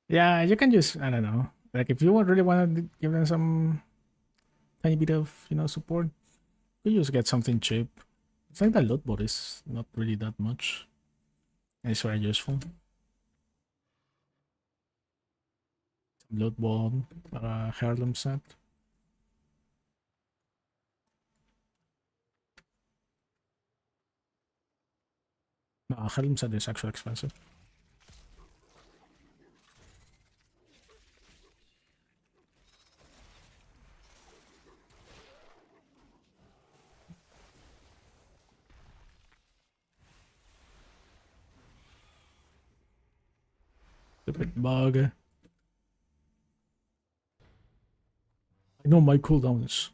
Speaker 1: Yeah, you can just, I don't know. Like if you really want to give them some tiny bit of, you know, support, you just get something cheap. It's like the loot board is not really that much. And it's very useful. Loot board, heirloom set. No, heirloom set is actually expensive. Stupid bug. I know my cooldowns.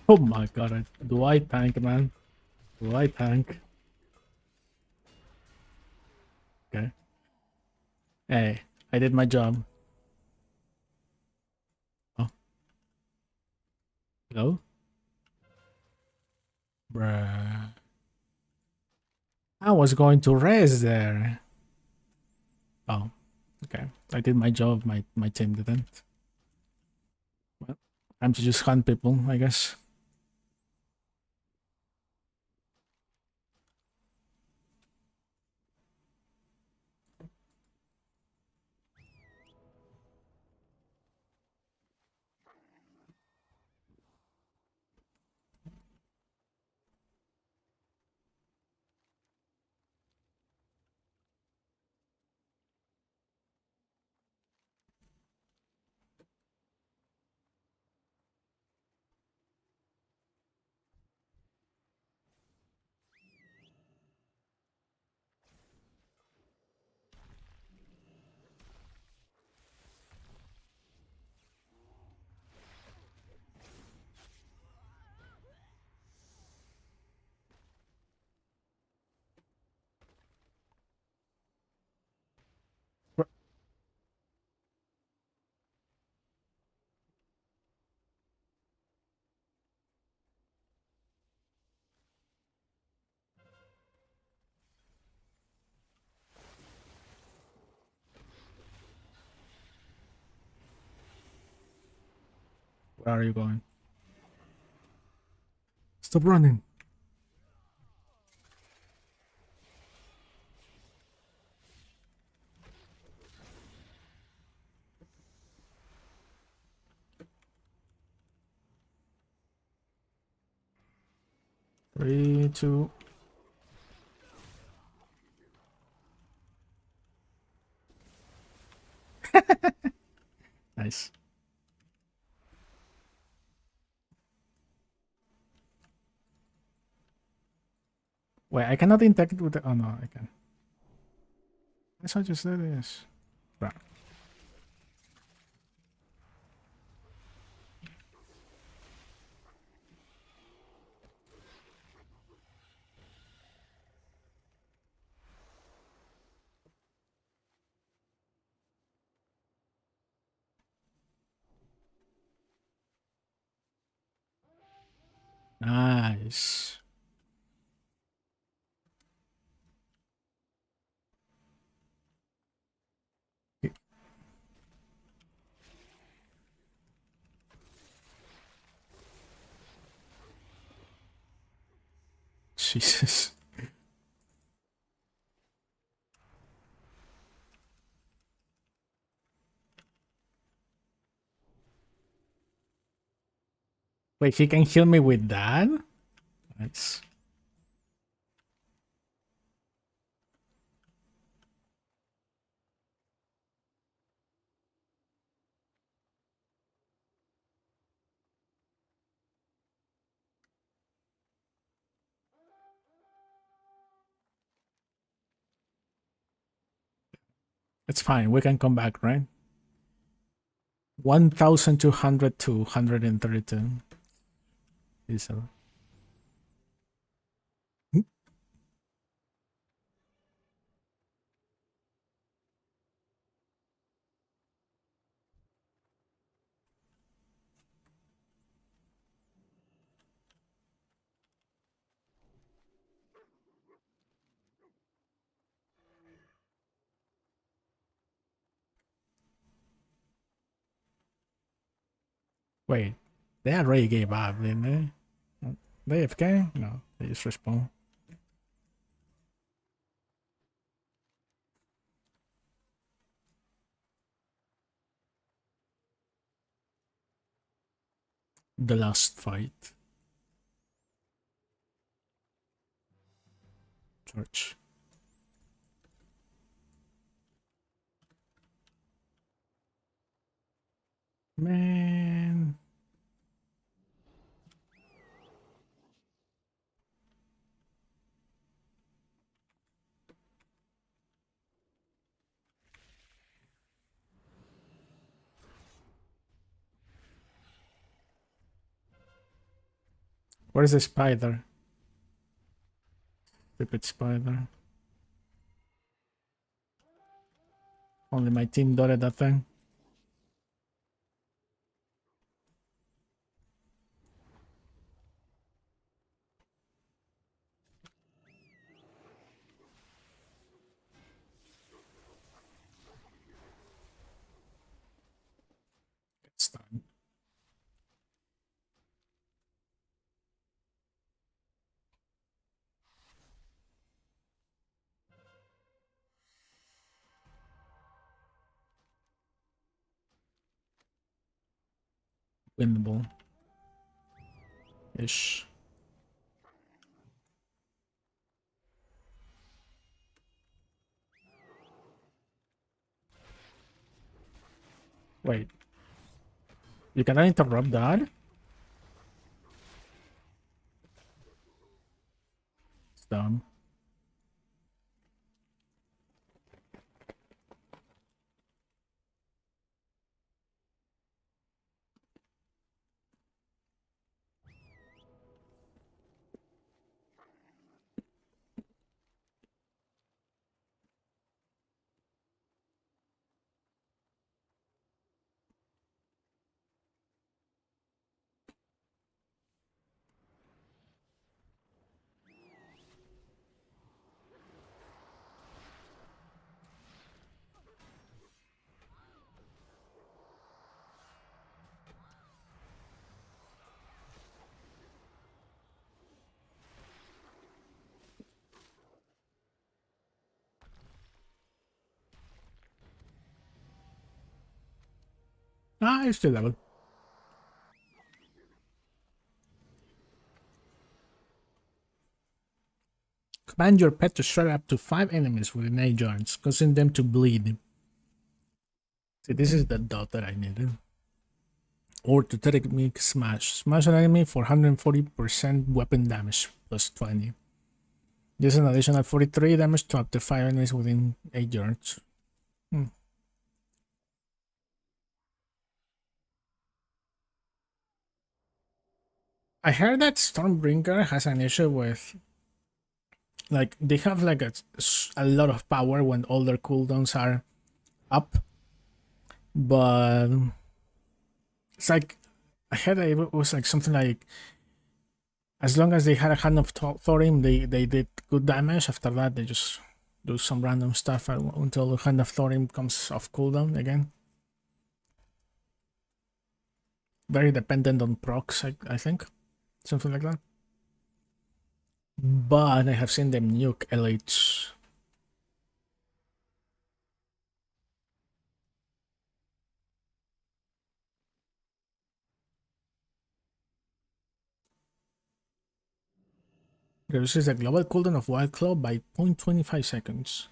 Speaker 1: Oh my god, do I tank, man? Do I tank? Okay. Hey, I did my job. Oh. Hello? Bruh. I was going to rest there. Oh, okay. I did my job. My team didn't. Well, time to just hunt people, I guess. Where are you going? Stop running. Three, two. Nice. Wait, I cannot interact with the. Oh no, I can. Yes, I just did this. Right. Nice. Jesus. Wait, he can heal me with that? Nice. It's fine. We can come back, right? 1,200 to 132. Is Wait, they already gave up, didn't they? They AFK? No, they just respawn. The last fight. Church. Man. Where's the spider? Stupid spider. Only my team dotted that thing. It's done. Winnable. Ish. Wait. You cannot interrupt that? It's dumb. Ah, it's still level. Command your pet to strike up to 5 enemies within 8 yards, causing them to bleed. See, this is the dot that I needed. Or to technique smash. Smash an enemy for 140% weapon damage plus 20. This is an additional 43 damage to up to 5 enemies within 8 yards. I heard that Stormbringer has an issue with, like, they have like a lot of power when all their cooldowns are up, but it's like I heard that it was like something like as long as they had a hand of Thorim, they did good damage. After that, they just do some random stuff until the hand of Thorim comes off cooldown again. Very dependent on procs, I think, something like that. But I have seen them nuke LH. Reduces the global cooldown of Wild Claw by 0.25 seconds.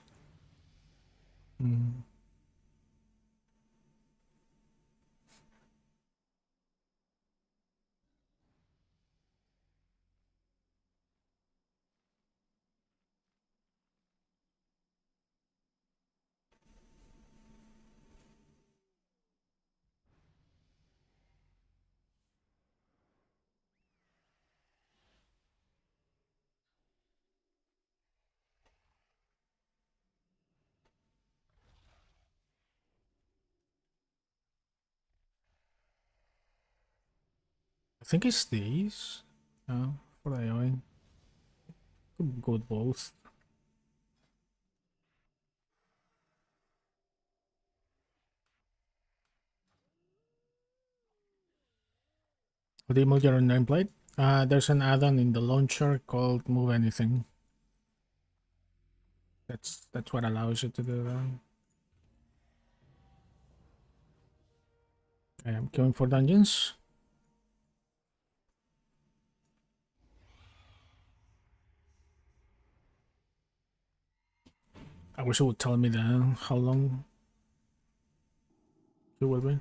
Speaker 1: I think it's these. For AOE. Could go with both. What do you move your nameplate? There's an add-on in the launcher called Move Anything. That's what allows you to do that. I am queuing for dungeons. I wish it would tell me how long it will be.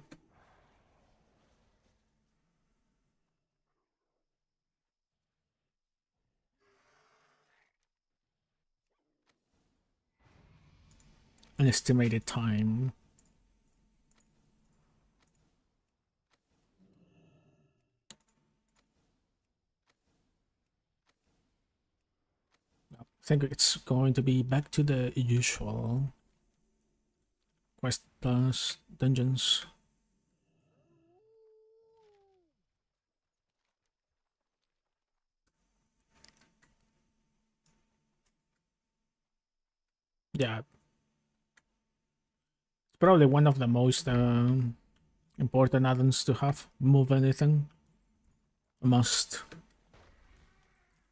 Speaker 1: An estimated time. I think it's going to be back to the usual. Quest plus dungeons. Yeah, it's probably one of the most important add-ons to have. Move anything. A must.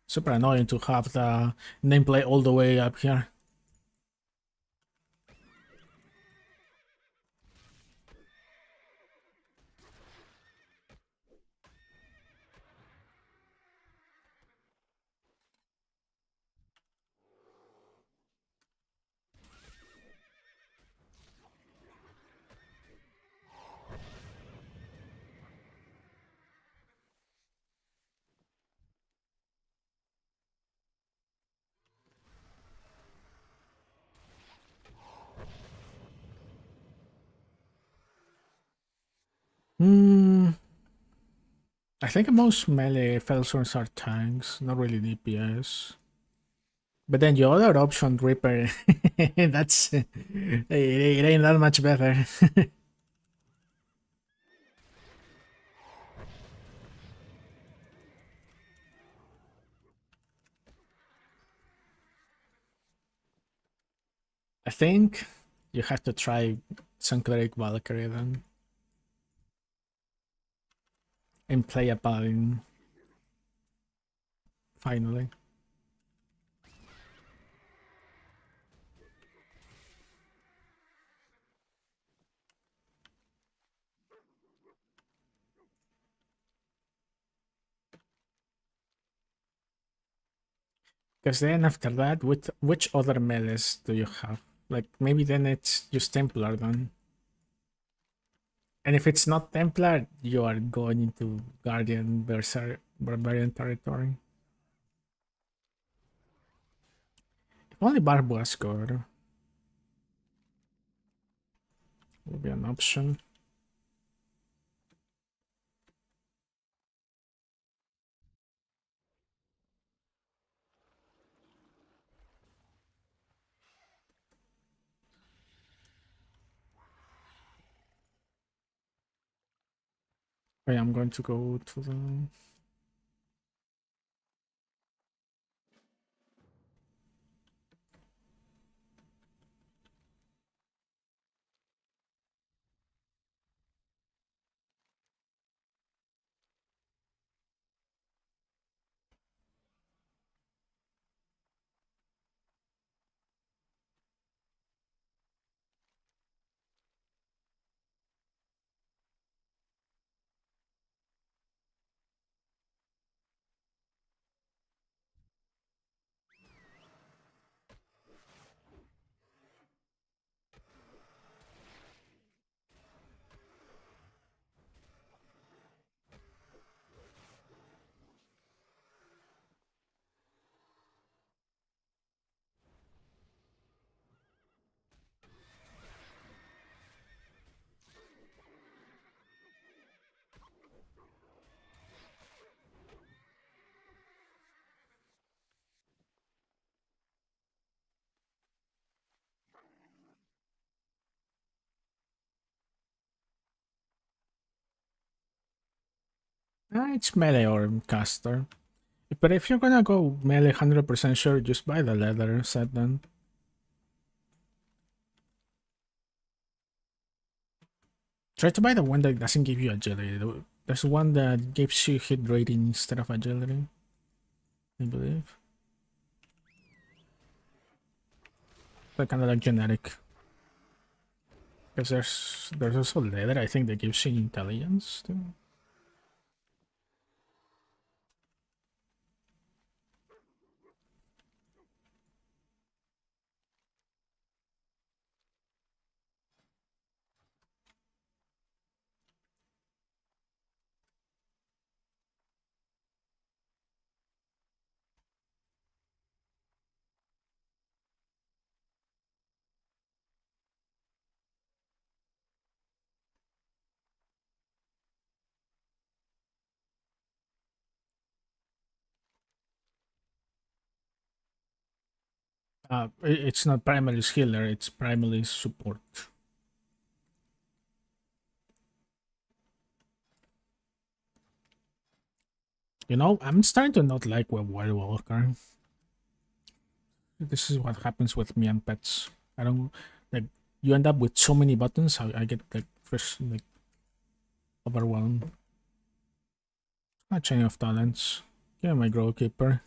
Speaker 1: Super annoying to have the nameplate all the way up here. Hmm. I think most melee Felsworns are tanks, not really DPS. But then your other option, Reaper, that's it ain't that much better. I think you have to try some cleric Valkyrie then and play a paladin finally. Because then after that, which other melees do you have? Like maybe then it's just Templar then. And if it's not Templar, you are going into Guardian Berserk Barbarian territory. If only Barbuas good would be an option. Okay, I'm going to go to the it's melee or caster. But if you're gonna go melee 100% sure, just buy the leather set then. Try to buy the one that doesn't give you agility. There's one that gives you hit rating instead of agility, I believe. Like kind of like generic. Because there's also leather, I think, that gives you intelligence too. It's not Primalist healer, it's Primalist support. You know, I'm starting to not like Wild Walker. This is what happens with me and pets. I don't like. You end up with so many buttons. I get like first like overwhelmed. A chain of talents. Yeah, my Grovekeeper.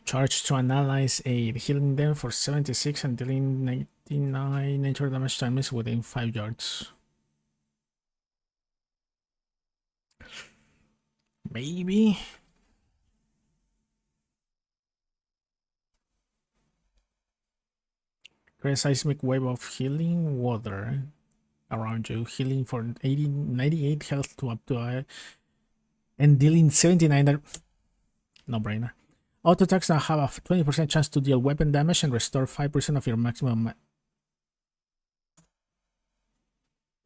Speaker 1: Charge to an ally's aid, healing them for 76 and dealing 99 nature damage to enemies within 5 yards. Maybe. Create a seismic wave of healing water around you, healing for 98 health to up to and dealing 79. No brainer. Auto attacks now have a 20% chance to deal weapon damage and restore 5% of your maximum.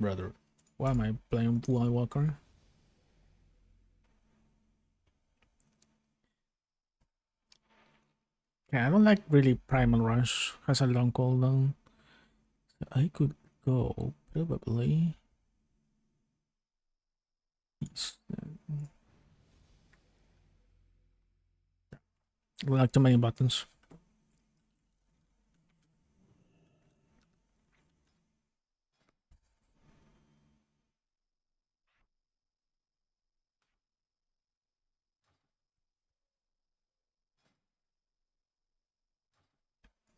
Speaker 1: Brother, why am I playing Wild Walker? Yeah, I don't like really Primal Rush. Has a long cooldown. I could go probably. Like too many buttons.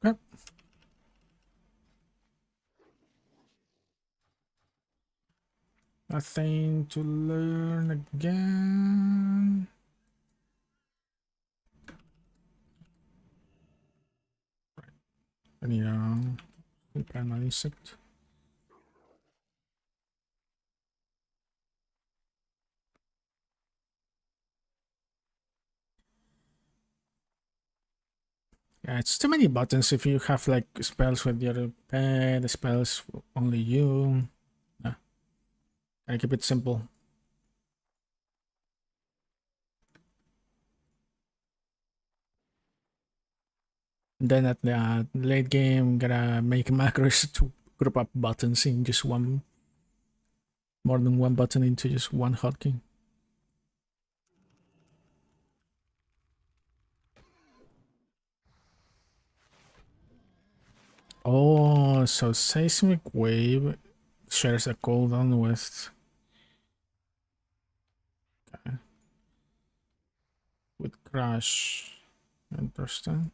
Speaker 1: Okay. Nothing to learn again. I need a primal insect. Yeah, it's too many buttons if you have like spells with your pet, spells only you. Yeah. I keep it simple. Then at the late game, gotta make macros to group up buttons in just one, more than one button into just one hotkey. Oh, so Seismic Wave shares a cooldown with. Okay. With Crash. Interesting.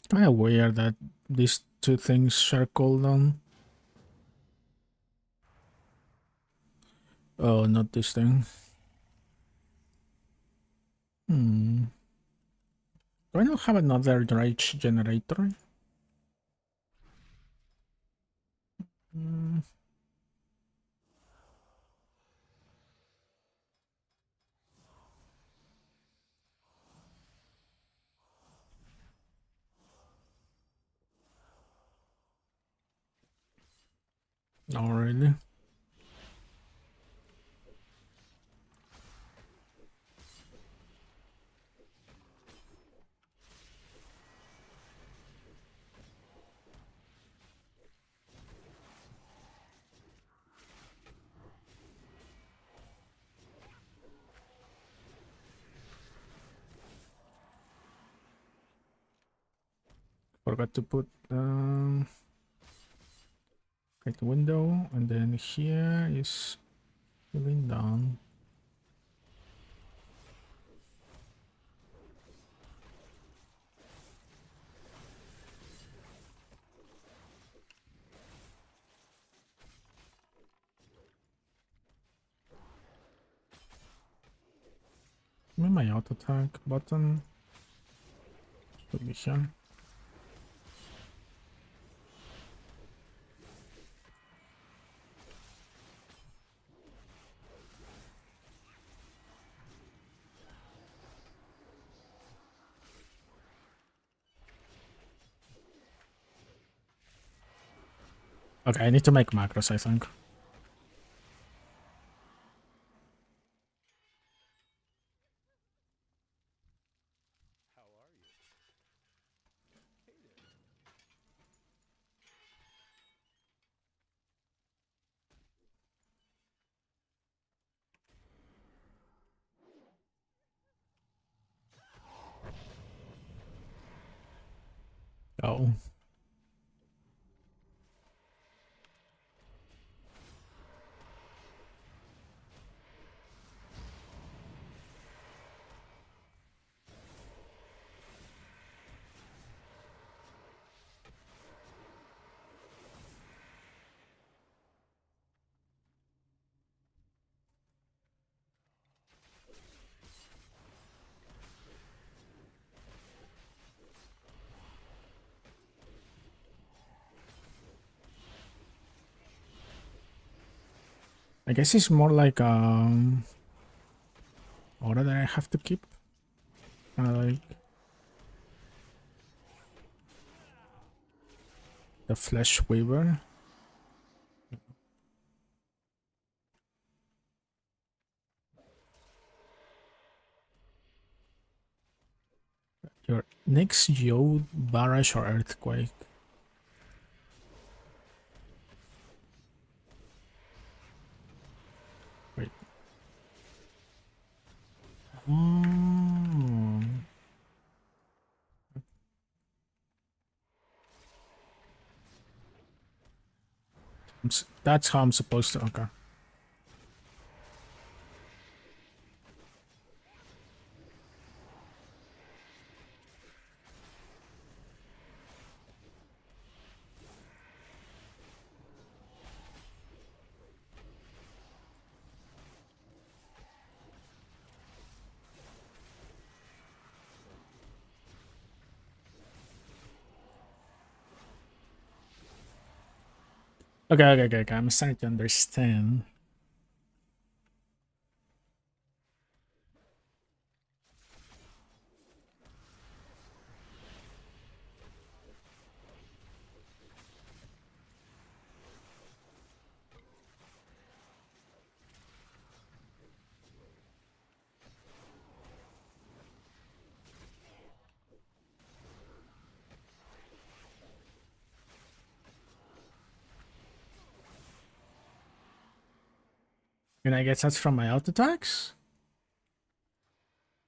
Speaker 1: Kind of weird that these two things share cooldown. Oh, not this thing. Hmm. Do I not have another rage generator? Hmm. Not really. Forgot to put right window, and then here is healing down. Maybe my auto attack button should be here. Okay, I need to make macros, I think. Oh. I guess it's more like order that I have to keep. Like the Flesh Weaver. Your next Yo Barrage or Earthquake. Wait. Oh. That's how I'm supposed to. Okay. Okay. I'm starting to understand. And I guess that's from my auto attacks?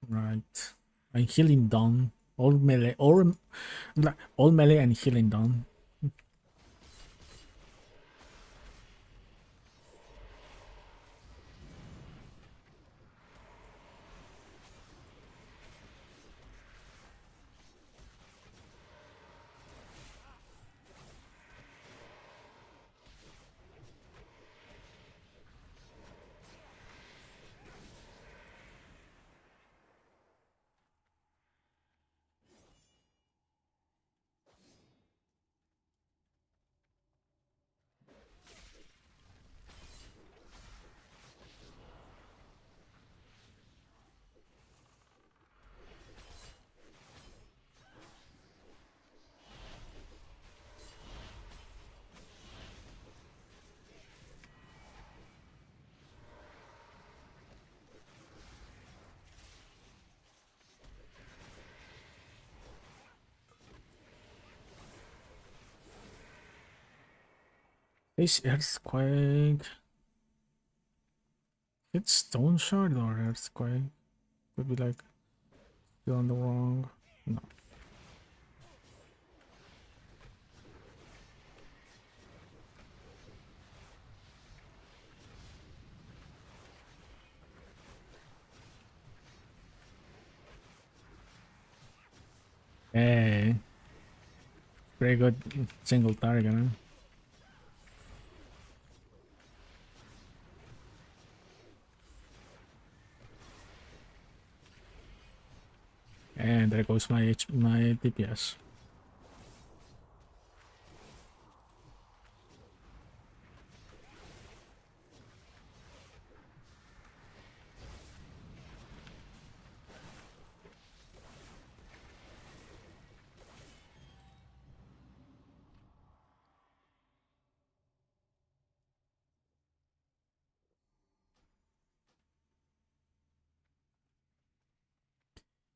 Speaker 1: Right. And healing done. All melee or all melee and healing done. This earthquake. It's stone shard or earthquake? Could be like still on the wrong. No. Hey. Very good single target, huh? And there goes my DPS.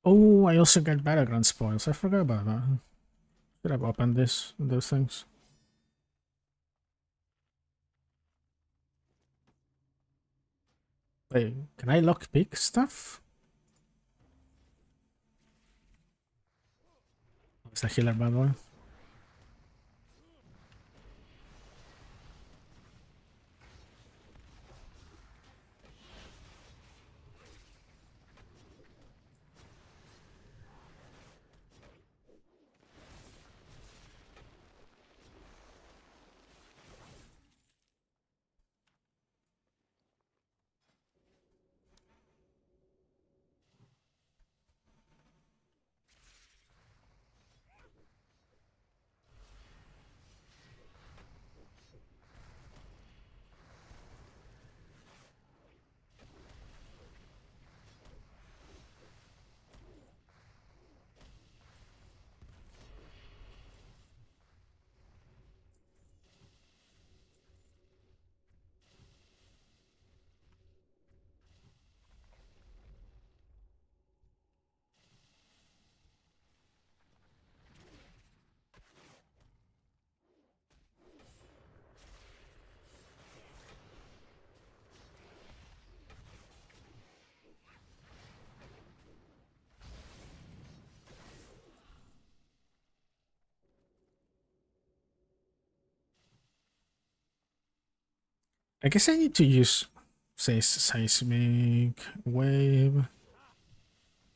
Speaker 1: Oh, I also got battleground spoils. I forgot about that. Should have opened those things. Wait, can I lockpick stuff? It's a healer, by the way. I guess I need to use, say, seismic wave, no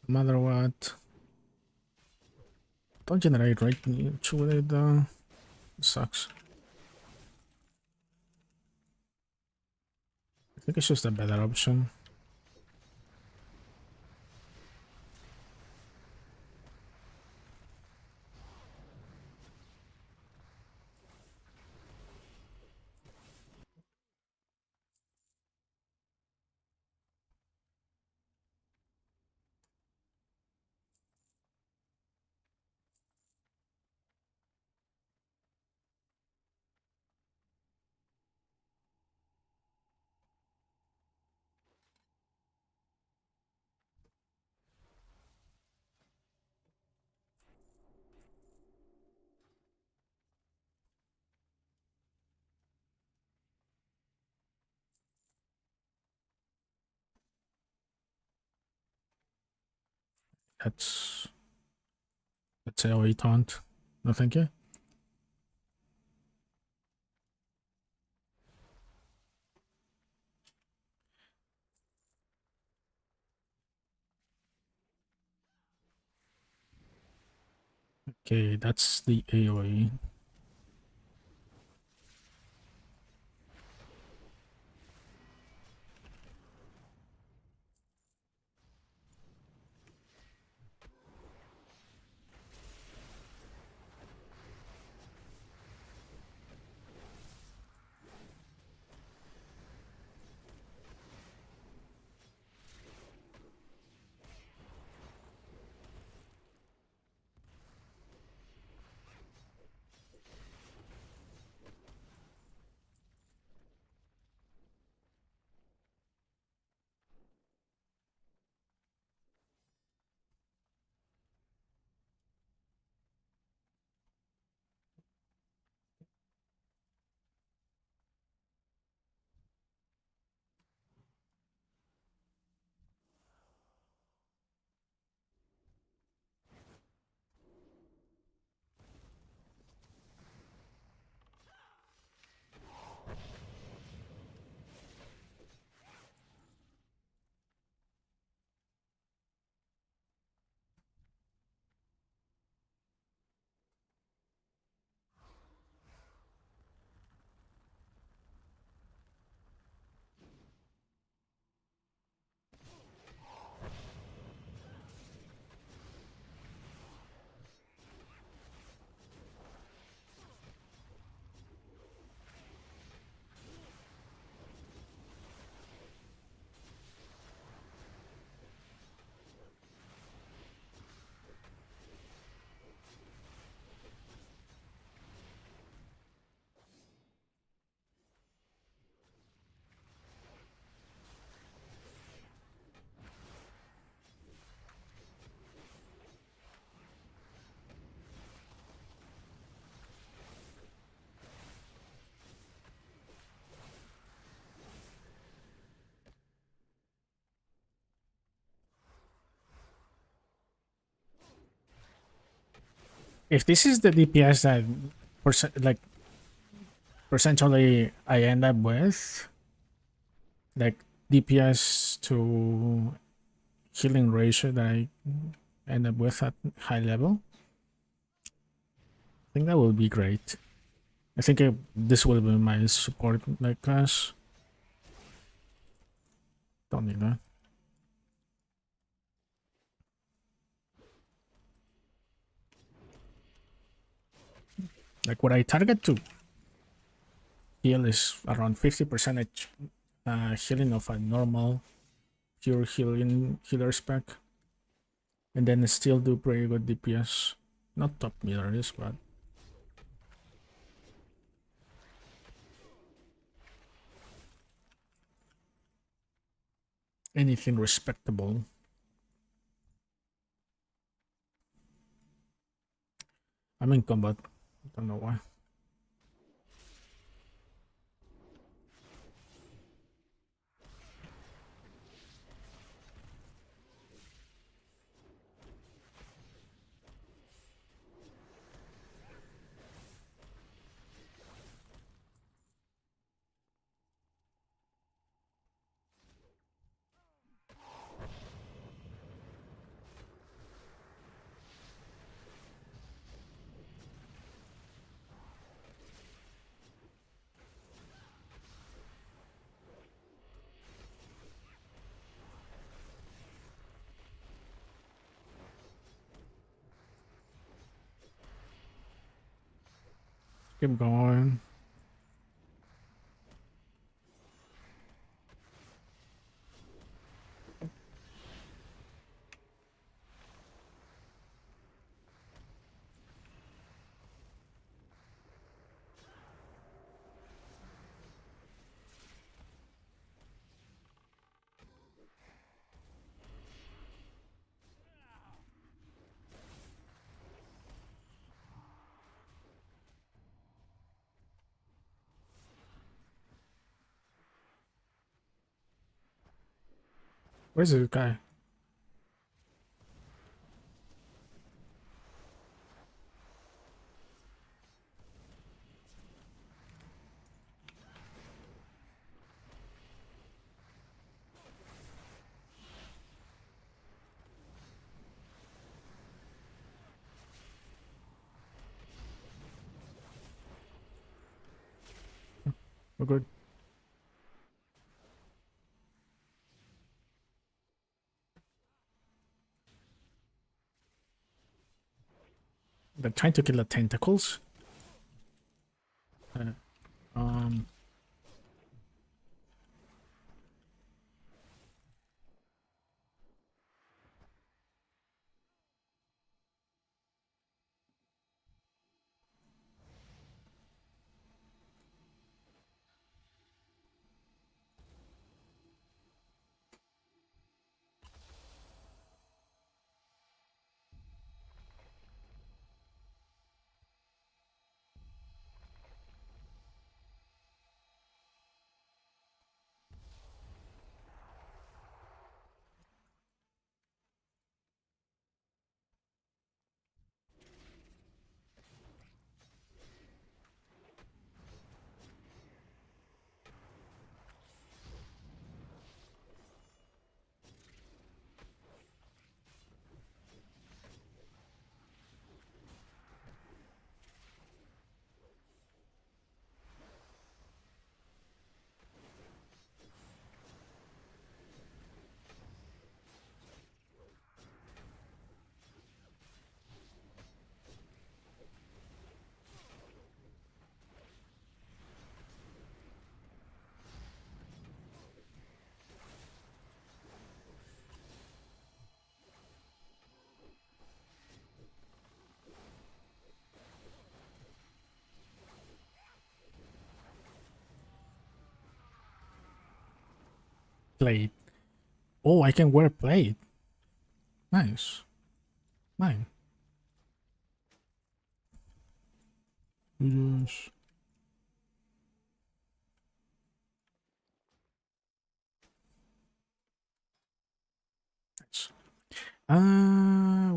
Speaker 1: matter what. Don't generate right with it though. Sucks. I think it's just a better option. That's AoE taunt. No, thank you. Okay, that's the AoE. If this is the DPS that like percentually I end up with, like DPS to healing ratio that I end up with at high level, I think that will be great. I think this will be my support like class. Don't need that. Like what I target to heal is around 50% healing of a normal pure healer spec, and then still do pretty good DPS. Not top mirrors, but anything respectable. I'm in combat. Don't know why. Keep going. Where's this guy? We're good. They're trying to kill the tentacles. Uh, um. Plate. Oh, I can wear plate. Nice. Mine. Yes. Nice.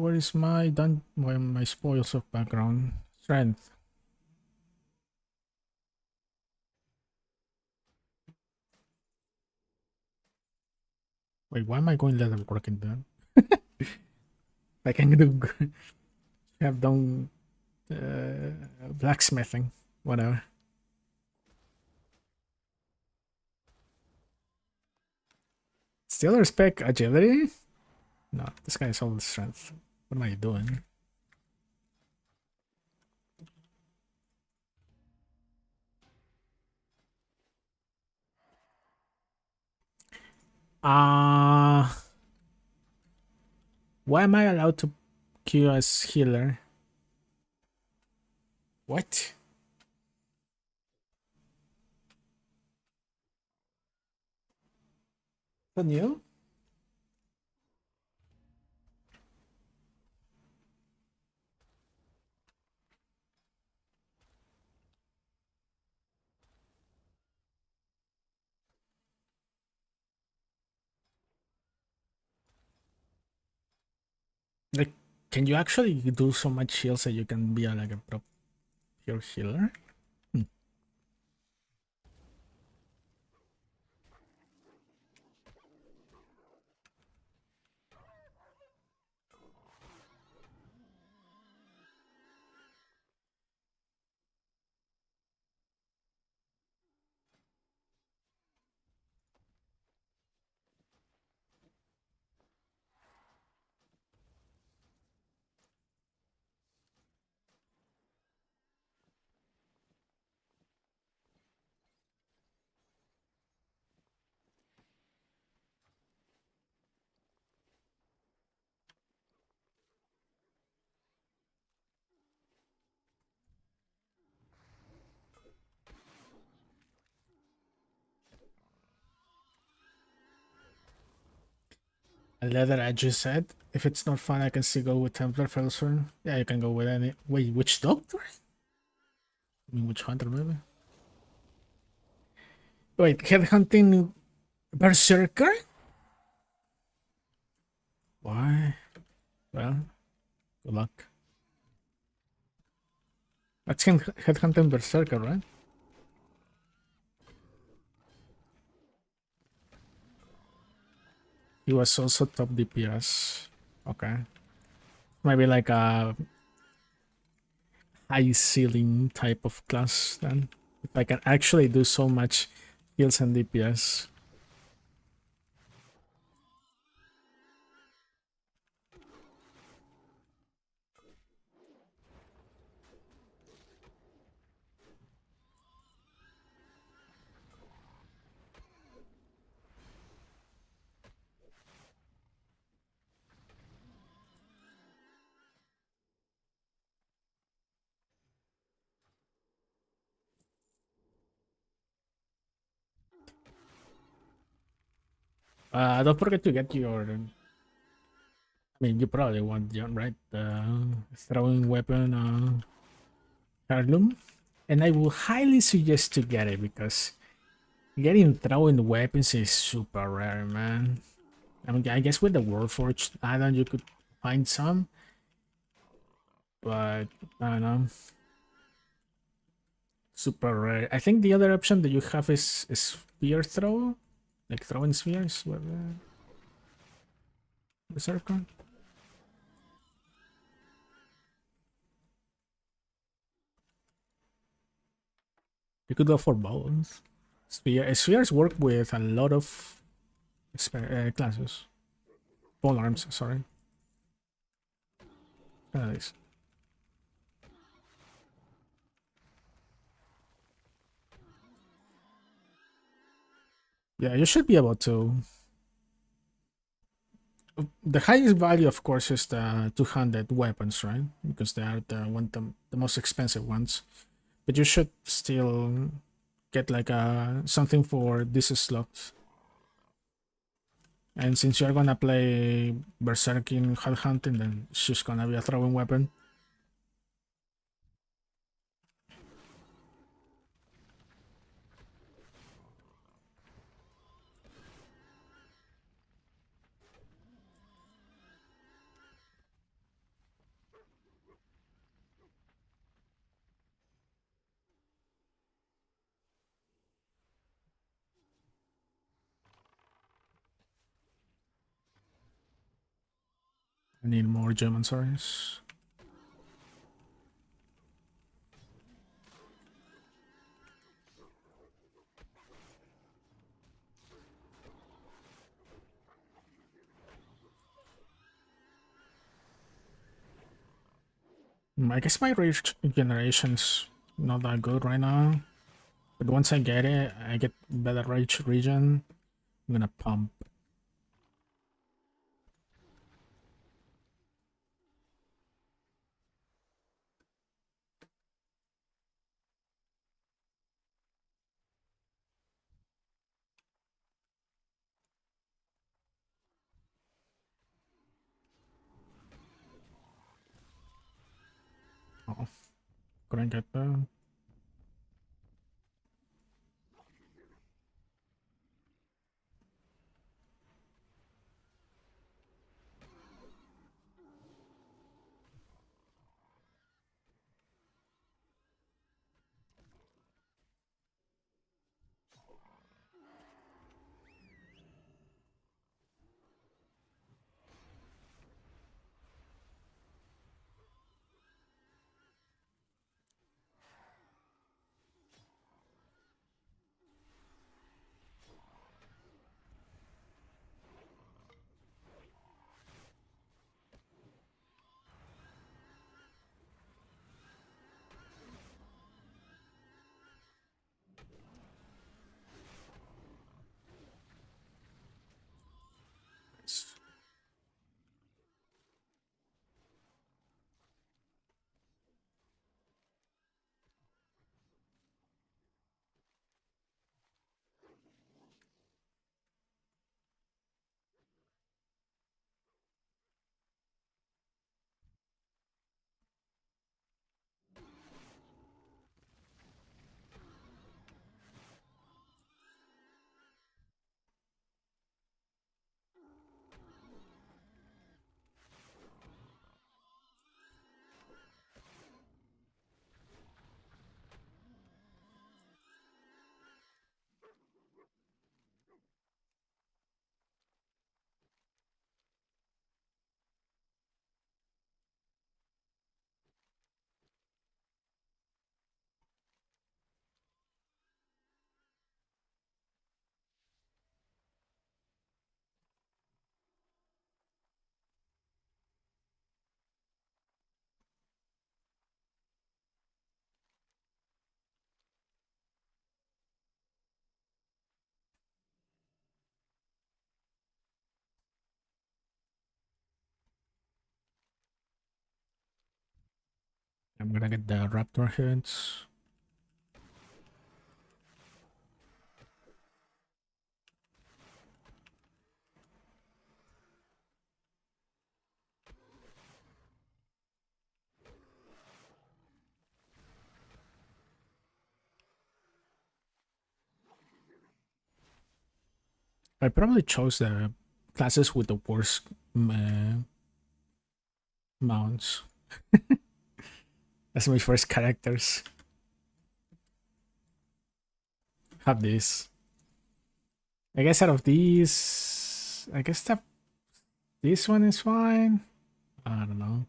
Speaker 1: What is my spoils of background? Strength. Wait, why am I going leather working then? I can do have done blacksmithing, whatever. Still respect agility? No, this guy is all strength. What am I doing? Uh why am I allowed to queue as healer? What? That new? Like, can you actually do so much heals that you can be like a pure healer? Hmm. A leather edge you said. If it's not fun, I can still go with Templar Fellsworn. Yeah, you can go with any. Wait, which doctor? I mean, which hunter, maybe? Wait, headhunting Berserker? Why? Well, good luck. That's headhunting Berserker, right? He was also top DPS. Okay. Maybe like a high ceiling type of class then. If I can actually do so much heals and DPS. Don't forget to get your. I mean, you probably want your right throwing weapon heirloom, and I will highly suggest to get it because getting throwing weapons is super rare, man. I mean, I guess with the Warforged add-on you could find some, but I don't know. Super rare. I think the other option that you have is spear throw, like throwing spheres with the circle. You could go for both. Spheres work with a lot of classes. Pole arms, sorry. Nice. Yeah, you should be able to. The highest value, of course, is the 200 weapons, right? Because they are the most expensive ones. But you should still get like something for this slot. And since you're gonna play Berserk in Hell Hunting, then it's just gonna be a throwing weapon. I need more German swords. I guess my rage generation's not that good right now. But once I get it, I get better rage regen. I'm gonna pump. Oh, couldn't get that. I'm gonna get the raptor hits. I probably chose the classes with the worst mounts as my first characters. Have this. I guess out of these, I guess that this one is fine. I don't know.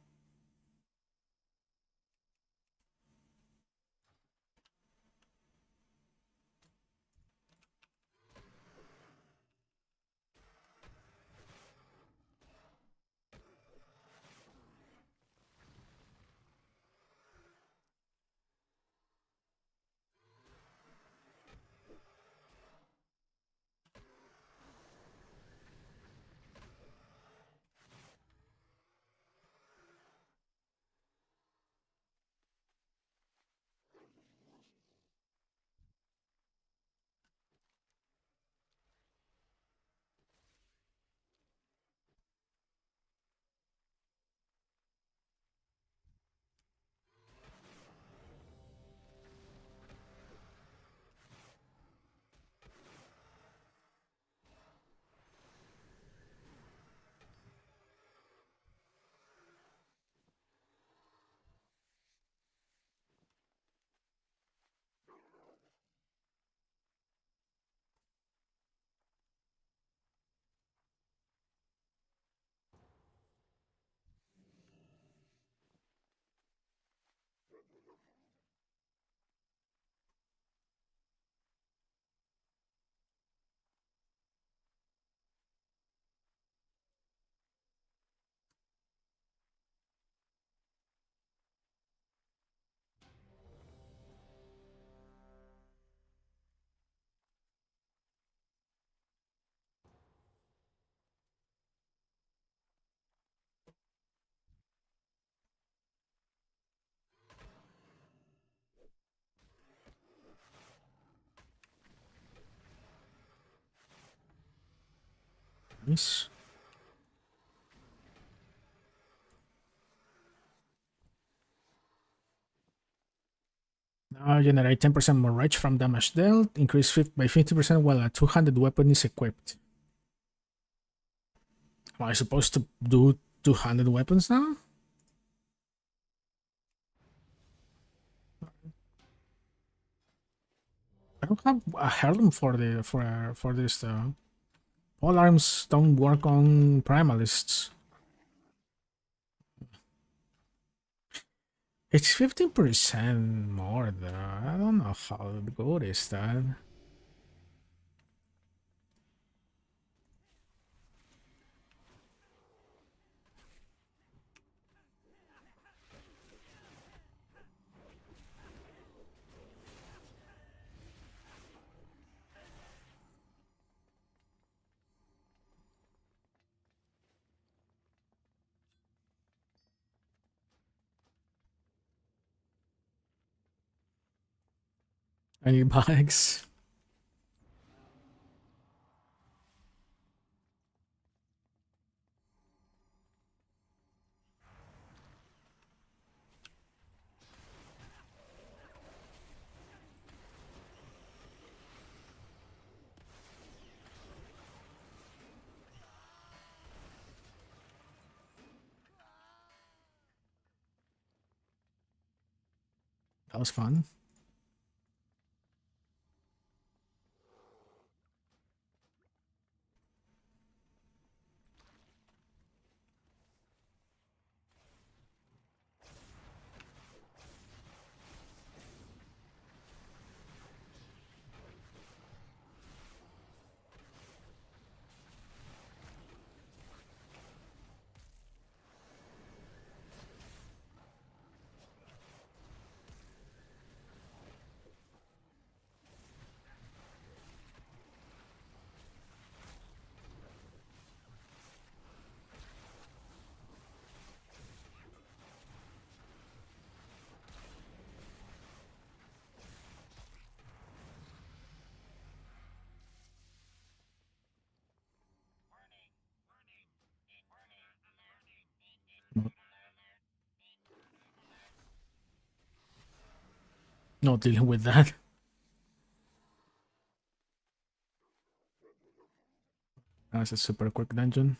Speaker 1: Nice. Now generate 10% more rage from damage dealt. Increase by 50% while a 200 weapon is equipped. Am I supposed to do 200 weapons now? I don't have a heirloom for the for this though. All arms don't work on primalists. It's 15% more though. I don't know how good is that. I need bags. That was fun. not dealing with that. That's a super quick dungeon.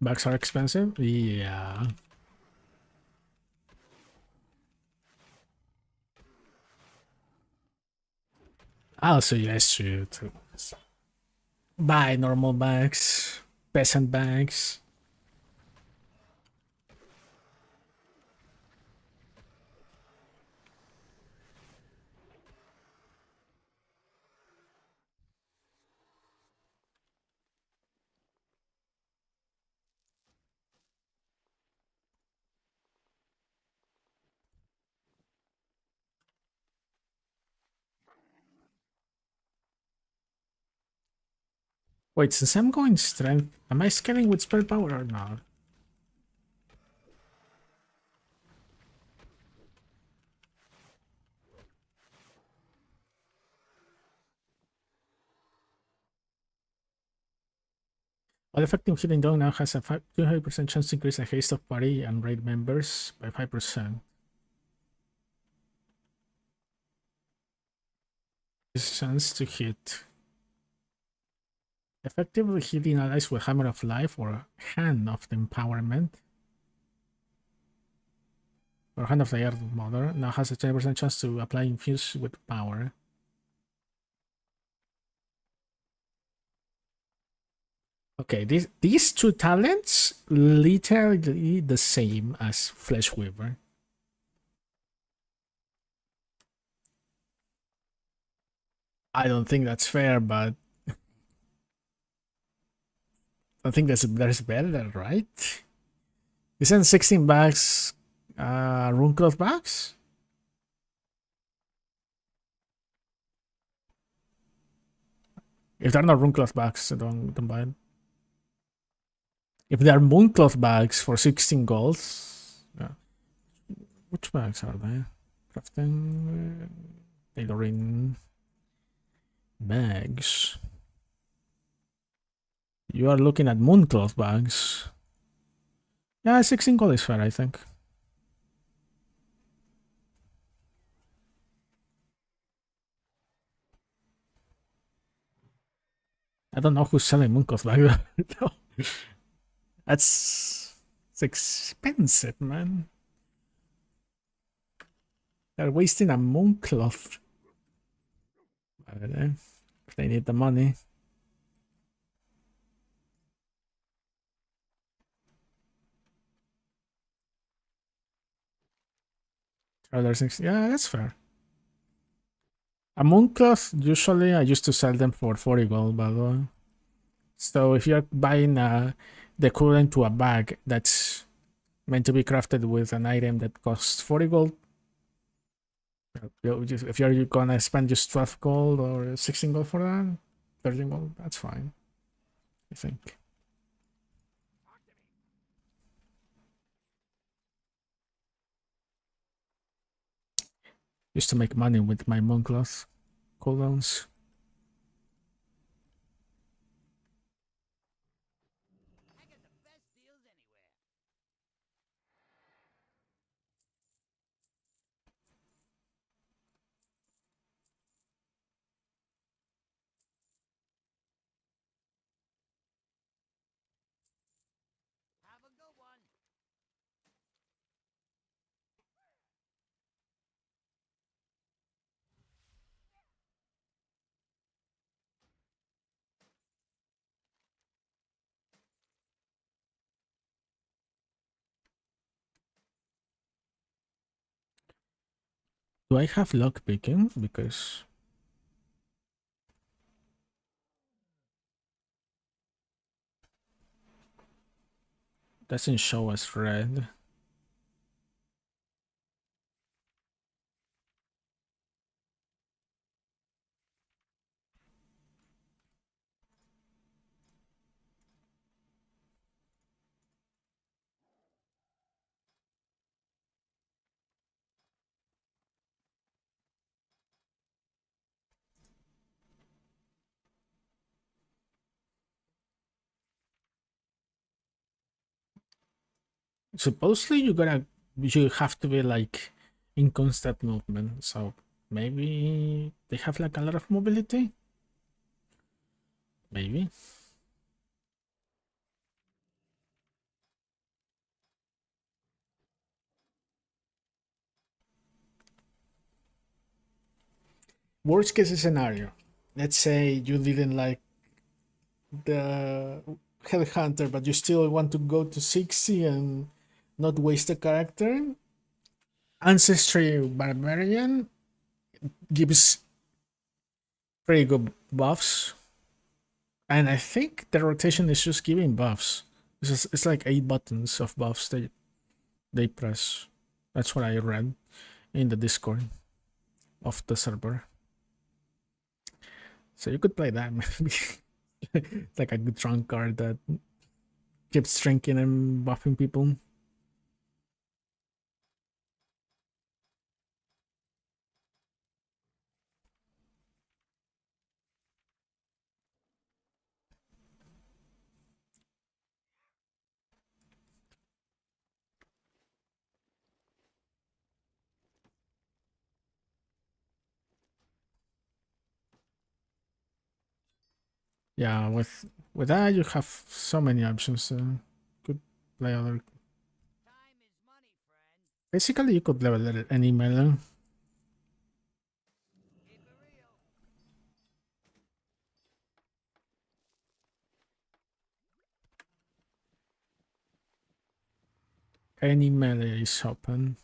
Speaker 1: Bags are expensive? Yeah. I'll suggest you to buy normal bags, peasant bags. Wait, since I'm going strength, am I scaling with spell power or not? While effective healing dog now has a 200% chance to increase the haste of party and raid members by 5%. This chance to hit. Effectively healing allies with Hammer of Life or Hand of the Empowerment. Or Hand of the Earth Mother now has a 20% chance to apply Infuse with power. Okay, these two talents literally the same as Flesh Weaver. I don't think that's fair, but I think there's better, right? Isn't 16 bags Runecloth bags? If they're not Runecloth bags, don't buy it. If they are Mooncloth bags for 16 gold, yeah. Which bags are they? Crafting, tailoring bags. You are looking at Mooncloth bags. Yeah, 16 gold is fair, I think. I don't know who's selling Mooncloth bags. That's it's expensive, man. They're wasting a Mooncloth. I don't know. If they need the money. Yeah, that's fair. A Mooncloth, usually I used to sell them for 40 gold, by the way. So if you're buying the equivalent to a bag that's meant to be crafted with an item that costs 40 gold, if you're gonna spend just 12 gold or 16 gold for that, 13 gold, that's fine, I think. Used to make money with my Mooncloth cooldowns. Do I have lock picking? Because doesn't show us red. Supposedly you have to be like in constant movement, so maybe they have like a lot of mobility. Maybe. Worst case scenario. Let's say you didn't like the Headhunter, but you still want to go to 60 and not waste a character. Ancestry Barbarian gives pretty good buffs. And I think the rotation is just giving buffs. It's like 8 buttons of buffs they press. That's what I read in the Discord of the server. So you could play that maybe. It's like a good trunk card that keeps shrinking and buffing people. Yeah, with that you have so many options. Could play other. Basically, you could level any melee. Any melee is open.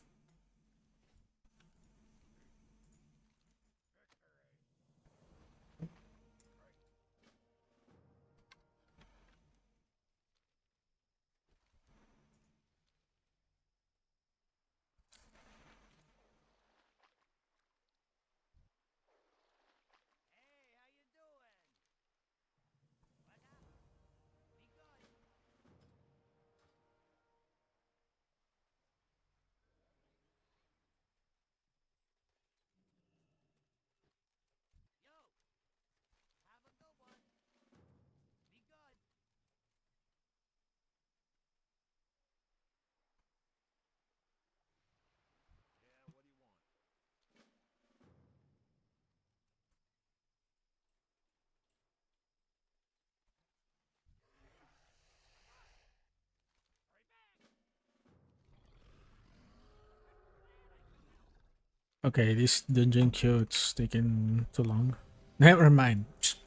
Speaker 1: Okay, this dungeon queue it's taking too long. Never mind. Just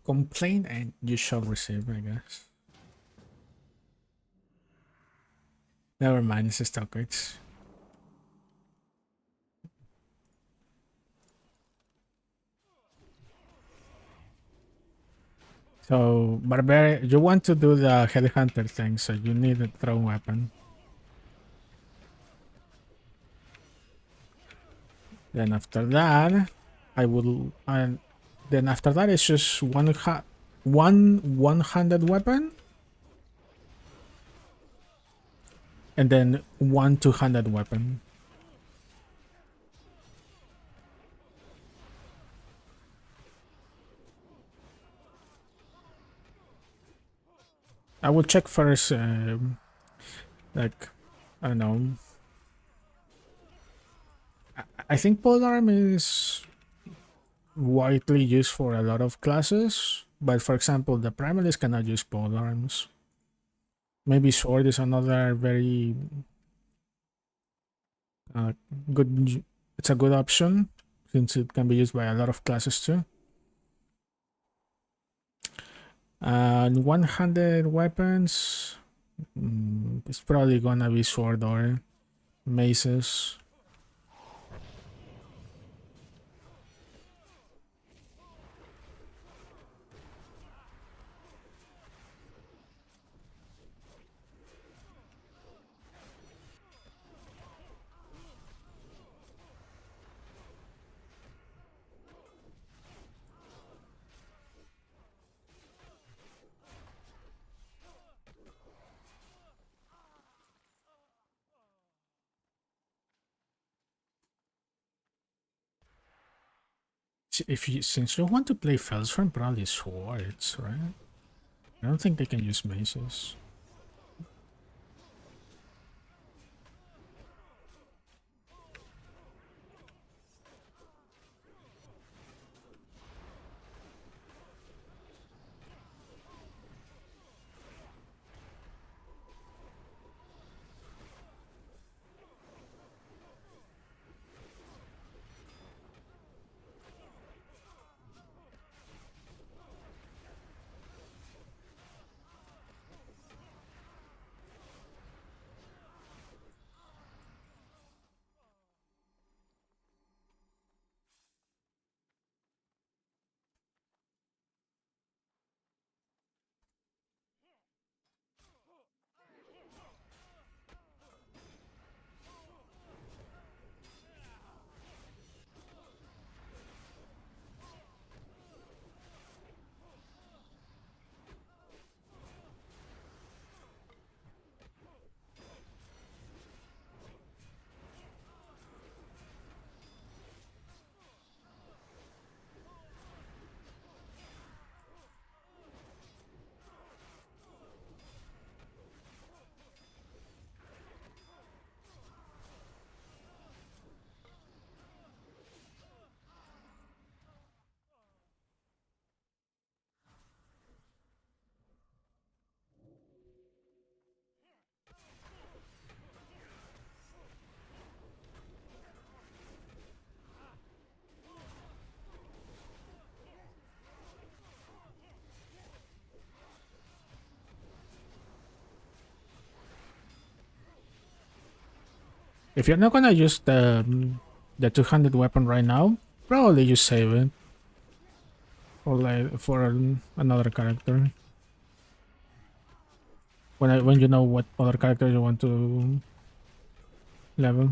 Speaker 1: complain and you shall receive, I guess. Never mind, this is Stockwards. So, Barbarian, you want to do the Headhunter thing, so you need a thrown weapon. Then after that, I will. Then after that, it's just one-handed weapon, and then one two-handed weapon. I will check first. Like, I don't know. I think polearm is widely used for a lot of classes, but for example, the Primalist cannot use polearms. Maybe sword is another very good. It's a good option since it can be used by a lot of classes too. And one-handed weapons, it's probably gonna be sword or maces. Since you want to play Felsform, probably swords, right? I don't think they can use maces. If you're not gonna use the 200 weapon right now, probably you save it for like for another character. When you know what other character you want to level.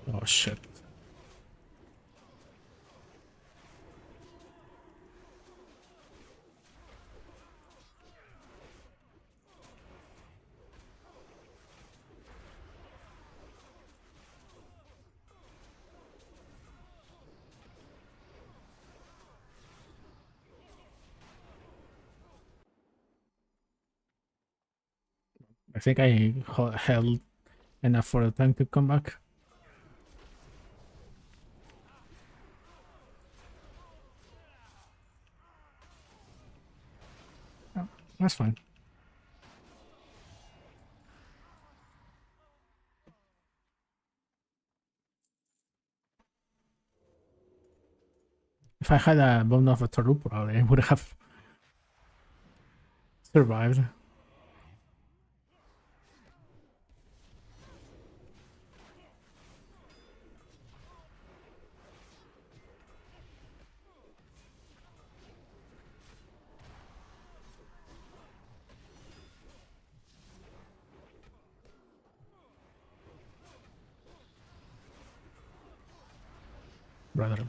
Speaker 1: Oh shit. I think I held enough for the tank to come back. Oh, that's fine. If I had a bone of a Taru, probably I would have survived. Brother.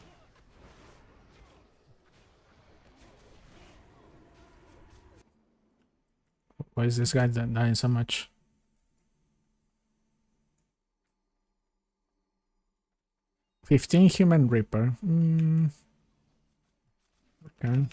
Speaker 1: Why is this guy dying so much? $15 Human Reaper. Okay.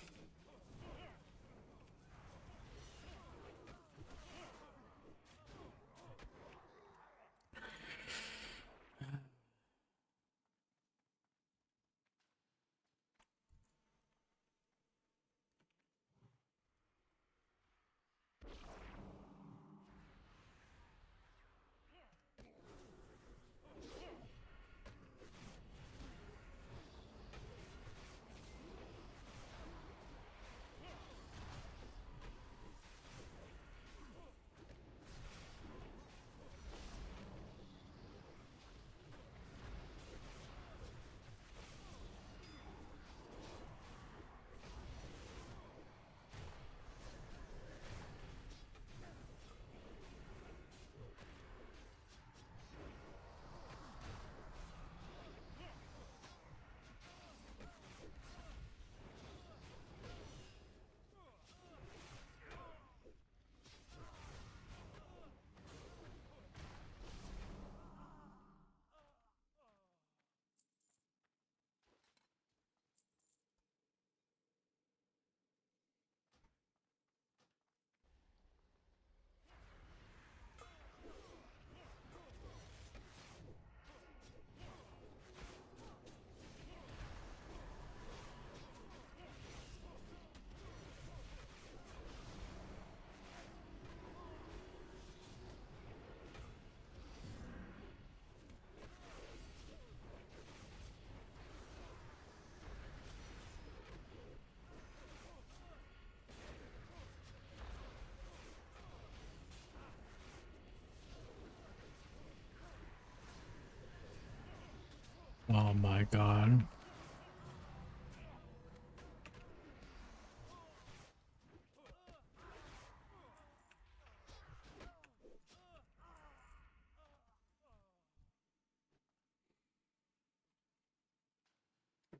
Speaker 1: Oh my god.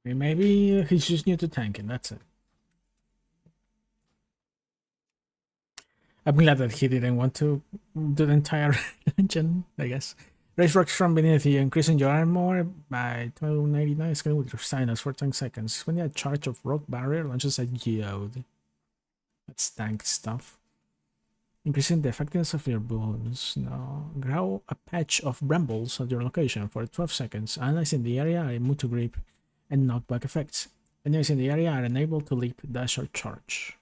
Speaker 1: Maybe he's just new to tanking, that's it. I'm glad that he didn't want to do the entire engine, I guess. Raise rocks from beneath you, increasing your armor by 299. Scaling with your sinus for 10 seconds. When a charge of rock barrier launches a geode. That's tank stuff. Increasing the effectiveness of your boons. Now, grow a patch of brambles at your location for 12 seconds. Analyzing the area are immune to grip and knockback effects. Enemies in the area are unable to leap, dash, or charge.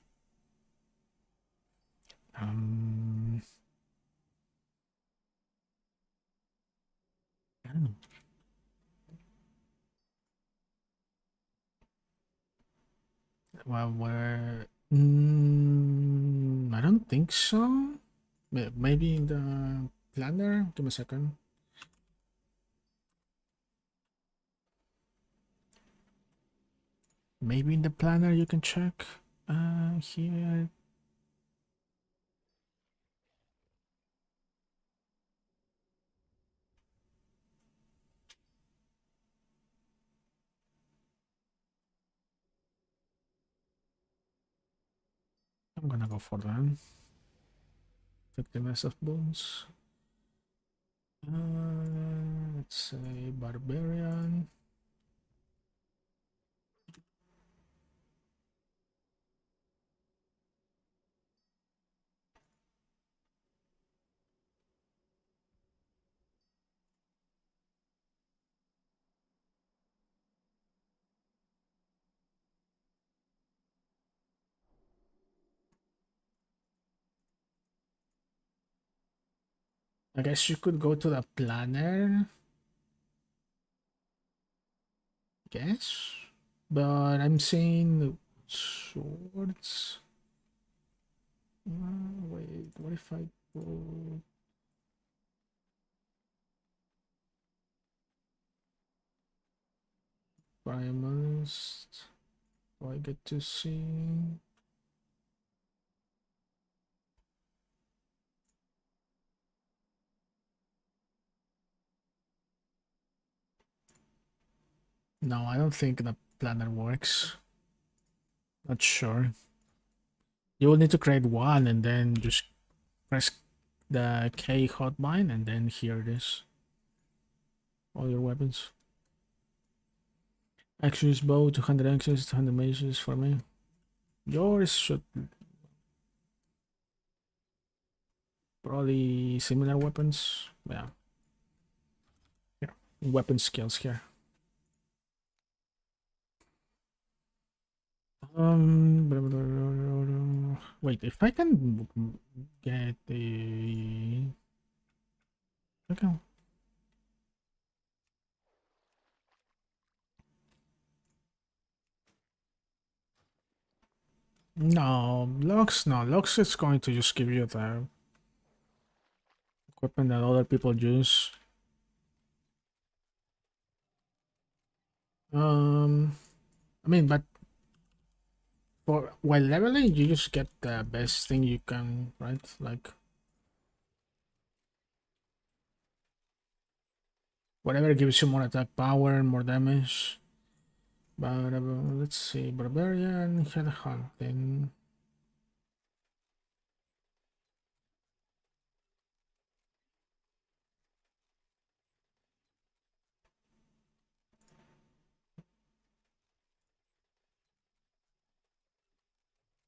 Speaker 1: I don't know. Well, where? I don't think so. Maybe in the planner. Give me a second. Maybe in the planner you can check. Here. I'm gonna go for that. Effectiveness of boons. Let's say barbarian. I guess you could go to the planner. Guess, but I'm seeing swords. Wait, what if I go? Primalist. Do I get to see? No, I don't think the planner works. Not sure. You will need to create one and then just press the K hotline and then here it is. All your weapons. Actions bow, 200 actions, 200 mages for me. Yours should probably similar weapons. Yeah. Here. Weapon skills here. Wait, if I can get the okay. No, Lux is going to just give you the equipment that other people use. I mean, but for while leveling, you just get the best thing you can, right? Like whatever gives you more attack power, more damage. But let's see, barbarian, headhunting.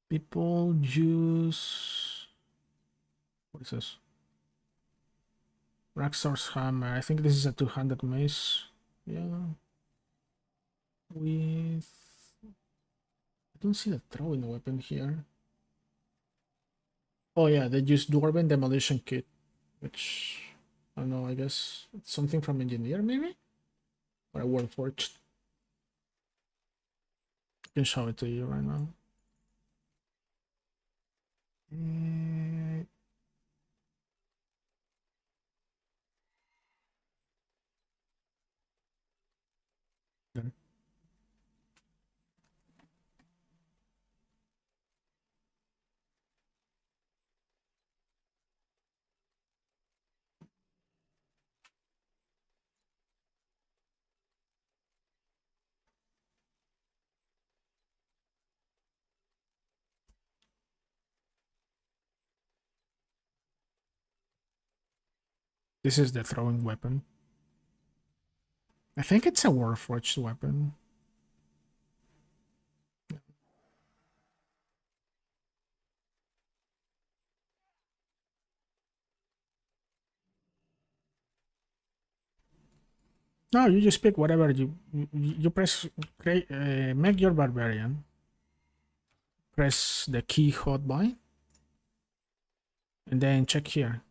Speaker 1: People use what is this? Raxor's hammer. I think this is a 200 mace. Yeah. With I don't see the throwing weapon here. Oh yeah, they use Dwarven Demolition Kit, which I don't know, I guess it's something from Engineer maybe? Or a Warforged. I can show it to you right now. Then this is the throwing weapon. I think it's a Warforged weapon. No, you just pick whatever you press. Create, make your barbarian. Press the key hotbar, and then check here.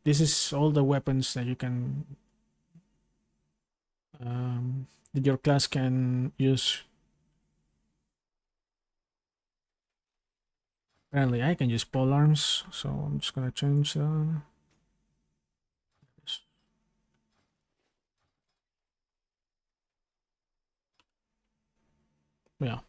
Speaker 1: This is all the weapons that you can that your class can use. Apparently, I can use pole arms, so I'm just gonna change that. Yeah.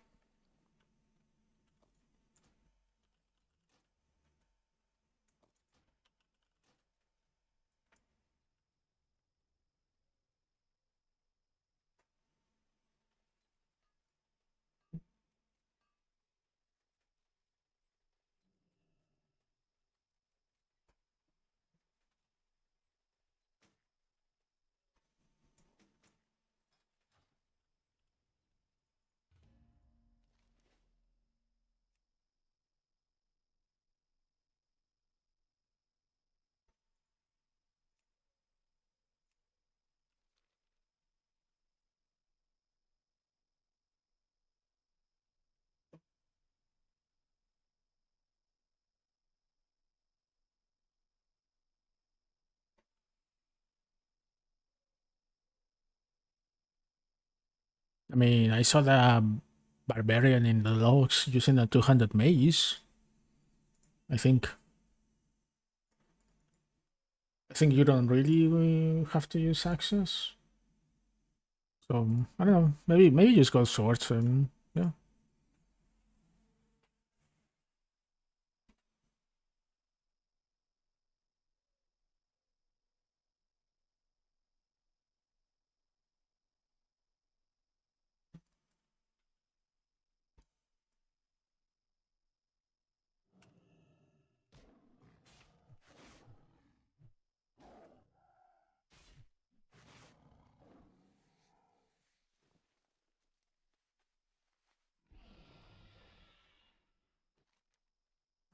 Speaker 1: I mean, I saw the barbarian in the logs using a 200 maze. I think. I think you don't really have to use axes. So I don't know. Maybe just go swords and yeah.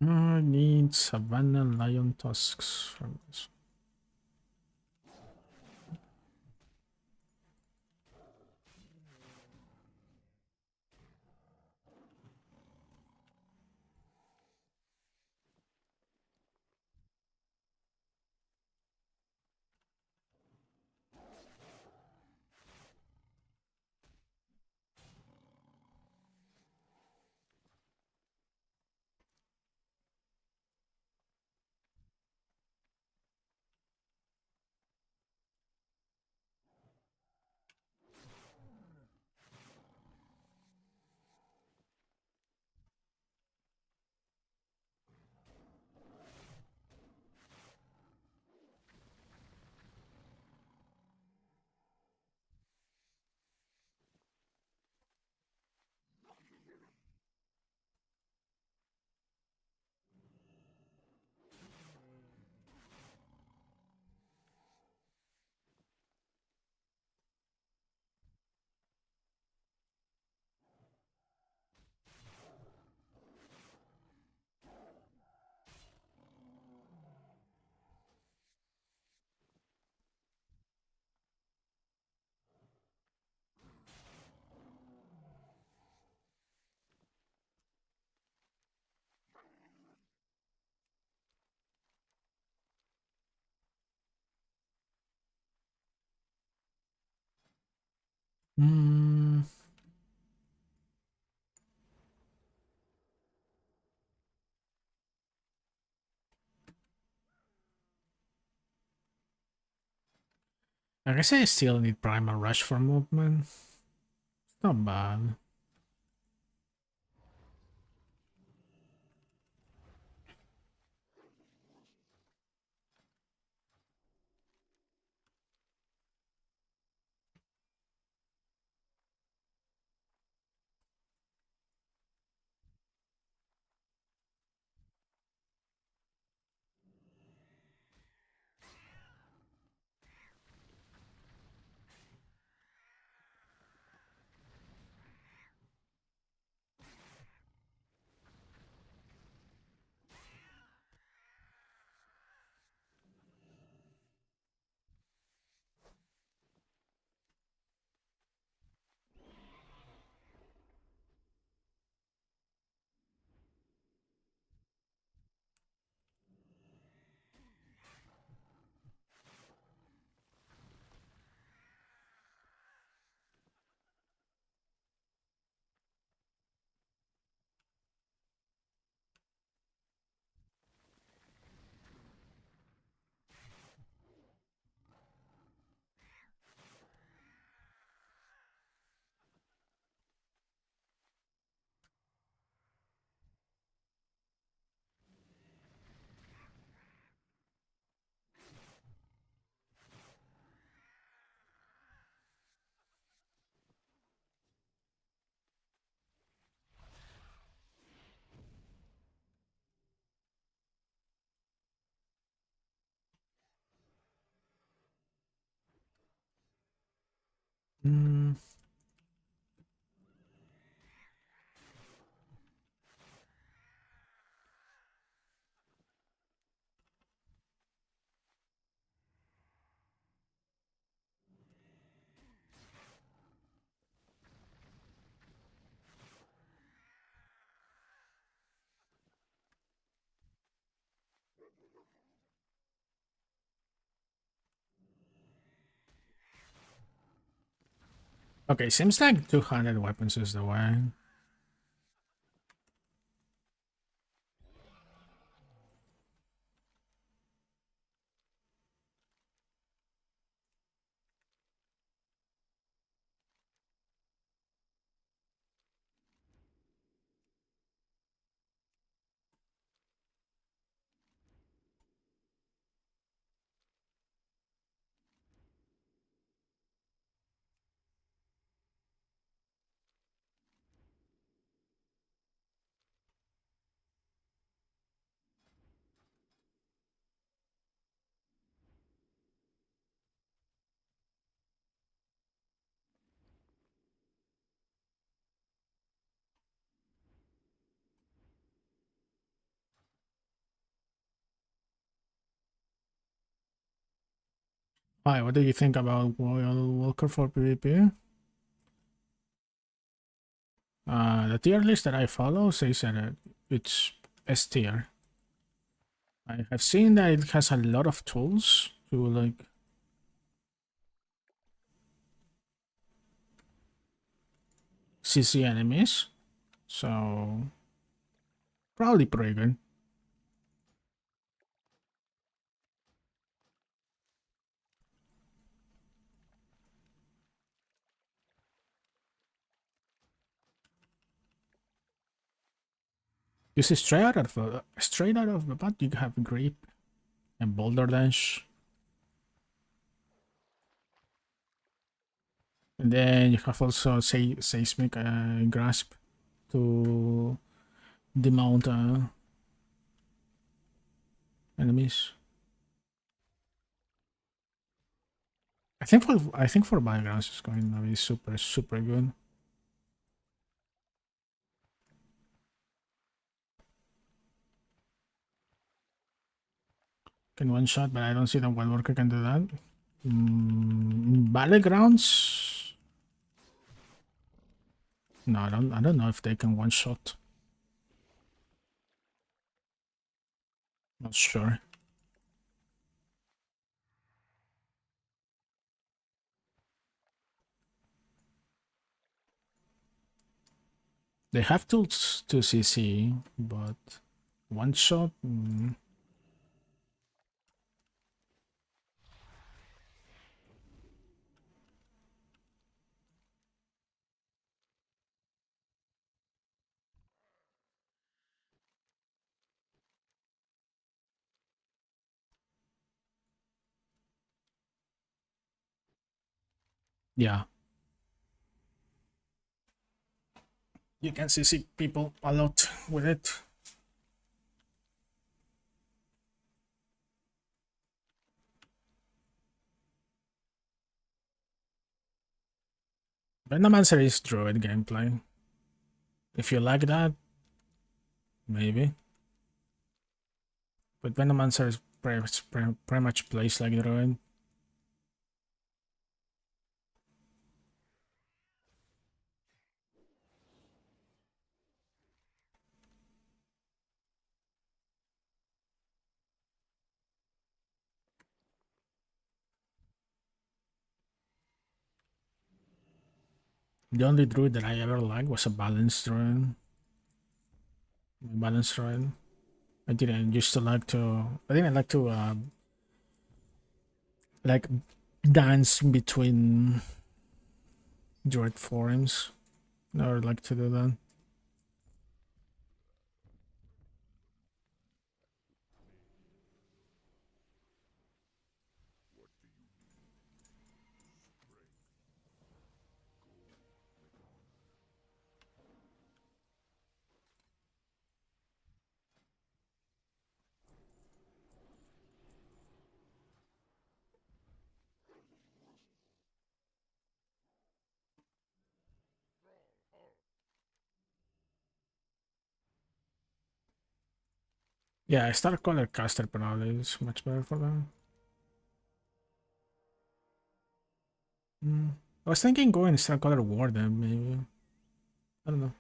Speaker 1: I need Savannah Lion Tusks from this. Hmm. I guess I still need Primal Rush for movement. It's not bad. Mm. Okay, seems like 200 weapons is the way. Hi, what do you think about Royal Walker for PvP? The tier list that I follow says that it's S tier. I have seen that it has a lot of tools to like CC enemies, so probably pretty good. You see, straight out of the bat, you have Grip and Boulder Dash, and then you have also Seismic Grasp to demount enemies. I think for Biogrounds it's going to be super good. Can one shot, but I don't see that one worker can do that. Battlegrounds? No, I don't know if they can one shot. Not sure. They have tools to CC, but one shot? Yeah. You can see people a lot with it. Venomancer is druid gameplay. If you like that, maybe. But Venomancer is pretty much plays like druid. The only druid that I ever liked was a balanced druid. Balanced druid. I didn't used to like to. I didn't like to like dance between druid forms. Never like to do that. Yeah, Star Color Caster probably is much better for that. I was thinking going Star Color Warden, maybe. I don't know.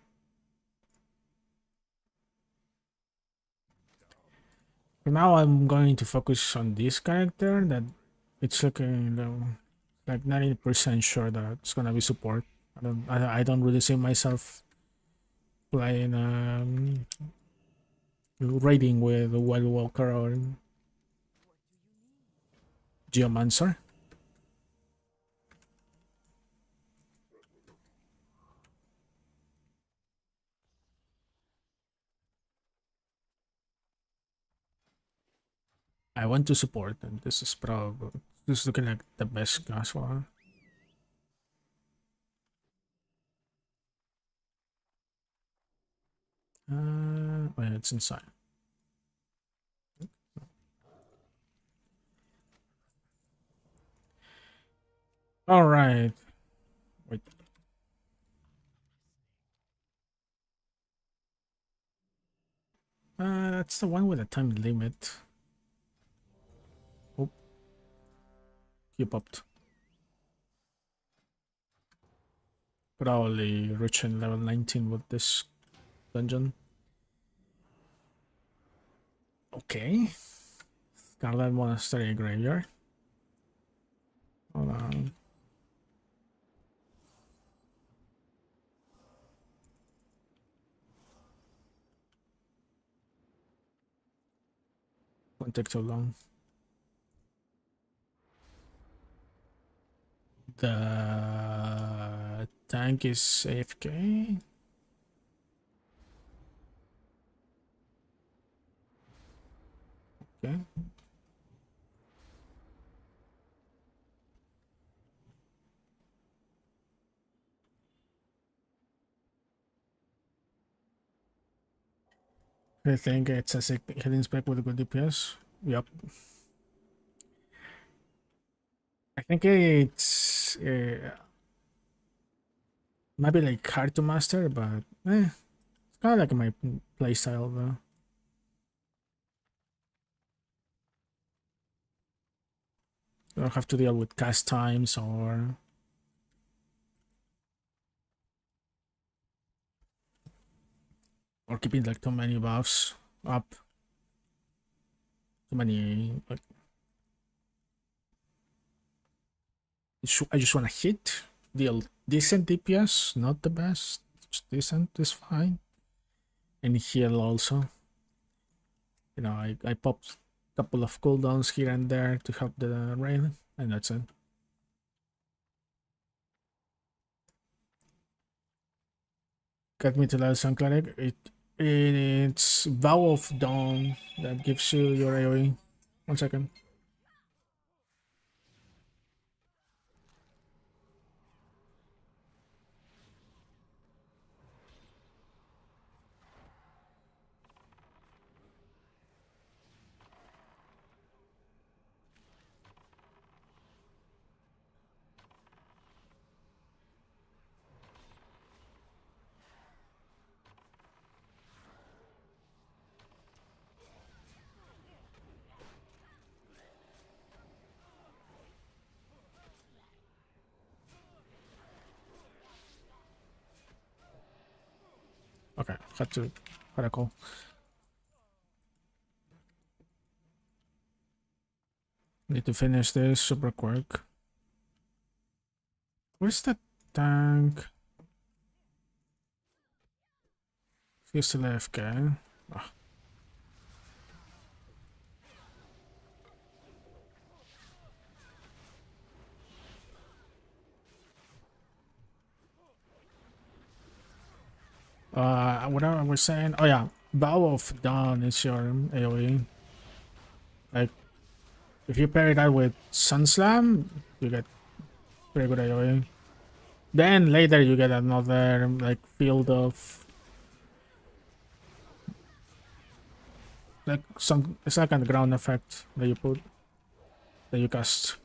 Speaker 1: For now, I'm going to focus on this character that it's looking like 90% sure that it's gonna be support. I don't really see myself playing raiding with Wild Walker or Geomancer. I want to support, and this is looking like the best class for her. Oh yeah, it's inside. All right. Wait. That's the one with a time limit. Oh, you popped. Probably reaching level 19 with this dungeon. Okay. Scarlet Monastery Graveyard. Hold on. Won't take too long. The tank is AFK. Okay. I think it's a sick hidden spec with a good DPS. Yep. I think it's maybe like hard to master, but it's kind of like my playstyle though. I don't have to deal with cast times or keeping like too many buffs up. Too many like I just want to hit, deal decent DPS, not the best, just decent is fine, and heal also. You know, I pop a couple of cooldowns here and there to help the rain, and that's it. Get me to level some cleric. It's Vow of Dawn that gives you your AoE. 1 second. Had a call. Need to finish this super quick. Where's that tank? He's still AFK. Ah. What I was saying? Oh yeah, Bow of Dawn is your AoE. Like, if you pair that with Sun Slam, you get pretty good AoE. Then later you get another like field of like some. It's like a ground effect that you cast.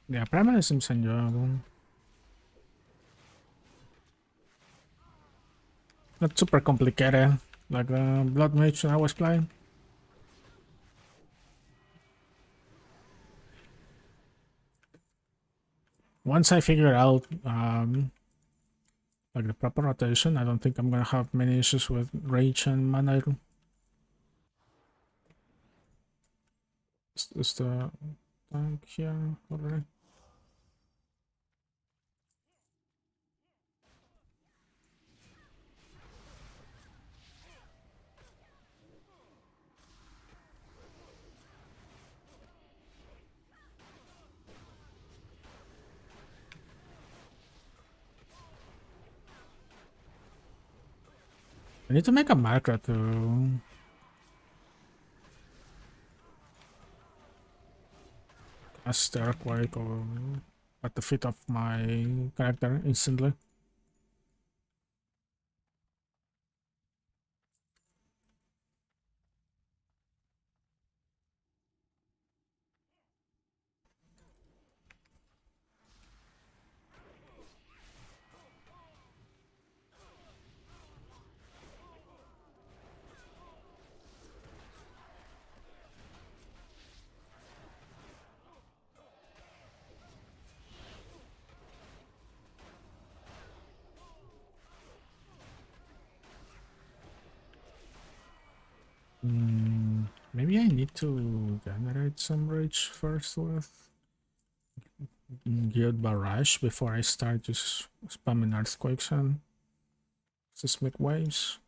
Speaker 1: Yeah, Primalist seems enjoyable. Not super complicated, like the Bloodmage I was playing. Once I figure out like the proper rotation, I don't think I'm gonna have many issues with Rage and Mana. Is the tank here already? I need to make a marker to cast Earthquake or at the feet of my character instantly. Maybe I need to generate some rage first with Guild Barrage before I start just spamming Earthquakes and Seismic Waves.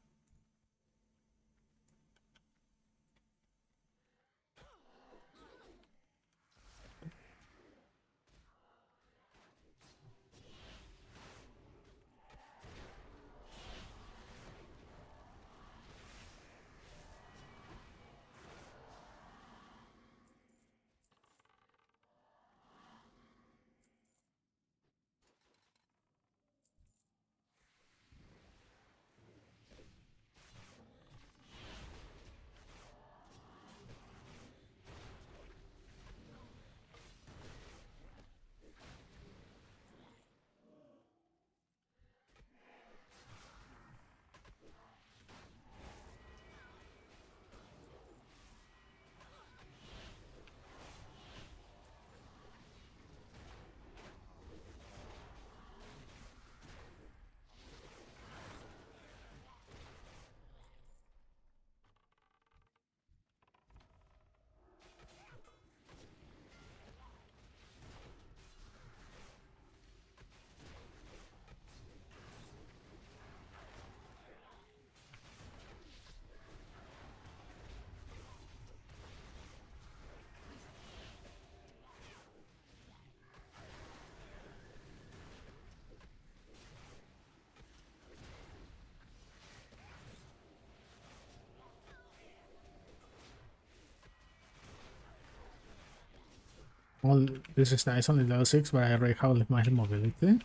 Speaker 1: Well, this is nice, only level 6, but I already have my mobility.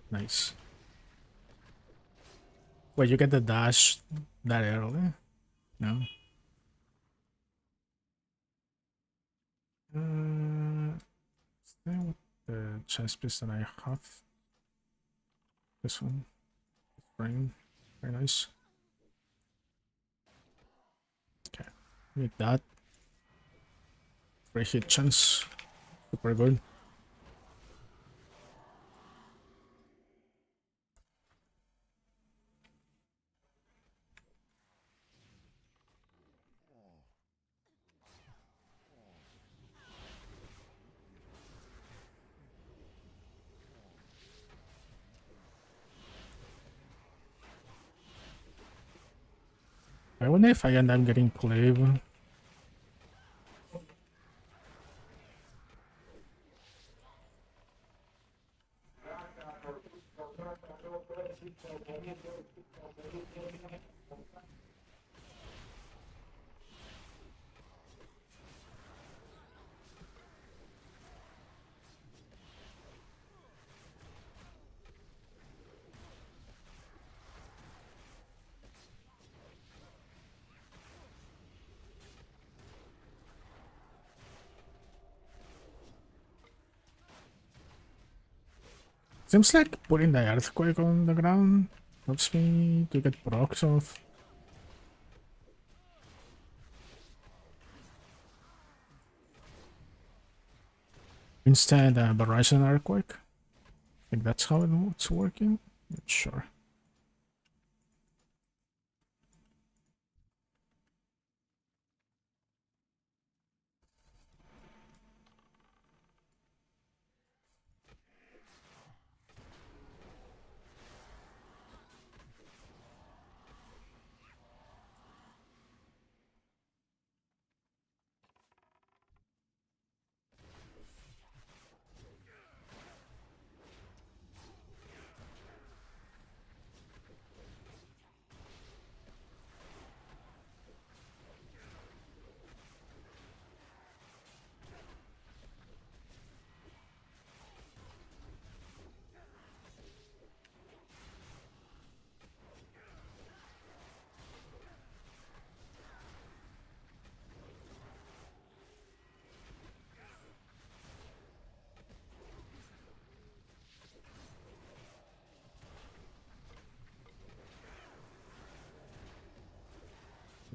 Speaker 1: Nice. Wait, you get the dash that early? No? Stay with the chest piece that I have. This one. Frame. Very nice. Okay. With that. 3 hit chance. Super good. I wonder if I end up getting Clave. Seems like putting the earthquake on the ground helps me to get procs off. Instead, Horizon Earthquake. I think that's how it's working. Not sure.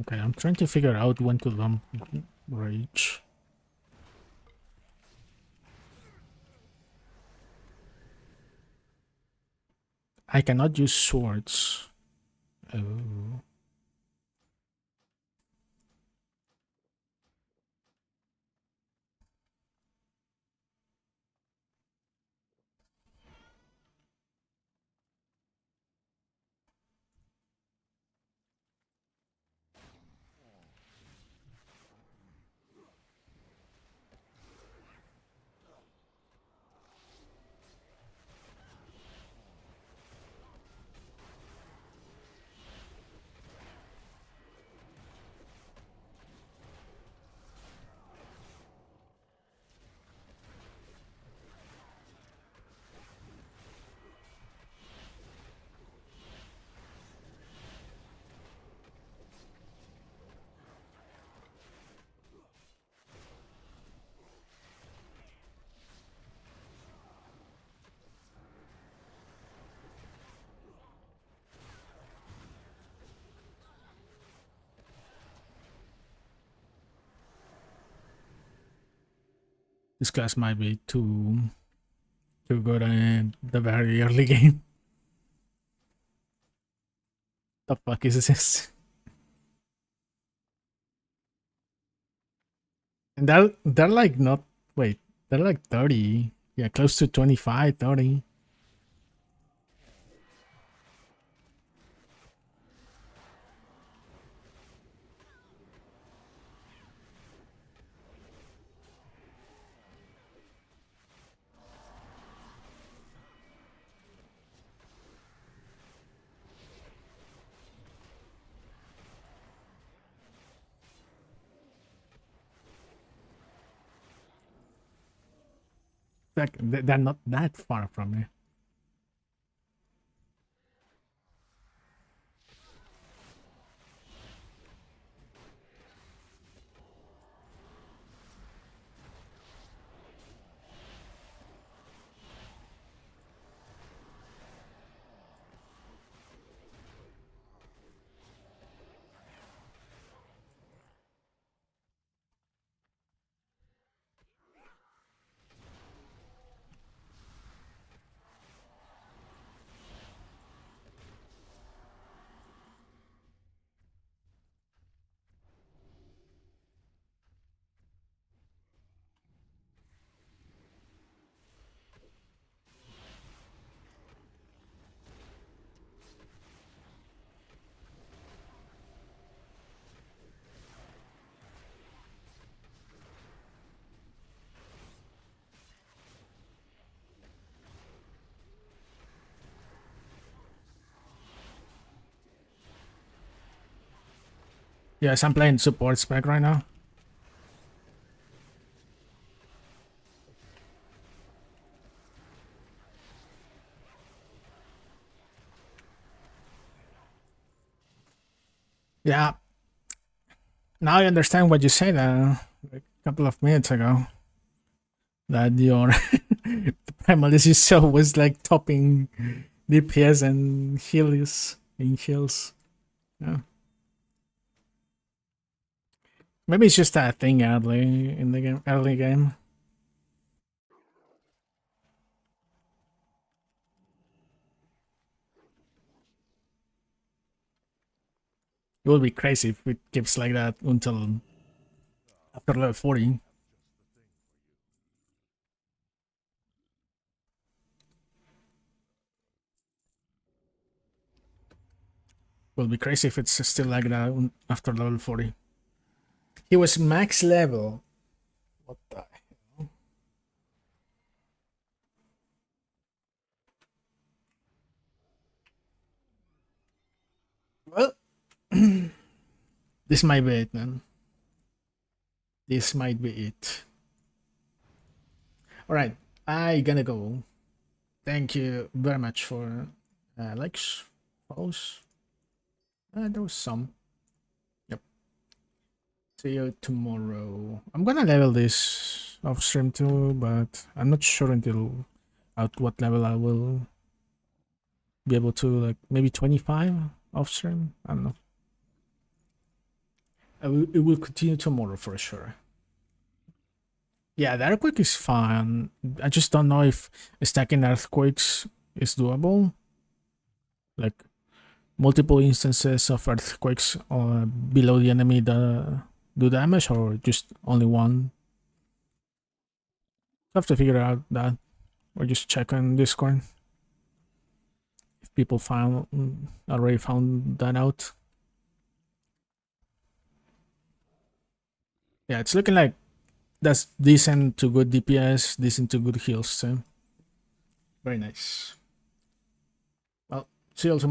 Speaker 1: Okay, I'm trying to figure out when to dump Rage. I cannot use swords. Oh. This class might be too good in the very early game. The fuck is this? And they're like not wait, they're like 30. Yeah, close to 25, 30. Like they're not that far from me. Yes, I'm playing support spec right now. Yeah. Now I understand what you said a couple of minutes ago. That your the Primalist itself was like topping DPS and heals in heals. Yeah. Maybe it's just that thing early in the game, early game. It would be crazy if it keeps like that until after level 40. Will be crazy if it's still like that after level 40. He was max level. What the hell? Well, this might be it, man. This might be it. All right, I gonna go. Thank you very much for likes, follows. There was some. Yep. See you tomorrow. I'm gonna level this off stream too, but I'm not sure until at what level I will be able to, like maybe 25 off stream. I don't know. It will continue tomorrow for sure. Yeah, the earthquake is fine. I just don't know if stacking earthquakes is doable. Like multiple instances of earthquakes below the enemy do damage, or just only one. I have to figure out that, or just check on Discord if people already found that out. Yeah, it's looking like that's decent to good DPS, decent to good heals too. Very nice. Well, see you all tomorrow.